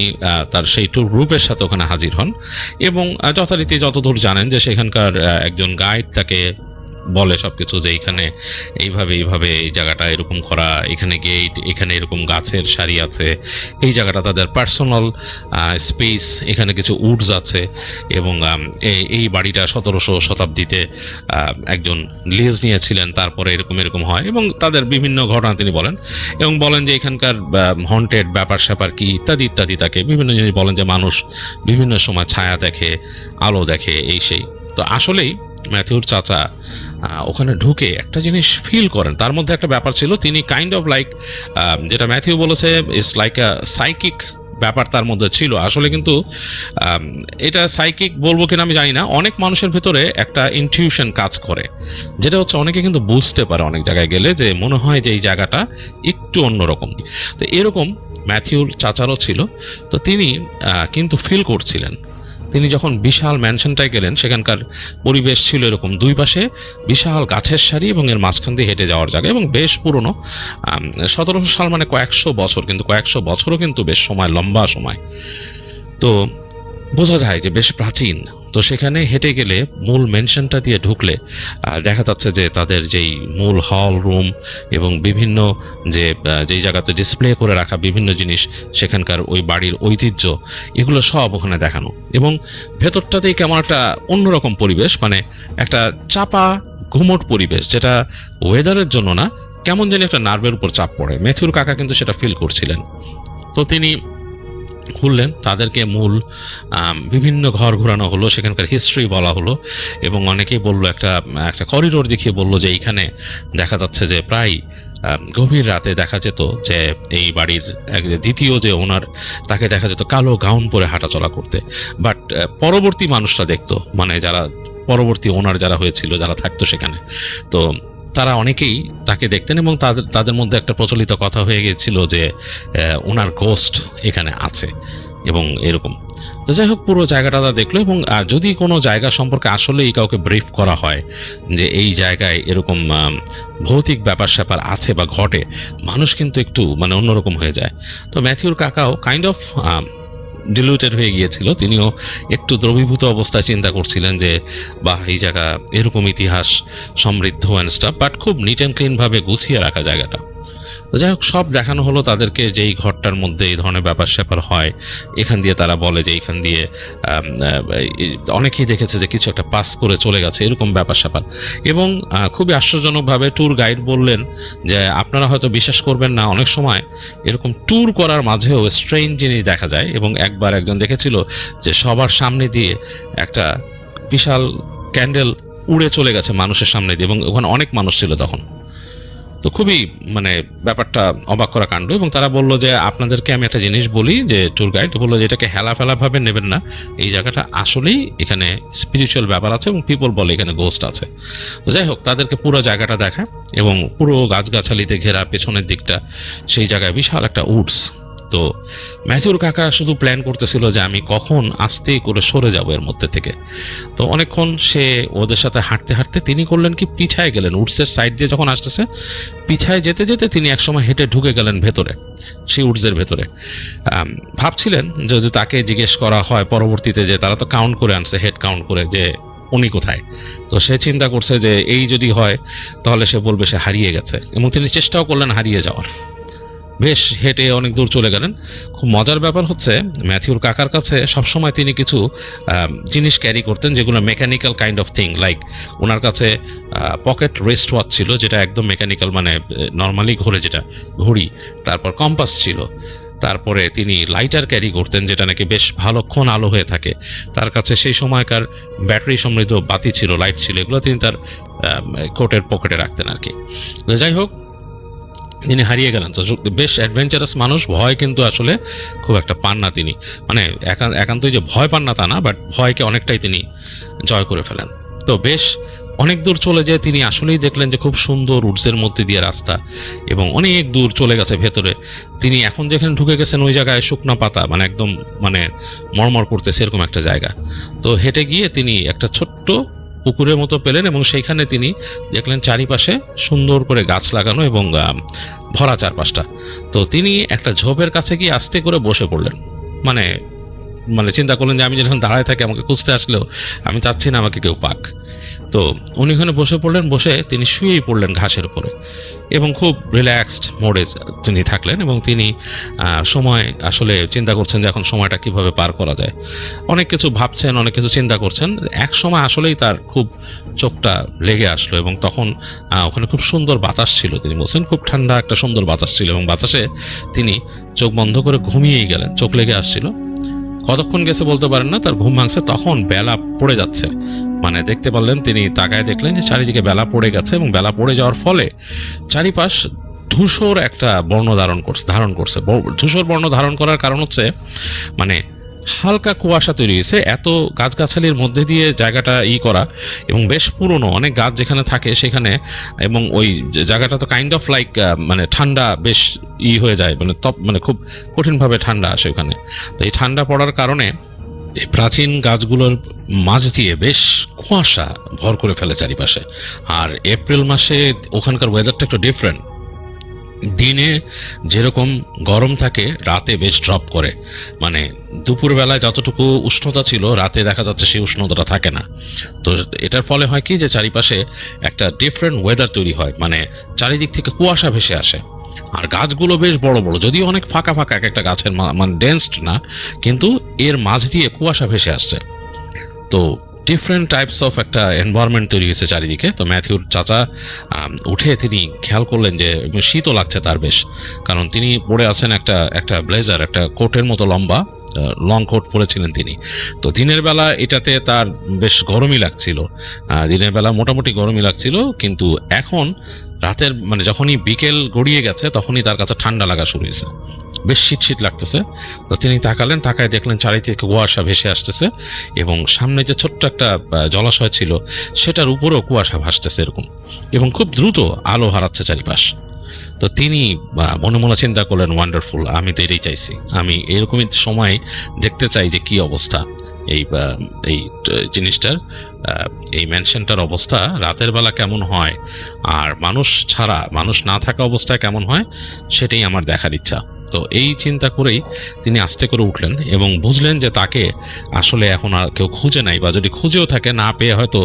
তার সেই ট্যুর গ্রুপের সাথে ওখানে হাজির হন এবং যথারীতি যতদূর জানেন যে সেখানকার একজন গাইড তাকে বলে সবকিছু, যে এইখানে এইভাবে এই জায়গাটা এরকম করা, এখানে গেট, এখানে এরকম গাছের সারি আছে, এই জায়গাটা তাদের পার্সোনাল স্পেস, এখানে কিছু উডস আছে এবং এই বাড়িটা 1700 শতাব্দীতে একজন লিজ নিয়েছিলেন, তারপরে এরকম হয় এবং তাদের বিভিন্ন ঘটনা তিনি বলেন এবং বলেন যে এখানকার হন্টেড ব্যাপার স্যাপার কি ইত্যাদি ইত্যাদি। তাকে বিভিন্ন জিনিস বলেন যে মানুষ বিভিন্ন সময় ছায়া দেখে, আলো দেখে, এই সেই। তো আসলেই ম্যাথিউর চাচা ওখানে ঢুকে একটা জিনিস ফিল করেন। তার মধ্যে একটা ব্যাপার ছিল, তিনি কাইন্ড অফ লাইক, যেটা ম্যাথিউ বলেছে ইটস লাইক আ সাইকিক ব্যাপার তার মধ্যে ছিল। আসলে কিন্তু এটা সাইকিক বলবো কিনা আমি জানি না, অনেক মানুষের ভেতরে একটা ইনটিউশন কাজ করে, যেটা হচ্ছে অনেকে কিন্তু বুঝতে পারে অনেক জায়গায় গেলে যে মনে হয় যে এই জায়গাটা একটু অন্যরকম। তো এরকম ম্যাথিউর চাচারও ছিল। তো তিনি কিন্তু ফিল করছিলেন। তিনি যখন বিশাল ম্যানশনটায় গেলেন, সেখানকার পরিবেশ ছিল এরকম, দুই পাশে বিশাল গাছের সারি এবং এর মাঝখান দিয়ে হেঁটে যাওয়ার জায়গা এবং বেশ পুরনো। 1700 সাল মানে কয়েকশো বছর, কিন্তু কয়েকশো বছরও কিন্তু বেশ সময়, লম্বা সময়। তো বোঝা যায় যে বেশ প্রাচীন। তো সেখানে হেঁটে গেলে মূল মেনশনটা দিয়ে ঢুকলে দেখা যাচ্ছে যে তাদের যেই মূল হল রুম এবং বিভিন্ন যেই জায়গাতে ডিসপ্লে করে রাখা বিভিন্ন জিনিস, সেখানকার ওই বাড়ির ঐতিহ্য, এগুলো সব ওখানে দেখানো এবং ভেতরটাতেই কেমন একটা অন্যরকম পরিবেশ, মানে একটা চাপা ঘুমট পরিবেশ, যেটা ওয়েদারের জন্য না, কেমন যেন একটা নার্ভের উপর চাপ পড়ে। ম্যাথিউর কাকা কিন্তু সেটা ফিল করছিলেন। তো তিনি খুললেন, তাদেরকে মূল বিভিন্ন ঘর ঘোরানো হলো, সেখানকার হিস্ট্রি বলা হলো এবং অনেকেই বললো, একটা করিডোর দেখিয়ে বললো যে এইখানে দেখা যাচ্ছে যে প্রায় গভীর রাতে দেখা যেত যে এই বাড়ির দ্বিতীয় যে ওনার, তাকে দেখা যেত কালো গাউন পরে হাঁটাচলা করতে। বাট পরবর্তী মানুষরা দেখতো, মানে যারা পরবর্তী ওনার যারা হয়েছিল, যারা থাকতো সেখানে, তো তারা অনেকেই তাকে দেখতেন এবং তাদের মধ্যে একটা প্রচলিত কথা হয়ে গিয়েছিল যে ওনার গোস্ট এখানে আছে এবং এরকম। তো যাই হোক, পুরো জায়গাটা তারা দেখলো এবং যদি কোনো জায়গা সম্পর্কে আসলেই কাউকে ব্রিফ করা হয় যে এই জায়গায় এরকম ভৌতিক ব্যাপার স্যাপার আছে বা ঘটে, মানুষ কিন্তু একটু মানে অন্যরকম হয়ে যায়। তো ম্যাথিউর কাকাও কাইন্ড অফ ডিলিউটেড হয়ে গিয়েছিল, তিনিও একটু দ্রবীভূত অবস্থায় চিন্তা করছিলেন যে বাহ, এই জায়গা এরকম ইতিহাস সমৃদ্ধ অ্যান্ড স্টাফ, বাট খুব নিট অ্যান্ড ক্লিনভাবে গুছিয়ে রাখা জায়গাটা। তো যাই হোক, সব দেখানো হলো তাদেরকে যে এই ঘরটার মধ্যে এই ধরনের ব্যাপার স্যাপার হয়। এখান দিয়ে তারা বলে যে এইখান দিয়ে অনেকেই দেখেছে যে কিছু একটা পাস করে চলে গেছে, এরকম ব্যাপার স্যাপার। এবং খুবই আশ্চর্যজনকভাবে ট্যুর গাইড বললেন যে আপনারা হয়তো বিশ্বাস করবেন না, অনেক সময় এরকম ট্যুর করার মাঝেও স্ট্রেঞ্জ জিনিস দেখা যায়। এবং একবার একজন দেখেছিল যে সবার সামনে দিয়ে একটা বিশাল ক্যান্ডেল উড়ে চলে গেছে মানুষের সামনে দিয়ে, এবং ওখানে অনেক মানুষ ছিল তখন। তো খুবই মানে ব্যাপারটা অবাক করা কাণ্ড। এবং তারা বললো যে আপনাদেরকে আমি একটা জিনিস বলি, যে ট্যুর গাইড বললো যে এটাকে হেলাফেলাভাবে নেবেন না, এই জায়গাটা আসলেই এখানে স্পিরিচুয়াল ব্যাপার আছে এবং পিপল বলে এখানে গোস্ট আছে। তো যাই হোক, তাদেরকে পুরো জায়গাটা দেখায় এবং পুরো গাছগাছালিতে ঘেরা পেছনের দিকটা, সেই জায়গায় বিশাল একটা উডস। তো ম্যাথিউর কাকা শুধু প্ল্যান করতেছিল যে আমি কখন আস্তে করে সরে যাব এর মধ্যে থেকে। তো অনেকক্ষণ সে ওদের সাথে হাঁটতে হাঁটতে তিনি করলেন কি, পিছায় গেলেন। উডসের সাইড দিয়ে যখন আসতেছে, পিছায় যেতে যেতে তিনি একসময় হেঁটে ঢুকে গেলেন ভেতরে, সেই উডসের ভেতরে। ভাবছিলেন যদি তাকে জিজ্ঞেস করা হয় পরবর্তীতে যে তারা তো কাউন্ট করে আনছে, হেড কাউন্ট করে, যে উনি কোথায়। তো সে চিন্তা করছে যে এই যদি হয় তাহলে সে বলবে সে হারিয়ে গেছে, এবং তিনি চেষ্টাও করলেন হারিয়ে যাওয়ার। বেশ হেঁটে অনেক দূর চলে গেলেন। খুব মজার ব্যাপার হচ্ছে, ম্যাথিউর কাকার কাছে সবসময় তিনি কিছু জিনিস ক্যারি করতেন যেগুলো mechanical kind of thing. Like ওনার কাছে পকেট রেস্ট ওয়াচ ছিল, যেটা একদম মেকানিক্যাল, মানে নর্মালি ঘোরে যেটা ঘড়ি। তারপর কম্পাস ছিল। তারপরে তিনি লাইটার ক্যারি করতেন, যেটা নাকি বেশ ভালোক্ষণ আলো হয়ে থাকে। তার কাছে সেই সময়কার ব্যাটারি সমৃদ্ধ বাতি ছিল, লাইট ছিল, এগুলো তিনি তার কোটের পকেটে রাখতেন আর কি। যাই হোক, তিনি হারিয়ে গেলেন। তো বেশ অ্যাডভেঞ্চারাস মানুষ, ভয় কিন্তু আসলে খুব একটা পান না তিনি, মানে একান্তই যে ভয় পান না তা না, বাট ভয়কে অনেকটাই তিনি জয় করে ফেলেন। তো বেশ অনেক দূর চলে যায়, তিনি আসলেই দেখলেন যে খুব সুন্দর উডসের মধ্যে দিয়ে রাস্তা, এবং অনেক দূর চলে গেছে ভেতরে। তিনি এখন যেখানে ঢুকে গেছেন ওই জায়গায় শুকনা পাতা, মানে একদম মানে মরমর করতেছে এরকম একটা জায়গা। তো হেঁটে গিয়ে তিনি একটা ছোট্ট পুকুরের মতো পেলেন, এবং সেইখানে তিনি দেখলেন চারিপাশে সুন্দর করে গাছ লাগানো এবং ভরা চারপাশটা। তো তিনি একটা ঝোপের কাছে গিয়ে আস্তে করে বসে পড়লেন। মানে মানে চিন্তা করলেন যে আমি যখন দাঁড়ায় থাকি, আমাকে খুঁজতে আসলেও আমি চাচ্ছি না আমাকে কেউ পাক। তো উনি ওখানে বসে পড়লেন, বসে তিনি শুয়েই পড়লেন ঘাসের উপরে, এবং খুব রিল্যাক্সড মোডে তিনি থাকলেন। এবং তিনি সময় আসলে চিন্তা করছেন যে এখন সময়টা কিভাবে পার করা যায়। অনেক কিছু ভাবছেন, অনেক কিছু চিন্তা করছেন। এক সময় আসলেই তার খুব চোখটা লেগে আসলো, এবং তখন ওখানে খুব সুন্দর বাতাস ছিল। তিনি বলছেন খুব ঠান্ডা একটা সুন্দর বাতাস ছিল, এবং বাতাসে তিনি চোখ বন্ধ করে ঘুমিয়েই গেলেন। চোখ লেগে আসছিল, কতক্ষণ গেছে বলতে পারেন না, তার ঘুম ভাঙছে তখন বেলা পড়ে যাচ্ছে। মানে দেখতে পারলেন, তিনি তাকায় দেখলেন যে চারিদিকে বেলা পড়ে গেছে, এবং বেলা পড়ে যাওয়ার ফলে চারিপাশ ধূসর একটা বর্ণ ধারণ করছে। ধূসর বর্ণ ধারণ করার কারণ হচ্ছে মানে হালকা কুয়াশা তৈরি হয়েছে, এত গাছগাছালির মধ্যে দিয়ে জায়গাটা করা, এবং বেশ পুরনো অনেক গাছ যেখানে থাকে সেখানে। এবং ওই জায়গাটা তো কাইন্ড অফ লাইক মানে ঠান্ডা বেশ হয়ে যায়, মানে খুব কঠিনভাবে ঠান্ডা আসে ওখানে। তো এই ঠান্ডা পড়ার কারণে এই প্রাচীন গাছগুলোর মাঝ দিয়ে বেশ কুয়াশা ভর করে ফেলে চারিপাশে। আর এপ্রিল মাসে ওখানকার ওয়েদারটা একটু ডিফারেন্ট। দিনে যেরকম গরম থাকে, রাতে বেশ ড্রপ করে। মানে দুপুরবেলায় যতটুকু উষ্ণতা ছিল, রাতে দেখা যাচ্ছে সেই উষ্ণতাটা থাকে না। তো এটার ফলে হয় কি, যে চারিপাশে একটা ডিফারেন্ট ওয়েদার তৈরি হয়, মানে চারিদিক থেকে কুয়াশা ভেসে আসে। আর গাছগুলো বেশ বড় বড়, যদিও অনেক ফাঁকা ফাঁকা, এক একটা গাছের মানে ডেন্সড না, কিন্তু এর মাঝ দিয়ে কুয়াশা ভেসে আসছে। তো ডিফারেন্ট টাইপস অফ একটা এনভায়রনমেন্ট তৈরি হয়েছে চারিদিকে। তো ম্যাথিউর চাচা উঠে তিনি খেয়াল করলেন যে শীতও লাগছে তার বেশ, কারণ তিনি পরে আছেন একটা ব্লেজার, একটা কোটের মতো লম্বা লং কোট পরেছিলেন তিনি। তো দিনের বেলা এটাতে তার বেশ গরমই লাগছিল, দিনের বেলা মোটামুটি গরমই লাগছিল, কিন্তু এখন রাতের মানে যখনই বিকেল গড়িয়ে গেছে তখনই তার কাছে ঠান্ডা লাগা শুরু হয়েছে, বেশ শীত শীত লাগতেছে। তো তিনি তাকায় দেখলেন চারিদিকে কুয়াশা ভেসে আসতেছে, এবং সামনে যে ছোট্ট একটা জলাশয় ছিল সেটার উপরেও কুয়াশা ভাসতেছে এরকম, এবং খুব দ্রুত আলো হারাচ্ছে চারিপাশ। তো তিনি মনে মনে চিন্তা করলেন, ওয়ান্ডারফুল, আমি তো এটাই চাইছি, আমি এরকমই সময় দেখতে চাই যে কি অবস্থা এই জিনিসটার, এই ম্যানশনটার অবস্থা রাতের বেলা কেমন হয়, আর মানুষ না থাকা অবস্থায় কেমন হয়, সেটাই আমার দেখার ইচ্ছা। তো এই চিন্তা করেই তিনি আস্তে করে উঠলেন এবং বুঝলেন যে তাকে আসলে এখন আর কেউ খুঁজে নাই, বা যদি খুঁজেও থাকে না পেয়ে হয়তো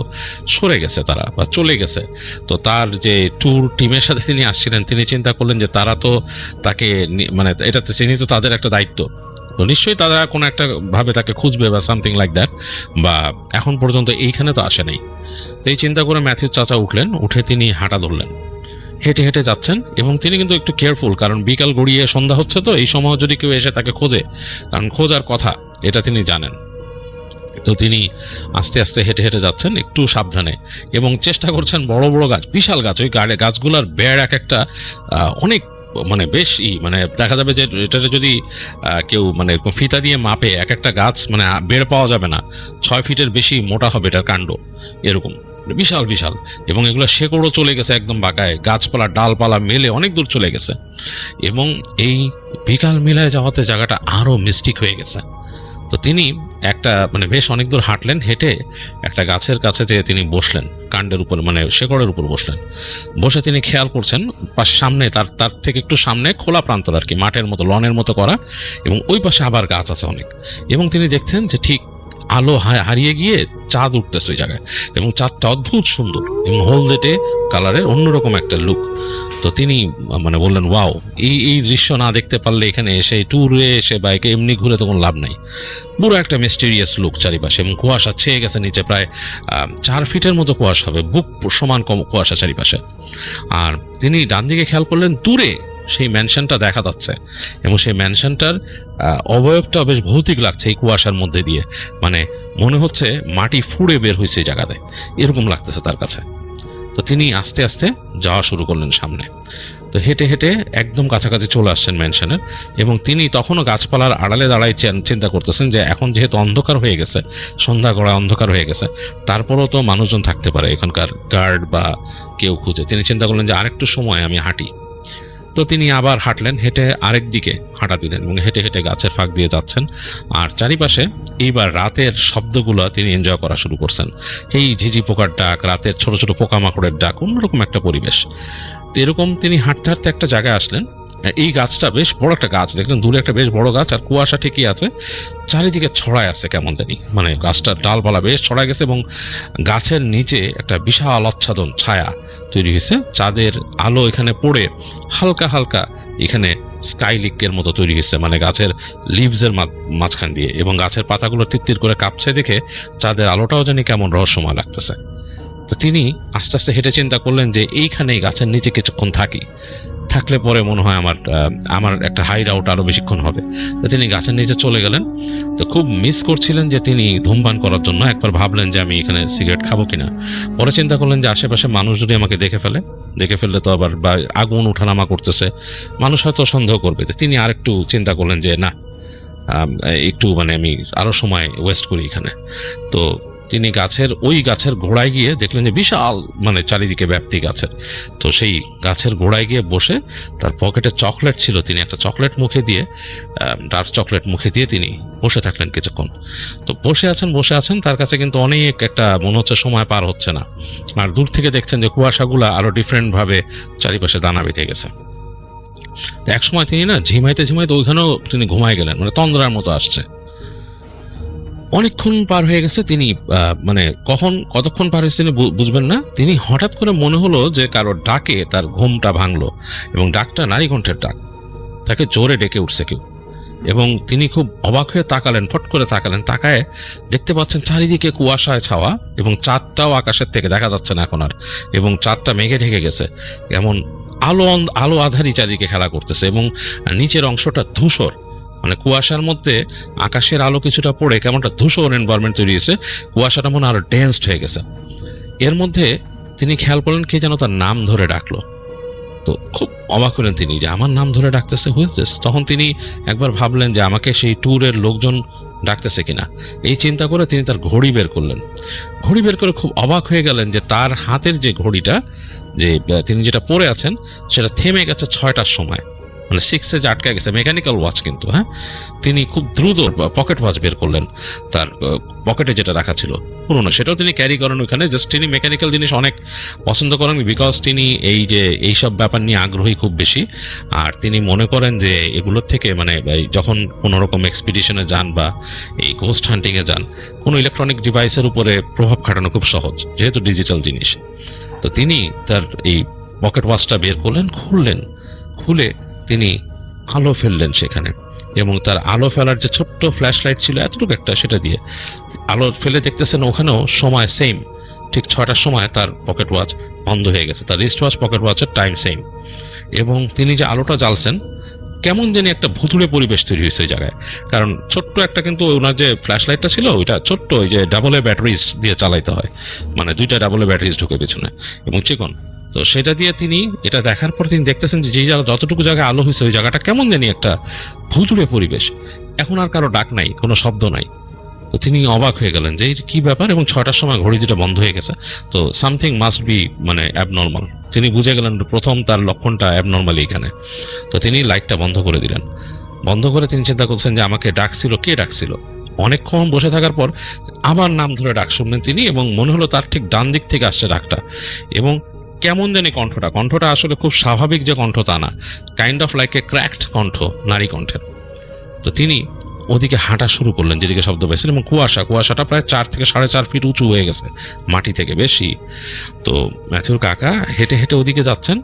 সরে গেছে তারা বা চলে গেছে। তো তার যে ট্যুর টিমের সাথে তিনি আসছিলেন, তিনি চিন্তা করলেন যে তারা তো তাকে মানে এটা তিনি তো তাদের একটা দায়িত্ব, তো নিশ্চয়ই তারা কোনো একটা ভাবে তাকে খুঁজবে বা সামথিং লাইক দ্যাট, বা এখন পর্যন্ত এইখানে তো আসে নাই। তো এই চিন্তা করে ম্যাথিউ চাচা উঠলেন, উঠে তিনি হাঁটা ধরলেন, হেঁটে হেঁটে যাচ্ছেন এবং তিনি কিন্তু একটু কেয়ারফুল, কারণ বিকাল গড়িয়ে সন্ধ্যা হচ্ছে, তো এই সময় যদি কেউ এসে তাকে খোঁজে, কারণ খোঁজার কথা এটা তিনি জানেন। তো তিনি আস্তে আস্তে হেঁটে হেঁটে যাচ্ছেন একটু সাবধানে এবং চেষ্টা করছেন বড় বড় গাছ, বিশাল গাছ, ওই গাছগুলার বেড় এক একটা অনেক মানে বেশ মানে দেখা যাবে যে এটা যদি কেউ মানে ফিতা দিয়ে মাপে এক একটা গাছ মানে বেড় পাওয়া যাবে না, 6 ফিটের বেশি মোটা হবে এটার কাণ্ড, এরকম বিশাল বিশাল। এবং এগুলো শেকড়ও চলে গেছে একদম বাঁকায়, গাছপালা ডালপালা মেলে অনেক দূর চলে গেছে। এবং এই বিকাল মেলায় যাওয়াতে জায়গাটা আরো মিস্টিক হয়ে গেছে। তো তিনি একটা মানে বেশ অনেক দূর হাঁটলেন, হেঁটে একটা গাছের কাছে যেয়ে তিনি বসলেন, কাণ্ডের উপর মানে শেকড়ের উপর বসলেন। বসে তিনি খেয়াল করছেন পাশে সামনে তার থেকে একটু সামনে খোলা প্রান্তর আর কি, মাঠের মতো লনের মতো করা, এবং ওই পাশে আবার গাছ আছে অনেক। এবং তিনি দেখছেন যে ঠিক আলো হারিয়ে গিয়ে চাঁদ উঠতেছে ওই জায়গায়, এবং চাঁদটা অদ্ভুত সুন্দর এবং হলদেটে কালারের, অন্যরকম একটা লুক। তো তিনি মানে বললেন, ওয়াও, এই দৃশ্য না দেখতে পারলে এখানে এসে ট্যুরে এসে বাইকে এমনি ঘুরে তো কোনো লাভ নাই। পুরো একটা মিস্টেরিয়াস লুক চারিপাশে, এবং কুয়াশা ছেয়ে গেছে নিচে, প্রায় 4 ফিটের মতো কুয়াশা হবে, বুক সমান কম কুয়াশা চারিপাশে। আর তিনি ডান দিকে খেয়াল করলেন, দূরে সেই ম্যানশনটা দেখা যাচ্ছে, এবং সেই ম্যানশনটার অবয়বটা বেশ ভৌতিক লাগছে এই কুয়াশার মধ্যে দিয়ে, মানে মনে হচ্ছে মাটি ফুঁড়ে বের হয়েছে এই জায়গাতে, এরকম লাগতেছে তার কাছে। তো তিনি আস্তে আস্তে যাওয়া শুরু করলেন সামনে। তো হেঁটে হেঁটে একদম কাছাকাছি চলে আসছেন ম্যানশনের, এবং তিনি তখনও গাছপালার আড়ালে দাঁড়ায় চিন্তা করতেছেন যে এখন যেহেতু অন্ধকার হয়ে গেছে, সন্ধ্যা গড়া অন্ধকার হয়ে গেছে, তারপরও তো মানুষজন থাকতে পারে এখানকার গার্ড বা কেউ খুঁজে। তিনি চিন্তা করলেন যে আরেকটু সময় আমি হাঁটি। তো তিনি আবার হাঁটলেন, হেঁটে আরেক দিকে হাঁটা দিলেন এবং হেঁটে হেঁটে গাছের ফাঁক দিয়ে যাচ্ছেন। আর চারিপাশে এইবার রাতের শব্দগুলো তিনি এনজয় করা শুরু করছেন, এই ঝিঝি পোকার ডাক, রাতের ছোট ছোট পোকামাকড়ের ডাক, অন্যরকম একটা পরিবেশ। তো এরকম তিনি হাঁটতে হাঁটতে একটা জায়গায় আসলেন। এই গাছটা বেশ বড় একটা গাছ, দেখলেন দূরে একটা বেশ বড় গাছ, আর কুয়াশা ঠিকই আছে, চারিদিকে ছড়ায় আছে কেমন জানি, মানে গাছটার ডালপালা বেশ ছড়ায় গেছে, এবং গাছের নিচে একটা বিশাল আচ্ছাদন ছায়া তৈরি হয়েছে, চাঁদের আলো এখানে পড়ে হালকা হালকা এখানে স্কাই লিকের মতো তৈরি হয়েছে, মানে গাছের লিভসের মাঝখান দিয়ে, এবং গাছের পাতাগুলো তিত্তির করে কাঁপছে দেখে চাঁদের আলোটাও জানি কেমন রহস্যময় লাগতেছে। তো তিনি আস্তে আস্তে হেঁটে চিন্তা করলেন যে এইখানেই গাছের নিচে কিছুক্ষণ থাকলে পরে মনে হয় আমার একটা হাইড আউট আরো বেশিক্ষণ হবে। তো তিনি গাছের নিচে চলে গেলেন। তো খুব মিস করছিলেন যে তিনি ধূমপান করার জন্য, একবার ভাবলেন যে আমি এখানে সিগারেট খাবো কিনা। পরে চিন্তা করলেন যে আশেপাশে মানুষ যদি আমাকে দেখে ফেললে তো আবার বা আগুন ওঠানামা করতেছে, মানুষ হয়তো সন্দেহ করবে। তো তিনি আরেকটু চিন্তা করলেন যে না, একটু মানে আমি আরো সময় ওয়েস্ট করি এখানে। তো তিনি ওই গাছের গোড়ায় গিয়ে দেখলেন যে বিশাল মানে চারিদিকে ব্যাপ্তি গাছের। তো সেই গাছের গোড়ায় গিয়ে বসে তার পকেটে চকলেট ছিল, তিনি একটা চকলেট মুখে দিয়ে ডার্ক চকলেট মুখে দিয়ে তিনি বসে থাকলেন কিছুক্ষণ। তো বসে আছেন, তার কাছে কিন্তু অনেক একটা মনে হচ্ছে সময় পার হচ্ছে না। আর দূর থেকে দেখছেন যে কুয়াশাগুলা আরো ডিফারেন্ট ভাবে চারিপাশে দানা বেঁধে গেছে। এক সময় তিনি না ঝিমাইতে ওইখানেও তিনি ঘুমায় গেলেন, মানে তন্দ্রার মতো আসছে। অনেকক্ষণ পার হয়ে গেছে, তিনি মানে কতক্ষণ পার হয়েছে তিনি বুঝবেন না। তিনি হঠাৎ করে মনে হলো যে কারো ডাকে তার ঘুমটা ভাঙলো, এবং ডাকটা নারী কণ্ঠের ডাক, তাকে জোরে ডেকে উঠছে কেউ। এবং তিনি খুব অবাক হয়ে তাকালেন, ফট করে তাকায় দেখতে পাচ্ছেন চারিদিকে কুয়াশায় ছাওয়া, এবং চাঁদটাও আকাশের থেকে দেখা যাচ্ছে না এখন আর, এবং চাঁদটা মেঘে ঢেকে গেছে, এমন আলো আধারি চারিদিকে খেলা করতেছে, এবং নিচের অংশটা ধূসর, মানে কুয়াশার মধ্যে আকাশের আলো কিছুটা পড়ে কেমন একটা ধূসর এনভায়রনমেন্ট তৈরি হয়েছে, কুয়াশাটা মনে আরো ডেন্সড হয়ে গেছে। এর মধ্যে তিনি খেয়াল করলেন কে যেন তার নাম ধরে ডাকলো। তো খুব অবাক হলেন তিনি যে আমার নাম ধরে ডাকতেছে, হুইজ দিস। তখন তিনি একবার ভাবলেন যে আমাকে সেই ট্যুরের লোকজন ডাকতেছে কিনা। এই চিন্তা করে তিনি তার ঘড়ি বের করলেন। ঘড়ি বের করে খুব অবাক হয়ে গেলেন যে তার হাতের যে ঘড়িটা, যে তিনি যেটা পরে আছেন, সেটা থেমে গেছে 6টার সময়, মানে 6 যে আটকে গেছে, মেকানিক্যাল ওয়াচ কিন্তু। হ্যাঁ, তিনি খুব দ্রুত পকেট ওয়াচ বের করলেন, তার পকেটে যেটা রাখা ছিল, পুরনো, সেটাও তিনি ক্যারি করেন ওখানে। জাস্ট তিনি মেকানিক্যাল জিনিস অনেক পছন্দ করেন, বিকজ তিনি এই যে এইসব ব্যাপার নিয়ে আগ্রহী খুব বেশি। আর তিনি মনে করেন যে এগুলোর থেকে মানে যখন কোনো রকম এক্সপিডিশনে যান বা এই গোস্ট হান্টিংয়ে যান, কোনো ইলেকট্রনিক ডিভাইসের উপরে প্রভাব খাটানো খুব সহজ, যেহেতু ডিজিটাল জিনিস। তো তিনি তার এই পকেট ওয়াচটা বের করলেন, খুলে তিনি আলো ফেললেন সেখানে, এবং তার আলো ফেলার যে ছোট্ট ফ্ল্যাশ লাইট ছিল এতটুকু একটা, সেটা দিয়ে আলো ফেলে দেখতেছেন ওখানেও সময় সেম, ঠিক 6টার সময় তার পকেট ওয়াচ বন্ধ হয়ে গেছে, তার রিস্ট ওয়াচ পকেট ওয়াচের টাইম সেম। এবং তিনি যে আলোটা জ্বালছেন, কেমন জানি একটা ভুতুড়ে পরিবেশ তৈরি হয়েছে ওই জায়গায়। কারণ ছোট্ট একটা, কিন্তু ওনার যে ফ্ল্যাশ লাইটটা ছিল ওইটা ছোট্ট, ওই যে ডাবল এ ব্যাটারিজ দিয়ে চালাইতে হয়, মানে 2টা ডাবল এ ব্যাটারিজ ঢুকে পেছনে এবং চিকন। তো সেটা দিয়ে তিনি এটা দেখার পর তিনি দেখতেছেন যে যেই জায়গা, যতটুকু জায়গায় আলো হয়েছে ওই জায়গাটা কেমন জানি একটা ভুতুড়ে পরিবেশ। এখন আর কারো ডাক নাই, কোনো শব্দ নাই। তো তিনি অবাক হয়ে গেলেন যে কি ব্যাপার, এবং 6টার সময় ঘড়ি দুটো বন্ধ হয়ে গেছে, তো সামথিং মাস্ট বি মানে অ্যাবনর্মাল। তিনি বুঝে গেলেন প্রথম তার লক্ষণটা অ্যাবনর্মালি এখানে। তো তিনি লাইটটা বন্ধ করে দিলেন। বন্ধ করে তিনি চিন্তা করছেন যে আমাকে ডাকছিল, কে ডাকছিল। অনেকক্ষণ বসে থাকার পর আবার নাম ধরে ডাক শুনলেন তিনি, এবং মনে হলো তার ঠিক ডান দিক থেকে আসছে ডাকটা। এবং কেমন জানি কণ্ঠটা আসলে খুব স্বাভাবিক যে কণ্ঠ তা না, kind of like a cracked কণ্ঠ, নারী কণ্ঠের। তো তিনি ওদিকে হাঁটা শুরু করলেন যেদিকে শব্দ পেয়েছেন, এবং কুয়াশাটা প্রায় 4 থেকে 4.5 ফিট উঁচু হয়ে গেছে, মাটি থেকে বেশি। তো ম্যাথিউর কাকা হেঁটে হেঁটে ওদিকে যাচ্ছেন,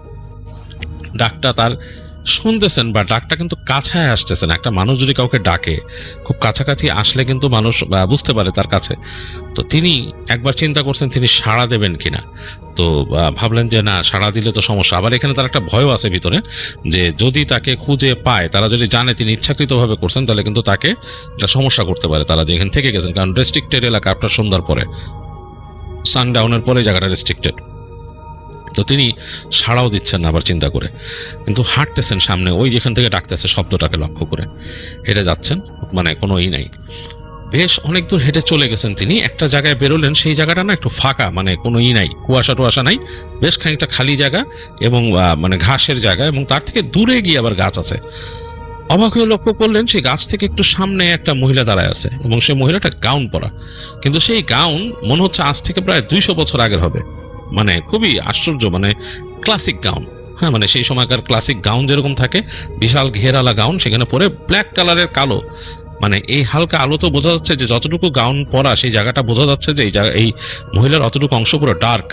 ডাকটা তার শুনতেছেন, বা ডাকটা কিন্তু কাছায় আসতেছেন। একটা মানুষ যদি কাউকে ডাকে, খুব কাছাকাছি আসলে কিন্তু মানুষ বুঝতে পারে তার কাছে। তো তিনি একবার চিন্তা করছেন তিনি সাড়া দেবেন কিনা। তো ভাবলেন যে না, সাড়া দিলে তো সমস্যা। আবার এখানে তার একটা ভয়ও আছে ভিতরে, যে যদি তাকে খুঁজে পায়, তারা যদি জানে তিনি ইচ্ছাকৃতভাবে করছেন, তাহলে কিন্তু তাকে একটা সমস্যা করতে পারে। তারা যেখানে থেকে গেছেন, কারণ রেস্ট্রিক্টেড এলাকা, আপনার সন্ধ্যার পরে, সানডাউনের পরে জায়গাটা রেস্ট্রিক্টেড। তো তিনি সাড়াও দিচ্ছেন না, আবার চিন্তা করে, কিন্তু হাঁটতেছেন সামনে, ওই যেখান থেকে ডাকতেছে শব্দটাকে লক্ষ্য করে হেঁটে যাচ্ছেন, মানে কোনো নাই। বেশ অনেক দূর হেঁটে চলে গেছেন তিনি, একটা জায়গায় বেরোলেন, সেই জায়গাটা না একটু ফাঁকা, মানে কোনো নাই, কুয়াশা নাই, বেশ খানিকটা খালি জায়গা, এবং মানে ঘাসের জায়গা, এবং তার থেকে দূরে গিয়ে আবার গাছ আছে। অবাক হয়ে লক্ষ্য করলেন সেই গাছ থেকে একটু সামনে একটা মহিলা দাঁড়ায় আছে, এবং সেই মহিলাটা গাউন পরা, কিন্তু সেই গাউন মনে হচ্ছে আজ থেকে প্রায় 200 বছর আগের হবে। মানে খুবই আশ্চর্য, মানে ক্লাসিক গাউন। হ্যাঁ, মানে সেই সময়কার ক্লাসিক গাউন যেরকম থাকে, বিশাল ঘেরালা গাউন, সেখানে পরে ব্ল্যাক কালারের কালো, মানে এই হালকা আলো তো বোঝা যাচ্ছে যে যতটুকু গাউন পরা সেই জায়গাটা বোঝা যাচ্ছে যে এই মহিলার অতটুকু অংশ পুরো ডার্ক,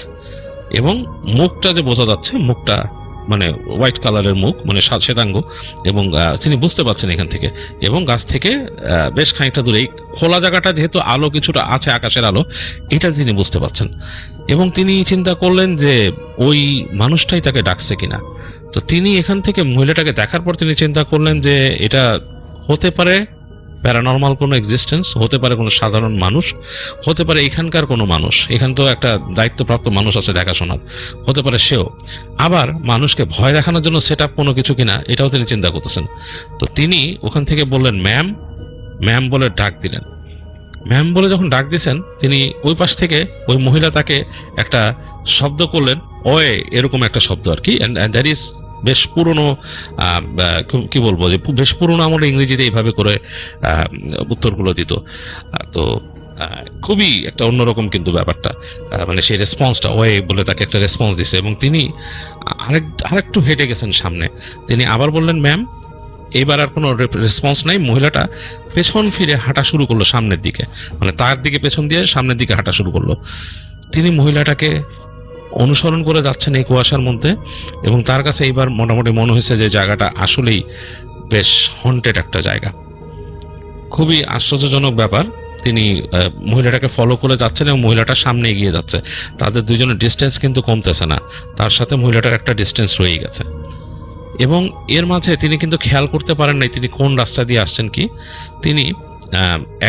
এবং মুখটা যে বোঝা যাচ্ছে, মুখটা মানে হোয়াইট কালারের মুখ, মানে শ্বেতাঙ্গ, এবং তিনি বুঝতে পারছেন এখান থেকে। এবং গাছ থেকে বেশ খানিকটা দূরে এই খোলা জায়গাটা, যেহেতু আলো কিছুটা আছে, আকাশের আলো, এটা তিনি বুঝতে পারছেন। এবং তিনি চিন্তা করলেন যে ওই মানুষটাই তাকে ডাকছে কিনা। তো তিনি এখান থেকে মহিলাটাকে দেখার পর তিনি চিন্তা করলেন যে এটা হতে পারে প্যারানর্মাল কোনো এক্সিস্টেন্স, হতে পারে কোনো সাধারণ মানুষ, হতে পারে এখানকার কোনো মানুষ, এখান তো একটা দায়িত্বপ্রাপ্ত মানুষ আছে দেখাশোনার, হতে পারে সেও। আবার মানুষকে ভয় দেখানোর জন্য সেট আপ কোনো কিছু কিনা, এটাও তিনি চিন্তা করতেছেন। তো তিনি ওখান থেকে বললেন ম্যাম, ম্যাম বলে ডাক দিলেন। ম্যাম বলে যখন ডাক দিয়েছেন, তিনি ওই পাশ থেকে ওই মহিলা তাকে একটা শব্দ করলেন, ওয়ে, এরকম একটা শব্দ আর কি। অ্যান্ড দ্যাট ইজ বেশ পুরনো, কি বলবো, যে বেশ পুরনো আমলে ইংরেজিতে এইভাবে করে উত্তরগুলো দিত। তো খুবই একটা অন্যরকম কিন্তু ব্যাপারটা, মানে সেই রেসপন্সটা, ওয়ে বলে তাকে একটা রেসপন্স দিছে। এবং তিনি আরেকটু হেঁটে গেছেন সামনে, তিনি আবার বললেন ম্যাম। এইবার আর কোনো রেসপন্স নাই। মহিলাটা পেছন ফিরে হাঁটা শুরু করলো সামনের দিকে, মানে তার দিকে পেছন দিয়ে সামনের দিকে হাঁটা শুরু করলো। তিনি মহিলাটাকে অনুসরণ করে যাচ্ছেন এই কুয়াশার মধ্যে, এবং তার কাছে এইবার মোটামুটি মনে হয়েছে যে জায়গাটা আসলেই বেশ হন্টেড একটা জায়গা। খুবই আশ্চর্যজনক ব্যাপার। তিনি মহিলাটাকে ফলো করে যাচ্ছেন, এবং মহিলাটার সামনে এগিয়ে যাচ্ছে। তাদের দুজনের ডিস্টেন্স কিন্তু কমতেছে না, তার সাথে মহিলাটার একটা ডিস্টেন্স রয়ে গেছে। এবং এর মাঝে তিনি কিন্তু খেয়াল করতে পারেন নাই তিনি কোন রাস্তা দিয়ে আসছেন কি। তিনি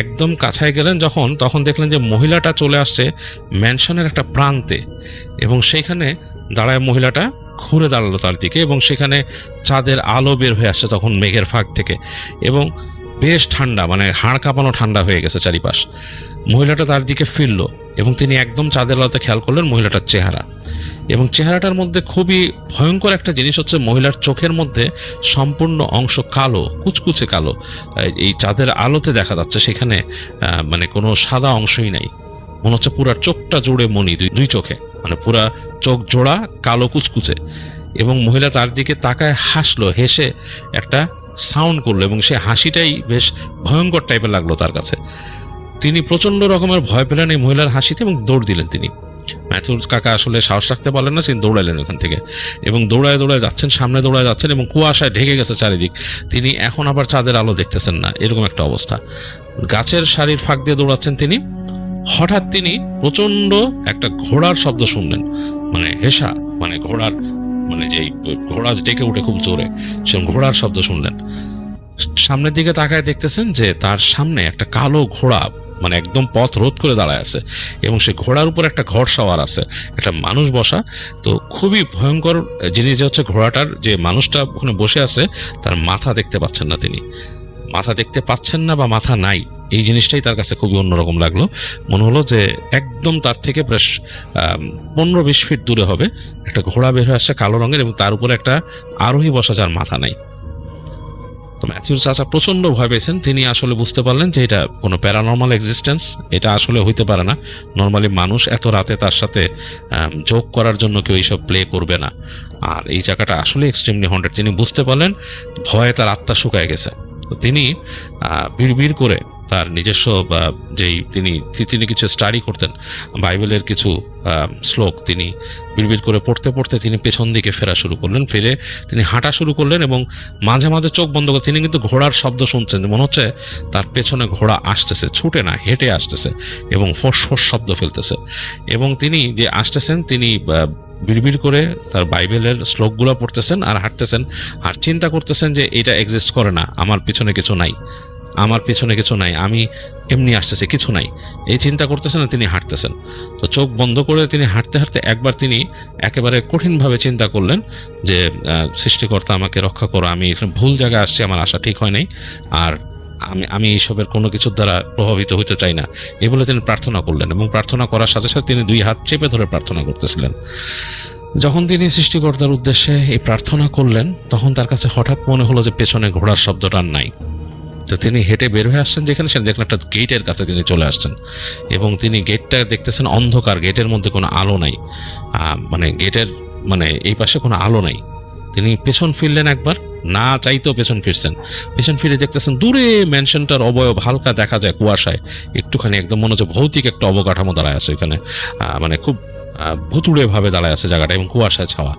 একদম কাছায় গেলেন যখন, তখন দেখলেন যে মহিলাটা চলে আসছে ম্যানশনের একটা প্রান্তে, এবং সেইখানে দাঁড়ায় মহিলাটা ঘুরে দাঁড়ালো তার দিকে, এবং সেখানে চাঁদের আলো বের হয়ে আসছে তখন মেঘের ফাঁক থেকে, এবং বেশ ঠান্ডা, মানে হাড় কাঁপানো ঠান্ডা হয়ে গেছে চারিপাশ। মহিলাটা তার দিকে ফিরল, এবং তিনি একদম চাঁদের আলোতে খেয়াল করলেন মহিলাটার চেহারা, এবং চেহারাটার মধ্যে খুবই ভয়ঙ্কর একটা জিনিস হচ্ছে মহিলার চোখের মধ্যে সম্পূর্ণ অংশ কালো, কুচকুচে কালো, এই চাঁদের আলোতে দেখা যাচ্ছে সেখানে মানে কোনো সাদা অংশই নাই। মনে হচ্ছে পুরা চোখটা জুড়ে মণি, দুই চোখে, মানে পুরা চোখ জোড়া, কালো কুচকুচে। এবং মহিলা তার দিকে তাকায় হাসলো, হেসে একটা সাউন্ড করলো, এবং সে হাসিটাই বেশ ভয়ঙ্কর টাইপের লাগলো তার কাছে। তিনি প্রচন্ড রকমের ভয় পেলেন এই মহিলার হাসিতে এবং দৌড় দিলেন তিনি। ম্যাথিউ কাকা আসলে সাহস রাখতে পারলেন না, তিনি দৌড়ালেন ওখান থেকে এবং দৌড়ায় দৌড়ায় যাচ্ছেন, সামনে দৌড়ায় যাচ্ছেন এবং কুয়াশায় ঢেকে গেছে চারিদিক। তিনি এখন আবার চাঁদের আলো দেখতেছেন না, এরকম একটা অবস্থা। গাছের সারির ফাঁক দিয়ে দৌড়াচ্ছেন তিনি। হঠাৎ তিনি প্রচন্ড একটা ঘোড়ার শব্দ শুনলেন, মানে হেসা, মানে ঘোড়ার, মানে যেই ঘোড়া ডেকে উঠে খুব জোরে, সেরকম ঘোড়ার শব্দ শুনলেন। সামনের দিকে তাকায় দেখতেছেন যে তার সামনে একটা কালো ঘোড়া, মানে একদম পথ রোধ করে দাঁড়ায় আছে, এবং সে ঘোড়ার উপর একটা ঘোড়সওয়ার আছে, একটা মানুষ বসা। তো খুবই ভয়ঙ্কর জিনিস যে হচ্ছে ঘোড়াটার যে মানুষটা ওখানে বসে আছে তার মাথা দেখতে পাচ্ছেন না তিনি, মাথা দেখতে পাচ্ছেন না বা মাথা নাই, এই জিনিসটাই তার কাছে খুবই অন্যরকম লাগলো। মনে হলো যে একদম তার থেকে প্রায় 15-20 ফিট দূরে হবে একটা ঘোড়া বের হয়ে আসছে কালো রঙের, এবং তার উপরে একটা আরোহী বসা যার মাথা নাই। তো ম্যাথিউর চাচা প্রচন্ড ভয় পেয়েছেন। তিনি আসলে বুঝতে পারলেন যে এটা কোনো প্যারানর্মাল এক্সিস্টেন্স, এটা আসলে হইতে পারে না। নর্মালি মানুষ এত রাতে তার সাথে যোগ করার জন্য কেউ এইসব প্লে করবে না। আর এই জায়গাটা আসলে এক্সট্রিমলি হন্টেড। তিনি বুঝতে পারলেন ভয়ে তার আত্মা শুকায় গেছে। তো তিনি বিড়বিড় করে তার নিজস্ব যেই তিনি কিছু স্টাডি করতেন, বাইবেলের কিছু শ্লোক তিনি বিড়বিড় করে পড়তে পড়তে তিনি পেছন দিকে ফেরা শুরু করলেন। ফিরে তিনি হাঁটা শুরু করলেন এবং মাঝে মাঝে চোখ বন্ধ করে তিনি কিন্তু ঘোড়ার শব্দ শুনছেন, মনে হচ্ছে তার পেছনে ঘোড়া আসতেছে, ছুটে না হেঁটে আসতেছে এবং ফোঁস ফোঁস শব্দ ফেলতেছে। এবং তিনি যে আসতেছেন তিনি বিড়বিড় করে তার বাইবেলের শ্লোকগুলো পড়তেছেন আর হাঁটতেছেন, আর চিন্তা করতেছেন যে এটা এক্সিস্ট করে না, আমার পিছনে কিছু নাই, আমার পিছনে কিছু নাই, আমি এমনি আসতেছি, কিছু নাই, এই চিন্তা করতেছেন না তিনি হাঁটতেছেন। তো চোখ বন্ধ করে তিনি হাঁটতে হাঁটতে একবার তিনি একেবারে কঠিনভাবে চিন্তা করলেন যে সৃষ্টিকর্তা আমাকে রক্ষা করো, আমি এখানে ভুল জায়গায় আসছি, আমার আশা ঠিক হয় নাই, আর আমি এইসবের কোনো কিছুর দ্বারা প্রভাবিত হতে চাই না, এই বলে তিনি প্রার্থনা করলেন। এবং প্রার্থনা করার সাথে সাথে তিনি 2 হাত চেপে ধরে প্রার্থনা করতেছিলেন। যখন তিনি সৃষ্টিকর্তার উদ্দেশ্যে এই প্রার্থনা করলেন তখন তার কাছে হঠাৎ মনে হলো যে পেছনে ঘোড়ার শব্দটা নাই। তো তিনি হেঁটে বের হয়ে আসছেন, যেখানে সেখানে দেখলেন একটা গেটের কাছে তিনি চলে আসছেন এবং তিনি গেটটা দেখতেছেন অন্ধকার, গেটের মধ্যে কোনো আলো নাই, মানে গেটের মানে এই পাশে কোনো আলো নাই। তিনি পেছন ফিরলেন একবার, না চাইতেও পেছন ফিরছেন। পেছন ফিরে দেখতেছেন দূরে ম্যানশনটার অবয়ব হালকা দেখা যায় কুয়াশায়, একটুখানি একদম মনে হচ্ছে ভৌতিক একটা অবকাঠামো দাঁড়ায় আছে এখানে, মানে খুব ভুতুড়ে ভাবে দাঁড়ায় আছে জায়গাটা এবং কুয়াশায় ছাওয়া।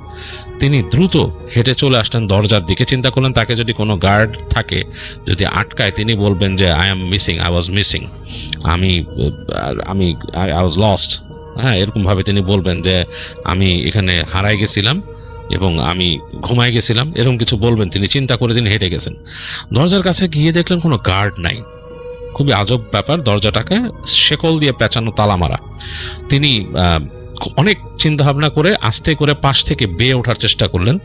তিনি দ্রুত হেঁটে চলে আসলেন দরজার দিকে। চিন্তা করলেন তাকে যদি কোনো গার্ড থাকে, যদি আটকায়, তিনি বলবেন যে I was missing, I was lost, হ্যাঁ, এরকমভাবে তিনি বলবেন যে আমি এখানে হারাই গেছিলাম এবং আমি ঘুমাই গেছিলাম, এরকম কিছু বলবেন। তিনি চিন্তা করে তিনি হেঁটে গেছেন। দরজার কাছে গিয়ে দেখলেন কোনো গার্ড নাই। খুবই আজব ব্যাপার, দরজাটাকে শেকল দিয়ে পেঁচানো, তালা মারা। তিনি অনেক চিন্তা ভাবনা করে আস্তে করে পাশ থেকে বেয়ে ওঠার চেষ্টা করলেন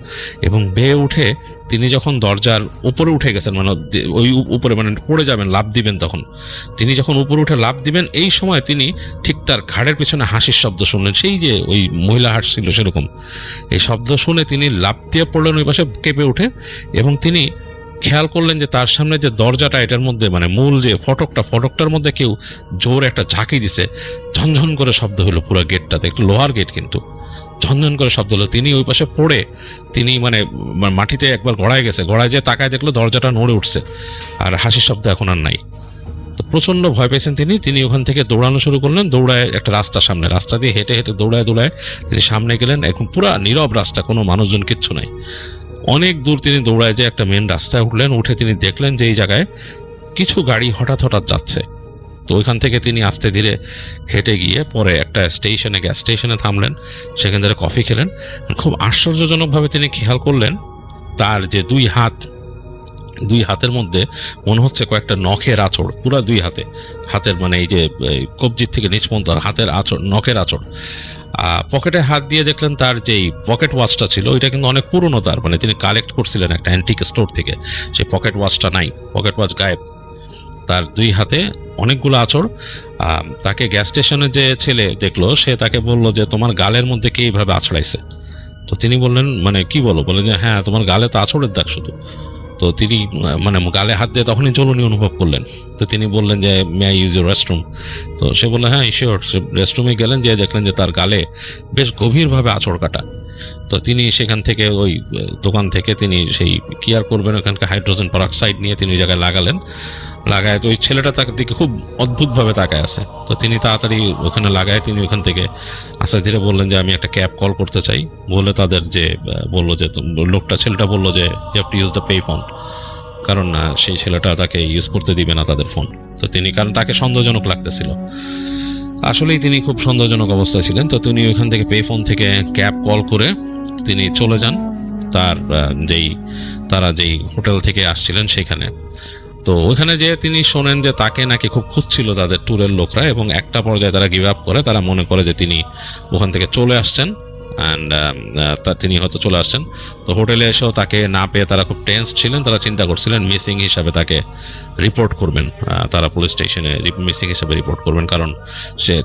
এবং বেয়ে উঠে তিনি যখন দরজার উপরে উঠে গেছেন, মানে ওই উপরে মানে পড়ে যাবেন, লাফ দিবেন, তখন তিনি যখন উপরে উঠে লাফ দিবেন এই সময় তিনি ঠিক তার ঘাড়ের পেছনে হাসির শব্দ শুনলেন, সেই যে ওই মহিলা হাসছিল সেরকম। এই শব্দ শুনে তিনি লাফ দিয়ে পড়লেন ওই পাশে কেঁপে উঠে, এবং তিনি খেয়াল করলেন যে তার সামনে যে দরজাটা, এটার মধ্যে মানে মূল যে ফটকটার মধ্যে কেউ জোর একটা ঝাঁকি দিছে। ঝনঝন করে শব্দ হলো পুরো গেটটাতে, একটু লোহার গেট কিন্তু ঝনঝন করে শব্দ হলো। তিনি ওই পাশে পড়ে তিনি মানে মাটিতে একবার গড়ায় গেছে, গড়ায় যেয়ে তাকায় দেখলো দরজাটা নড়ে উঠছে আর হাসির শব্দ এখন আর নাই। তো প্রচণ্ড ভয় পেয়েছেন তিনি ওখান থেকে দৌড়ানো শুরু করলেন। দৌড়ায় একটা রাস্তা দিয়ে হেঁটে হেঁটে দৌড়ায় তিনি সামনে গেলেন। এখন পুরা নীরব রাস্তা, কোনো মানুষজন কিচ্ছু নাই। অনেক দূর তিনি দৌড়ায় যে একটা মেন রাস্তায় উঠলেন। উঠে তিনি দেখলেন যে এই জায়গায় কিছু গাড়ি হঠাৎ যাচ্ছে। তো ওইখান থেকে তিনি আস্তে ধীরে হেঁটে গিয়ে পরে একটা গ্যাস স্টেশনে থামলেন, সেখান থেকে কফি খেলেন। খুব আশ্চর্যজনকভাবে তিনি খেয়াল করলেন তার যে 2 হাতের মধ্যে মনে হচ্ছে কয়েকটা নখের আঁচড়, পুরা 2 হাতের মানে এই যে কবজির থেকে নিচ পর্যন্ত হাতের আঁচড়, নখের আঁচড়। পকেটে হাত দিয়ে দেখলেন তার যেই পকেট ওয়াচটা ছিল ওইটা কিন্তু অনেক পুরনো, তার মানে তিনি কালেক্ট করছিলেন একটা অ্যান্টিক স্টোর থেকে। সেই পকেট ওয়াচটা নাই, পকেট ওয়াচ গায়েব। তার 2 হাতে অনেকগুলো আঁচড়। তাকে গ্যাস স্টেশনে যে ছেলে দেখলো সে তাকে বললো যে তোমার গালের মধ্যে কে এইভাবে আঁচড়াইছে? তো তিনি বললেন মানে কি বলো, বলে যে হ্যাঁ তোমার গালে তো আঁচড়ের দাগ শুধু। তো তিনি মানে গালে হাত দিয়ে তখনই জ্বলনি অনুভব করলেন। তো তিনি বললেন যে may I use your restroom? তো সে বললেন হ্যাঁ শিওর। সে রেস্টরুমে গেলেন, যে দেখলেন যে তার গালে বেশ গভীরভাবে আঁচড় কাটা। তো তিনি সেখান থেকে ওই দোকান থেকে তিনি সেই কি আর করবেন, ওখানকার হাইড্রোজেন পারঅক্সাইড নিয়ে তিনি ওই জায়গায় লাগায়। তো ওই ছেলেটা তার দিকে খুব অদ্ভুতভাবে তাকায় আছে। তো তিনি তাড়াতাড়ি ওখানে লাগায় তিনি ওখান থেকে আস্তে ধীরে বললেন যে আমি একটা ক্যাব কল করতে চাই। বলে তাদের যে বললো যে ছেলেটা বললো যে you have to use the pay phone, কারণ সেই ছেলেটা তাকে ইউজ করতে দিবে না তাদের ফোন। তো তিনি, কারণ তাকে সন্দেহজনক লাগতেছিল, আসলেই তিনি খুব সন্দেহজনক অবস্থায় ছিলেন। তো তিনি ওইখান থেকে পে ফোন থেকে ক্যাব কল করে তিনি চলে যান তার তারা যেই হোটেল থেকে আসছিলেন সেখানে। তো ওইখানে যে তিনি শোনেন যে তাকে নাকি খুব খুঁজছিল তাদের ট্যুরের লোকরা, এবং একটা পর্যায়ে তারা গিভ আপ করে, তারা মনে করে যে তিনি ওখান থেকে চলে আসছেন অ্যান্ড তিনি হয়তো চলে আসছেন। তো হোটেলে এসেও তাকে না পেয়ে তারা খুব টেন্স ছিলেন, তারা চিন্তা করছিলেন মিসিং হিসাবে তাকে রিপোর্ট করবেন, তারা পুলিশ স্টেশনে মিসিং হিসাবে রিপোর্ট করবেন, কারণ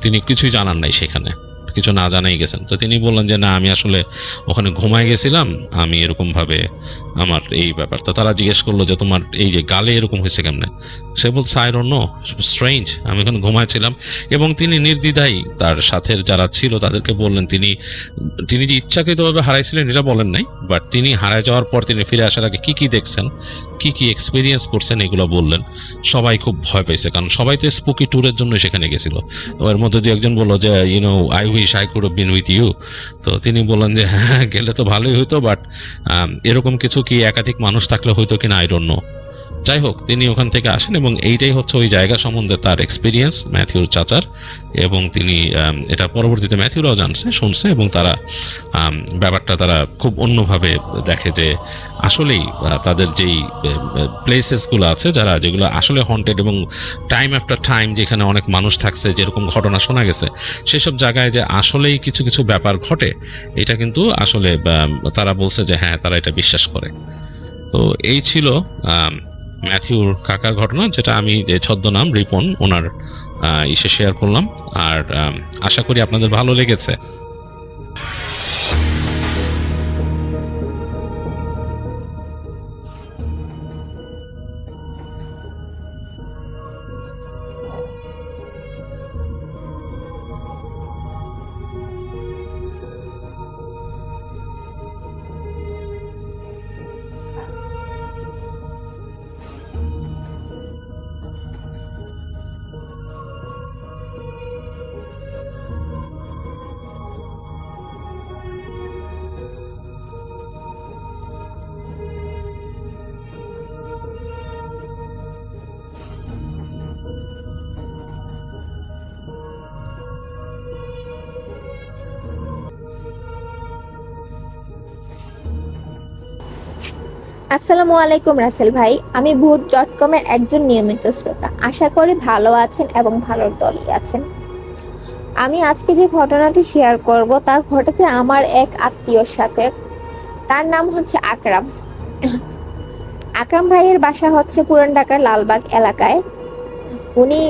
তিনি কিছুই জানান নাই, সেখানে কিছু না জানাই গেছেন। তো তিনি বললেন যে না, আমি আসলে ওখানে ঘুমায় গেছিলাম, আমি এরকমভাবে আমার এই ব্যাপার। তো তারা জিজ্ঞেস করলো যে তোমার এই যে গালে এরকম হয়েছে কেমনে? সে বলছে আই ডোন্ট নো, স্ট্রেঞ্জ, আমি ওখানে ঘুমাইছিলাম। এবং তিনি নির্দ্বিধাই তার সাথে যারা ছিল তাদেরকে বললেন তিনি যে ইচ্ছাকৃতভাবে হারাইছিলেন এটা বলেন নাই, বাট তিনি হারায় যাওয়ার পর তিনি ফিরে আসার আগে কি কি দেখছেন, কি কি এক্সপিরিয়েন্স করছেন এগুলো বললেন। সবাই খুব ভয় পেয়েছে, কারণ সবাই তো স্পুকি ট্যুরের জন্য সেখানে গেছিল। তো এর মধ্যে দিয়ে একজন বললো যে I wish I could have been with you. তো তিনি বললেন যে হ্যাঁ গেলে তো ভালোই হইতো, বাট এরকম কিছু কি একাধিক মানুষ থাকলে হয়তো কিনা আই ডোন্ট নো। যাই হোক, তিনি ওখান থেকে আসেন এবং এইটাই হচ্ছে ওই জায়গা সম্বন্ধে তার এক্সপিরিয়েন্স ম্যাথিউর চাচার। এবং তিনি এটা পরবর্তীতে ম্যাথিউরাও শুনছে, এবং তারা ব্যাপারটা তারা খুব অন্যভাবে দেখে যে আসলেই তাদের যেই প্লেসেসগুলো আছে যেগুলো আসলে হন্টেড, এবং টাইম আফটার টাইম যেখানে অনেক মানুষ থাকছে, যেরকম ঘটনা শোনা গেছে, সেসব জায়গায় যে আসলেই কিছু কিছু ব্যাপার ঘটে, এটা কিন্তু আসলে তারা বলছে যে হ্যাঁ তারা এটা বিশ্বাস করে। তো এই ছিল ম্যাথিউর কাকার ঘটনা, যেটা আমি যে ছদ্মনাম রিপন ওনার শেয়ার করলাম। আর আশা করি আপনাদের ভালো লেগেছে। আসসালামু আলাইকুম রাসেল ভাই, আমি ভূত.com এর একজন নিয়মিত শ্রোতা। আশা করি ভালো আছেন এবং ভালোর দলই আছেন। আমি আজকে যে ঘটনাটি শেয়ার করব তা ঘটেছে আমার এক আত্মীয়র সাথে। তার নাম হচ্ছে আকরাম। আকরাম ভাইয়ের বাসা হচ্ছে পুরান ঢাকার লালবাগ এলাকায়। উনি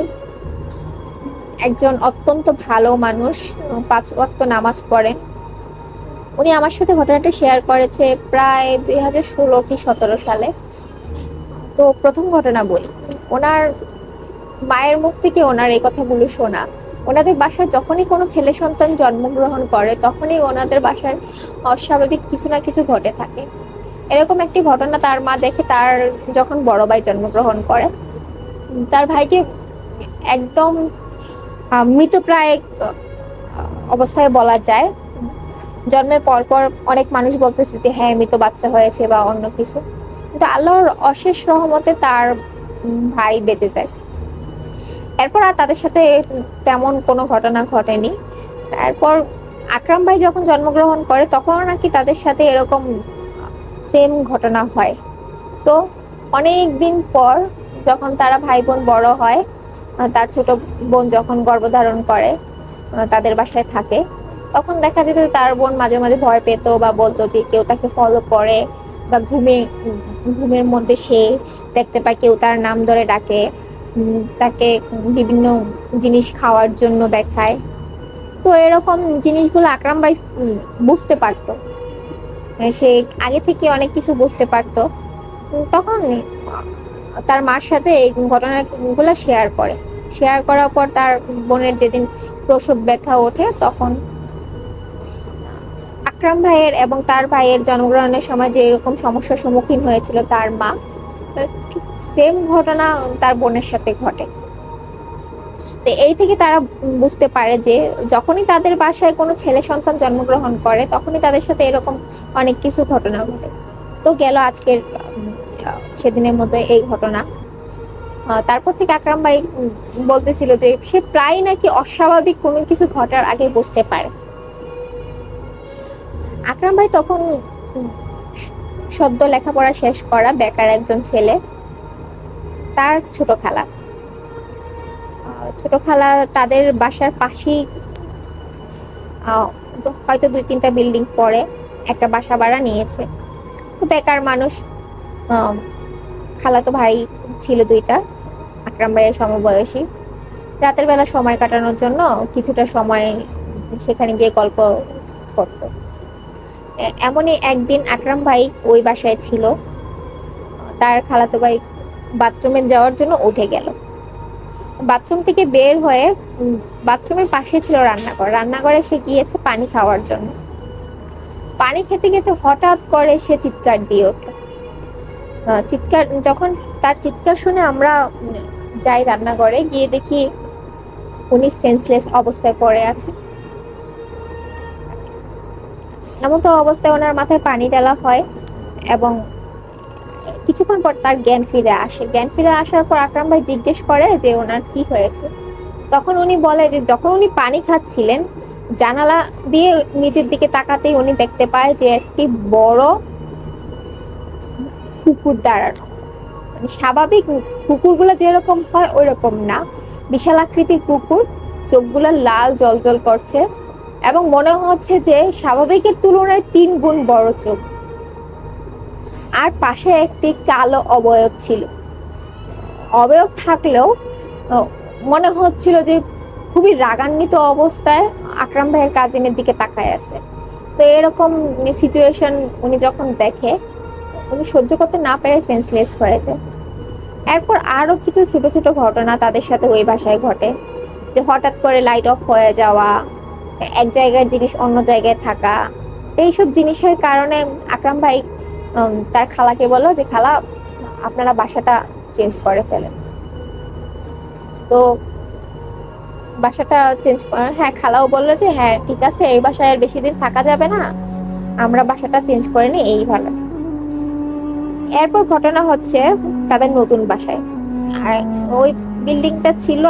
একজন অত্যন্ত ভালো মানুষ, 5 ওয়াক্ত নামাজ পড়েন। উনি আমার সাথে ঘটনাটা শেয়ার করেছে প্রায় 2016 কি 17 সালে। তো প্রথম ঘটনা বলি, ওনার মায়ের মুখ থেকে ওনার এই কথাগুলো শোনা। ওনাদের বাসায় যখনই কোনো ছেলে সন্তান জন্মগ্রহণ করে তখনই ওনাদের বাসায় অস্বাভাবিক কিছু না কিছু ঘটে থাকে। এরকম একটি ঘটনা তার মা দেখে তার যখন বড় ভাই জন্মগ্রহণ করে। তার ভাইকে একদম মৃতপ্রায় অবস্থায় বলা যায়। জন্মের পর অনেক মানুষ বলতেছে যে হ্যাঁ মৃত বাচ্চা হয়েছে বা অন্য কিছু, কিন্তু আল্লাহর অশেষ রহমতে তার ভাই বেঁচে যায়। এরপর আর তাদের সাথে তেমন কোনো ঘটনা ঘটেনি। তারপর আকরাম ভাই যখন জন্মগ্রহণ করে তখনও নাকি তাদের সাথে এরকম সেম ঘটনা হয়। তো অনেক দিন পর যখন তারা ভাই বোন বড় হয়, তার ছোট বোন যখন গর্ভধারণ করে তাদের বাসায় থাকে, তখন দেখা যেত তার বোন মাঝে মাঝে ভয় পেত বা বলতো যে কেউ তাকে ফলো করে, বা ঘুমের মধ্যে সে দেখতে পায় কেউ তার নাম ধরে ডাকে, তাকে বিভিন্ন জিনিস খাওয়ার জন্য দেখায়। তো এরকম জিনিসগুলো আকরাম ভাই বুঝতে পারতো, সে আগে থেকে অনেক কিছু বুঝতে পারতো। তখন তার মার সাথে এই ঘটনাগুলো শেয়ার করার পর তার বোনের যেদিন প্রসব ব্যথা ওঠে, তখন আকরাম ভাইয়ের এবং তার ভাইয়ের জন্মগ্রহণের সময় যে এরকম সমস্যার সম্মুখীন হয়েছিল তার মা, ঠিক সেম ঘটনা তার বোনের সাথে ঘটে। তো এই থেকে তারা বুঝতে পারে যে যখনই তাদের বাসায় কোনো ছেলে সন্তান জন্মগ্রহণ করে তখনই তাদের সাথে এরকম অনেক কিছু ঘটনা ঘটে। তো গেল আজকের সেদিনের মতো এই ঘটনা। তারপর থেকে আকরাম ভাই বলতেছিল যে সে প্রায় নাকি অস্বাভাবিক কোনো কিছু ঘটার আগে বুঝতে পারে। আকরাম ভাই তখন উম, সদ্য লেখাপড়া শেষ করা বেকার একজন ছেলে। তার ছোট খালা তাদের বাসার পাশেই, তো হয়তো 2-3টা বিল্ডিং পরে একটা বাসা ভাড়া নিয়েছে। তো বেকার মানুষ, আহ, খালাতো ভাই ছিল 2টা, আকরাম ভাইয়ের সমবয়সী। রাতের বেলা সময় কাটানোর জন্য কিছুটা সময় সেখানে গিয়ে গল্প করতো। এমনই একদিন আকরাম ভাই ওই বাসায় ছিল। তার খালাতো ভাই বাথরুমে যাওয়ার জন্য উঠে গেল। বাথরুম থেকে বের হয়ে বাথরুমের পাশে ছিল রান্নাঘরে সে গিয়েছে পানি খাওয়ার জন্য। পানি খেতে খেতে হঠাৎ করে সে চিৎকার দিয়ে ওঠে। যখন তার চিৎকার শুনে আমরা যাই রান্নাঘরে, গিয়ে দেখি উনি সেন্সলেস অবস্থায় পড়ে আছে। এমন তো অবস্থায় ওনার মাথায় পানি ঢালা হয় এবং কিছুক্ষণ পর তার জ্ঞান ফিরে আসার পর আকরাম ভাই জিজ্ঞেস করে যে ওনার কি হয়েছে। তখন উনি বলে যে যখন উনি পানি খাচ্ছিলেন, জানালা দিয়ে নিচের দিকে তাকাতেই উনি দেখতে পায় যে একটি বড় কুকুর দাঁড়ানো। মানে স্বাভাবিক কুকুরগুলো যেরকম হয় ওই রকম না, বিশাল আকৃতির কুকুর, চোখগুলো লাল জলজল করছে এবং মনে হচ্ছে যে স্বাভাবিকের তুলনায় 3 গুণ বড় চোখ। আর পাশে একটি কালো অবয়ব ছিল। অবয়ব থাকলেও মনে হচ্ছিল যে খুবই রাগান্বিত অবস্থায় আকরাম ভাইয়ের কাজিনের দিকে তাকায় আছে। তো এরকম সিচুয়েশন উনি যখন দেখে, উনি সহ্য করতে না পেরে সেন্সলেস হয়ে যায়। এরপর আরো কিছু ছোট ছোট ঘটনা তাদের সাথে ওই বাসায় ঘটে, যে হঠাৎ করে লাইট অফ হয়ে যাওয়া, এক জায়গার জিনিস অন্য জায়গায় থাকা। এইসব জিনিসের কারণে আকরাম ভাই তার খালাকে বললো যে খালা, আপনারা বাসাটা চেঞ্জ করে ফেলেন। তো বাসাটা চেঞ্জ করে, হ্যাঁ, খালাও বললো যে হ্যাঁ ঠিক আছে, এই বাসায় আর বেশি দিন থাকা যাবে না, আমরা বাসাটা চেঞ্জ করে নিই, এই ভালো। এরপর ঘটনা হচ্ছে তাদের নতুন বাসায়। আর ওই বিল্ডিংটা ছিল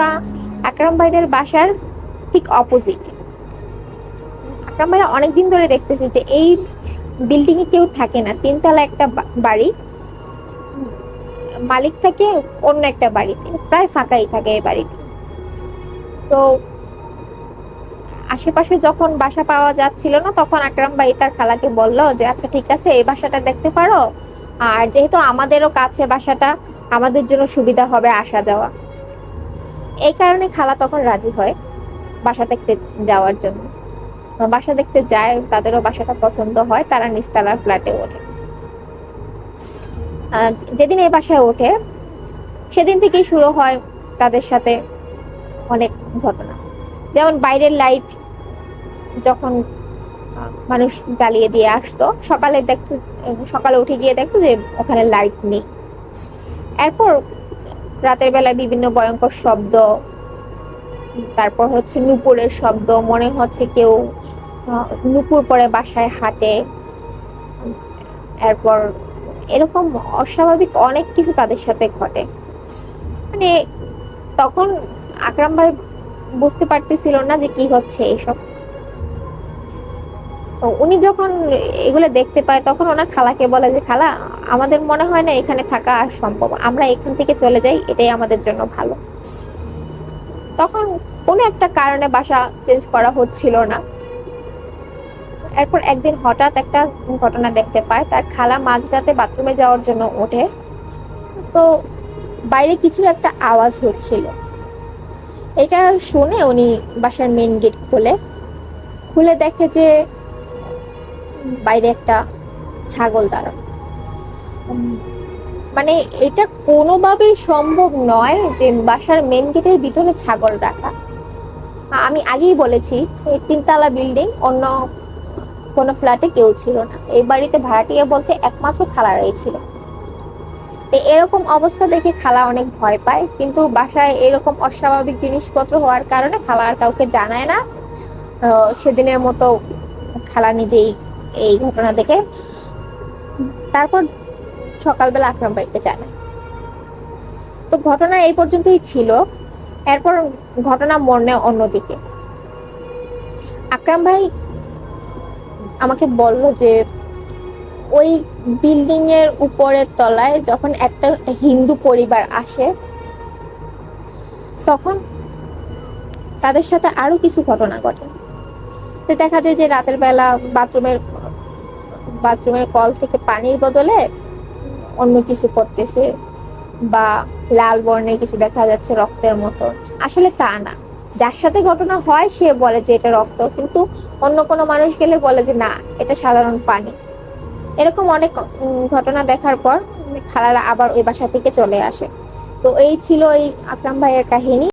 আকরাম ভাইদের বাসার ঠিক অপোজিট। আকরাম ভাইরা অনেকদিন ধরে দেখতেছি যে এই বিল্ডিং এ কেউ থাকে না, 3 তলা একটা বাড়ি, মালিক থাকে অন্য একটা বাড়িতে, প্রায় ফাঁকাই থাকে এই বাড়িটি। তো আশেপাশে যখন বাসা পাওয়া যাচ্ছিল না, তখন আকরাম ভাই তার খালাকে বলল যে আচ্ছা ঠিক আছে, এই বাসাটা দেখতে পারো, আর যেহেতু আমাদেরও কাছে বাসাটা, আমাদের জন্য সুবিধা হবে আসা যাওয়া। এই কারণে খালা তখন রাজি হয় বাসা দেখতে যাওয়ার জন্য। বাসা দেখতে যায়, তাদেরও বাসাটা পছন্দ হয়, তারা নিচতলার ফ্ল্যাটে ওঠে। যেদিন এই বাসায় ওঠে সেদিন থেকেই শুরু হয় তাদের সাথে অনেক ঘটনা। যেমন বাইরের লাইট যখন মানুষ জ্বালিয়ে দিয়ে আসতো, সকালে উঠে গিয়ে দেখতো যে ওখানে লাইট নেই। এরপর রাতের বেলায় বিভিন্ন ভয়ঙ্কর শব্দ, তারপর হচ্ছে নুপুরের শব্দ, মনে হচ্ছে কেউ নুপুর পরে বাসায় হাঁটে। এরপর এরকম অস্বাভাবিক অনেক কিছু তাদের সাথে ঘটে। মানে তখন আকরাম ভাই বুঝতে পারতেছিল না যে কি হচ্ছে এইসব। তো উনি যখন এগুলো দেখতে পায় তখন ওনার খালাকে বলে যে খালা, আমাদের মনে হয় না এখানে থাকা আর সম্ভব, আমরা এখান থেকে চলে যাই, এটাই আমাদের জন্য ভালো। তখন কোনো একটা কারণে বাসা চেঞ্জ করা হচ্ছিল না। এরপর একদিন হঠাৎ একটা ঘটনা দেখতে পায়, তার খালা মাঝরাতে বাথরুমে যাওয়ার জন্য ওঠে। তো বাইরে কিছু একটা আওয়াজ হচ্ছিল। এটা শুনে উনি বাসার মেইন গেট খুলে দেখে যে বাইরে একটা ছাগল দাঁড়ানো। মানে এটা কোনোভাবেই সম্ভব নয় যে বাসার মেন গেটের ভিতরে ছাগল রাখা। আমি আগেই বলেছি, এই তিনতলা বিল্ডিং, অন্য কোনো ফ্ল্যাটে কেউ ছিল না, এই বাড়িতে ভাড়াটিয়া বলতে একমাত্র খালারাই ছিল। তো এরকম অবস্থা দেখে খালা অনেক ভয় পায়, কিন্তু বাসায় এরকম অস্বাভাবিক জিনিসপত্র হওয়ার কারণে খালা আর কাউকে জানায় না। সেদিনের মতো খালা নিজেই এই ঘটনা দেখে তারপর সকালবেলা আকরাম ভাইকে জানায়। তো ঘটনা এই পর্যন্তই ছিল। এরপর ঘটনা মোড় নেয় অন্যদিকে। আকরাম ভাই আমাকে বলল যে ওই বিল্ডিং এর উপরের তলায় যখন একটা হিন্দু পরিবার আসে, তখন তাদের সাথে আরো কিছু ঘটনা ঘটে। তো দেখা যায় যে রাতের বেলা বাথরুমের কল থেকে পানির বদলে অন্য কিছু করতেছে, বা লাল বর্ণের কিছু দেখা যাচ্ছে রক্তের মতো। আসলে তা না, যার সাথে ঘটনা হয় সে বলে যে এটা রক্ত, কিন্তু অন্য কোনো মানুষ গেলে বলে যে না, এটা সাধারণ পানি। এরকম অনেক ঘটনা দেখার পর খালারা আবার ওই বাসা থেকে চলে আসে। তো এই ছিল এই আকরাম ভাইয়ের কাহিনী।